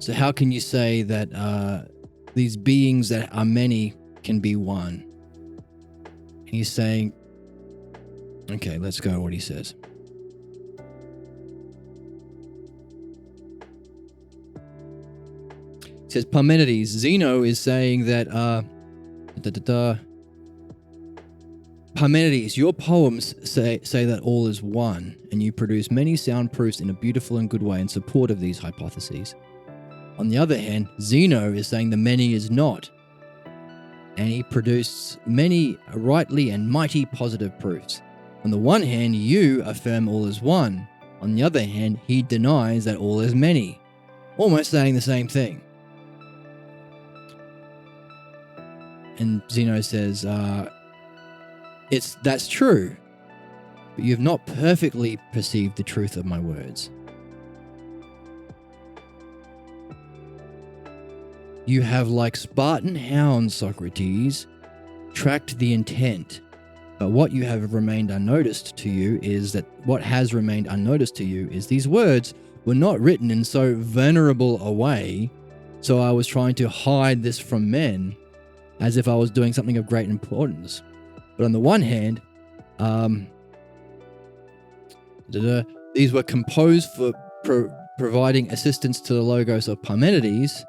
So how can you say that these beings that are many can be one? And he's saying, okay, let's go what he says. He says, Parmenides, Zeno is saying that, Parmenides, your poems say that all is one, and you produce many sound proofs in a beautiful and good way in support of these hypotheses. On the other hand, Zeno is saying the many is not, and he produced many rightly and mighty positive proofs. On the one hand, you affirm all is one. On the other hand, he denies that all is many, almost saying the same thing. And Zeno says, that's true, but you've not perfectly perceived the truth of my words. You have, like Spartan hounds, Socrates, tracked the intent, but what has remained unnoticed to you is these words were not written in so venerable a way, so I was trying to hide this from men, as if I was doing something of great importance. But on the one hand, these were composed for providing assistance to the logos of Parmenides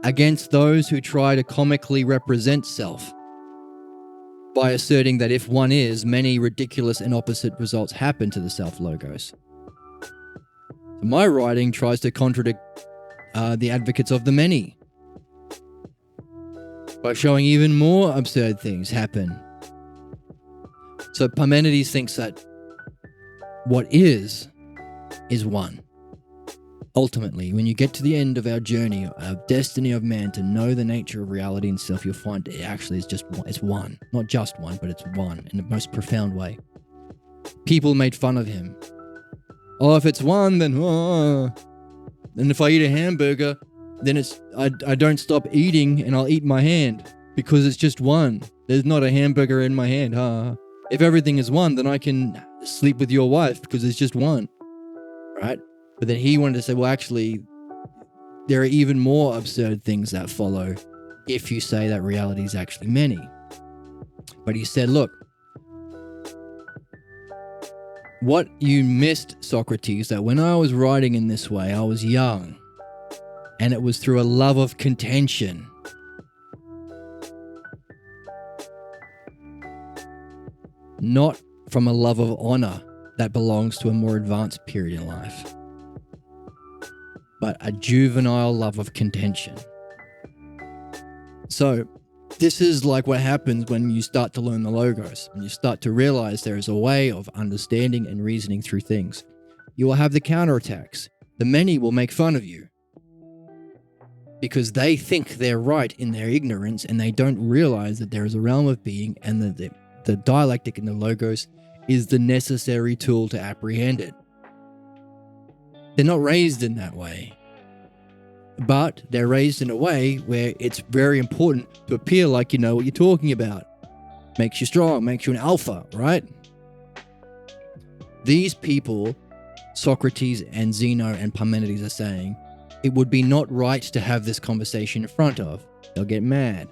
against those who try to comically represent self by asserting that if one is, many ridiculous and opposite results happen to the self logos. My writing tries to contradict the advocates of the many by showing even more absurd things happen. So Parmenides thinks that what is one. Ultimately, when you get to the end of our journey, our destiny of man to know the nature of reality and self, you'll find it actually is just one. It's one. Not just one, but it's one in the most profound way. People made fun of him. Oh, if it's one, then and if I eat a hamburger, then I don't stop eating and I'll eat my hand because it's just one. There's not a hamburger in my hand. If everything is one, then I can sleep with your wife because it's just one, right? But then he wanted to say, well, actually, there are even more absurd things that follow if you say that reality is actually many. But he said, look, what you missed, Socrates, that when I was writing in this way, I was young, and it was through a love of contention. Not from a love of honor that belongs to a more advanced period in life, but a juvenile love of contention. So this is like what happens when you start to learn the logos, and you start to realize there is a way of understanding and reasoning through things. You will have the counterattacks. The many will make fun of you. because they think they're right in their ignorance and they don't realize that there is a realm of being and that the dialectic and the logos is the necessary tool to apprehend it. They're not raised in that way. But they're raised in a way where it's very important to appear like you know what you're talking about. Makes you strong, makes you an alpha, right? These people, Socrates and Zeno and Parmenides, are saying, it would be not right to have this conversation in front of. They'll get mad.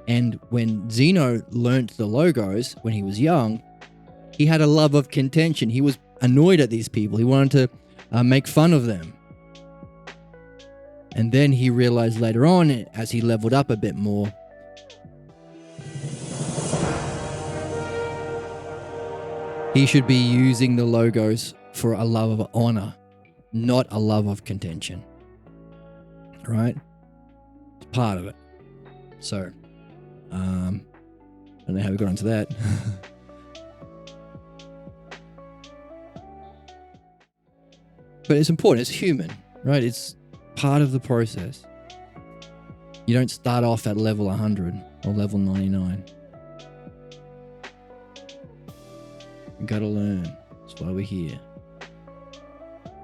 And when Zeno learnt the logos when he was young, he had a love of contention. He was annoyed at these people. He wanted to make fun of them. And then he realized later on, as he leveled up a bit more, he should be using the logos for a love of honor, not a love of contention. Right? It's part of it. So, I don't know how we got onto that. But it's important. It's human, right? It's part of the process. You don't start off at level 100 or level 99. You gotta learn. That's why we're here.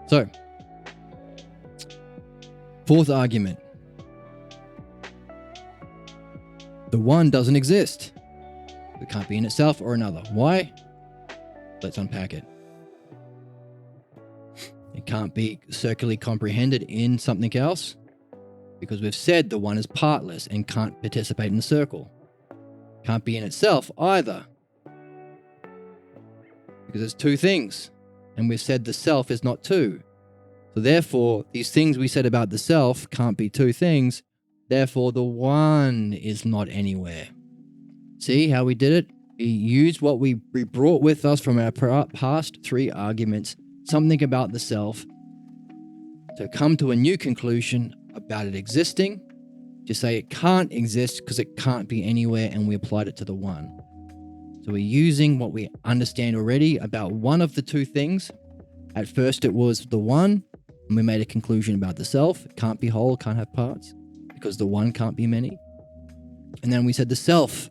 So, fourth argument. The one doesn't exist. It can't be in itself or another. Why? Let's unpack it. It can't be circularly comprehended in something else because we've said the one is partless and can't participate in the circle. Can't be in itself either because there's two things and we've said the self is not two. So therefore, these things we said about the self can't be two things. Therefore, the one is not anywhere. See how we did it? We used what we brought with us from our past three arguments, something about the self, to come to a new conclusion about it existing, to say it can't exist because it can't be anywhere, and we applied it to the one. So we're using what we understand already about one of the two things. At first it was the one, and we made a conclusion about the self. It can't be whole, can't have parts, because the one can't be many. And then we said the self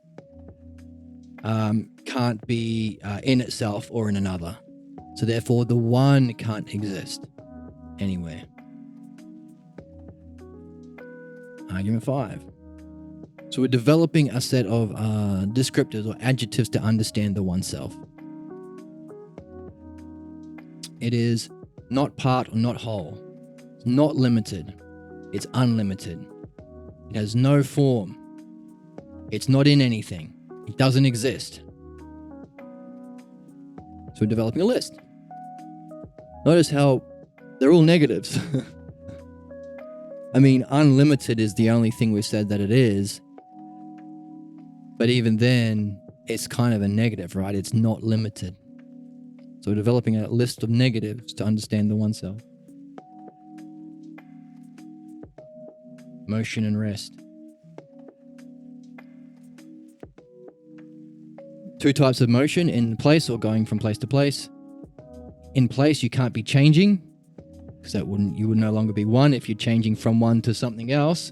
can't be in itself or in another. So therefore, the one can't exist anywhere. Argument 5. So we're developing a set of descriptors or adjectives to understand the oneself. It is not part or not whole. It's not limited. It's unlimited. It has no form. It's not in anything. It doesn't exist. So we're developing a list. Notice how they're all negatives. I mean, unlimited is the only thing we've said that it is. But even then, it's kind of a negative, right? It's not limited. So we're developing a list of negatives to understand the oneself. Motion and rest. Two types of motion, in place or going from place to place. In place, you can't be changing, because you would no longer be one if you're changing from one to something else.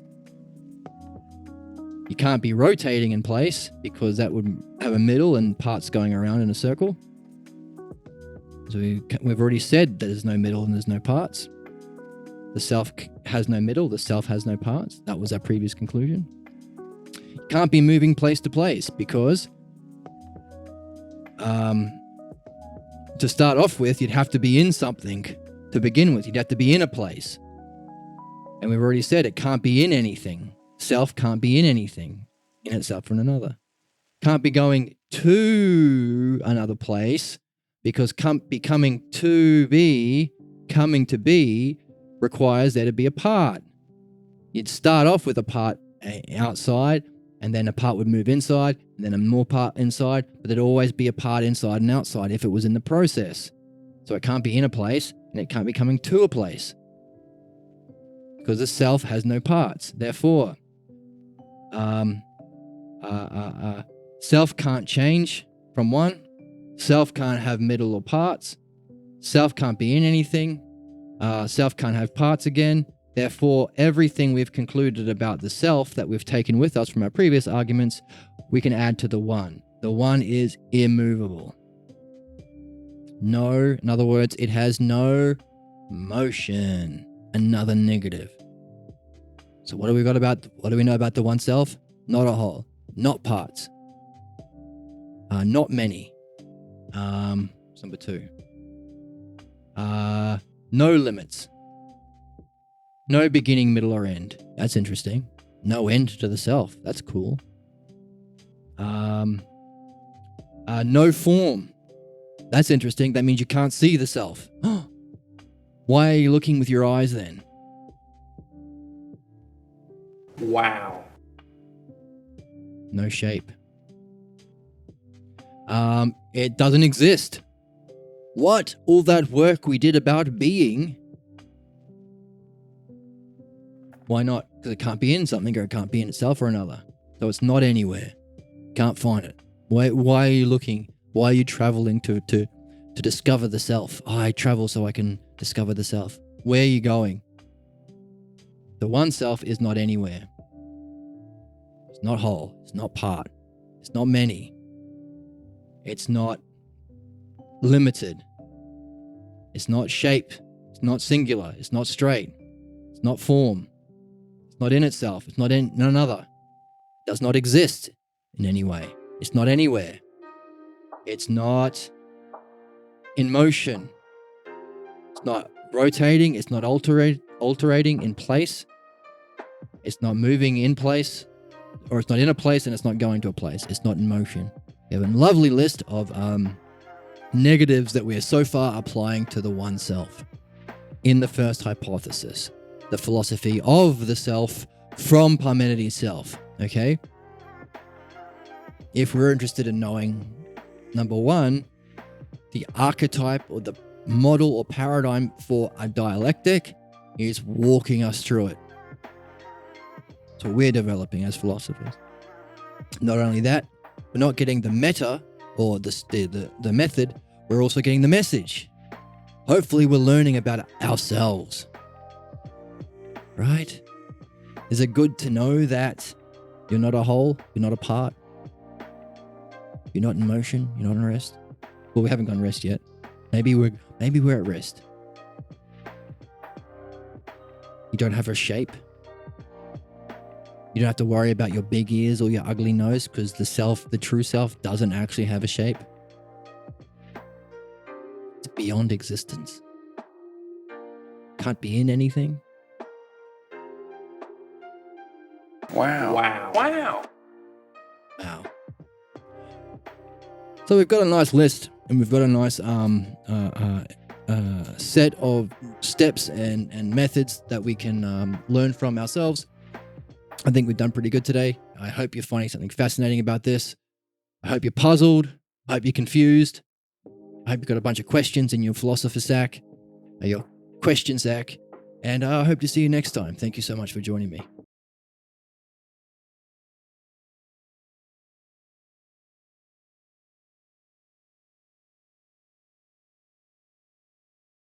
You can't be rotating in place, because that would have a middle and parts going around in a circle. So we've already said that there's no middle and there's no parts. The self has no middle, the self has no parts. That was our previous conclusion. You can't be moving place to place, because to start off with, you'd have to be in something to begin with. You'd have to be in a place. And we've already said it can't be in anything. Self can't be in anything in itself or in another. Can't be going to another place, because coming to be requires there to be a part. You'd start off with a part outside, and then a part would move inside, and then a more part inside, but there'd always be a part inside and outside if it was in the process. So it can't be in a place, and it can't be coming to a place, because the self has no parts. Therefore, self can't change from one. Self can't have middle or parts. Self can't be in anything. Self can't have parts again. Therefore, everything we've concluded about the self that we've taken with us from our previous arguments, we can add to the one. The one is immovable. No, in other words, it has no motion. Another negative. So what do we know about the one self? Not a whole, not parts, not many. Number 2. No limits. No beginning, middle, or end. That's interesting. No end to the self. That's cool. No form. That's interesting. That means you can't see the self. Why are you looking with your eyes then? Wow. No shape. It doesn't exist. What? All that work we did about being? Why not? Because it can't be in something, or it can't be in itself or another. So it's not anywhere. Can't find it. Why are you looking? Why are you traveling to discover the self? I travel so I can discover the self. Where are you going? The one self is not anywhere. It's not whole. It's not part. It's not many. It's not limited. It's not shape. It's not singular. It's not straight. It's not form. It's not in itself. It's not in another. It does not exist in any way. It's not anywhere. It's not in motion. It's not rotating. It's not alterating in place. It's not moving in place, or it's not in a place and it's not going to a place. It's not in motion. We have a lovely list of negatives that we are so far applying to the one self in the first hypothesis, the philosophy of the self from Parmenides' self. Okay? If we're interested in knowing, number 1, the archetype or the model or paradigm for a dialectic is walking us through it. So we're developing as philosophers. Not only that, we're not getting the meta or the method, we're also getting the message. Hopefully we're learning about ourselves. Right? Is it good to know that you're not a whole, you're not a part, you're not in motion, you're not in rest? Well, we haven't gone rest yet. Maybe we're at rest. You don't have a shape. You don't have to worry about your big ears or your ugly nose, because the true self doesn't actually have a shape. It's beyond existence. Can't be in anything. Wow. Wow. Wow. Wow. So we've got a nice list, and we've got a nice set of steps and methods that we can learn from ourselves. I think we've done pretty good today. I hope you're finding something fascinating about this. I hope you're puzzled. I hope you're confused. I hope you've got a bunch of questions in your philosopher sack, or your question sack. And I hope to see you next time. Thank you so much for joining me.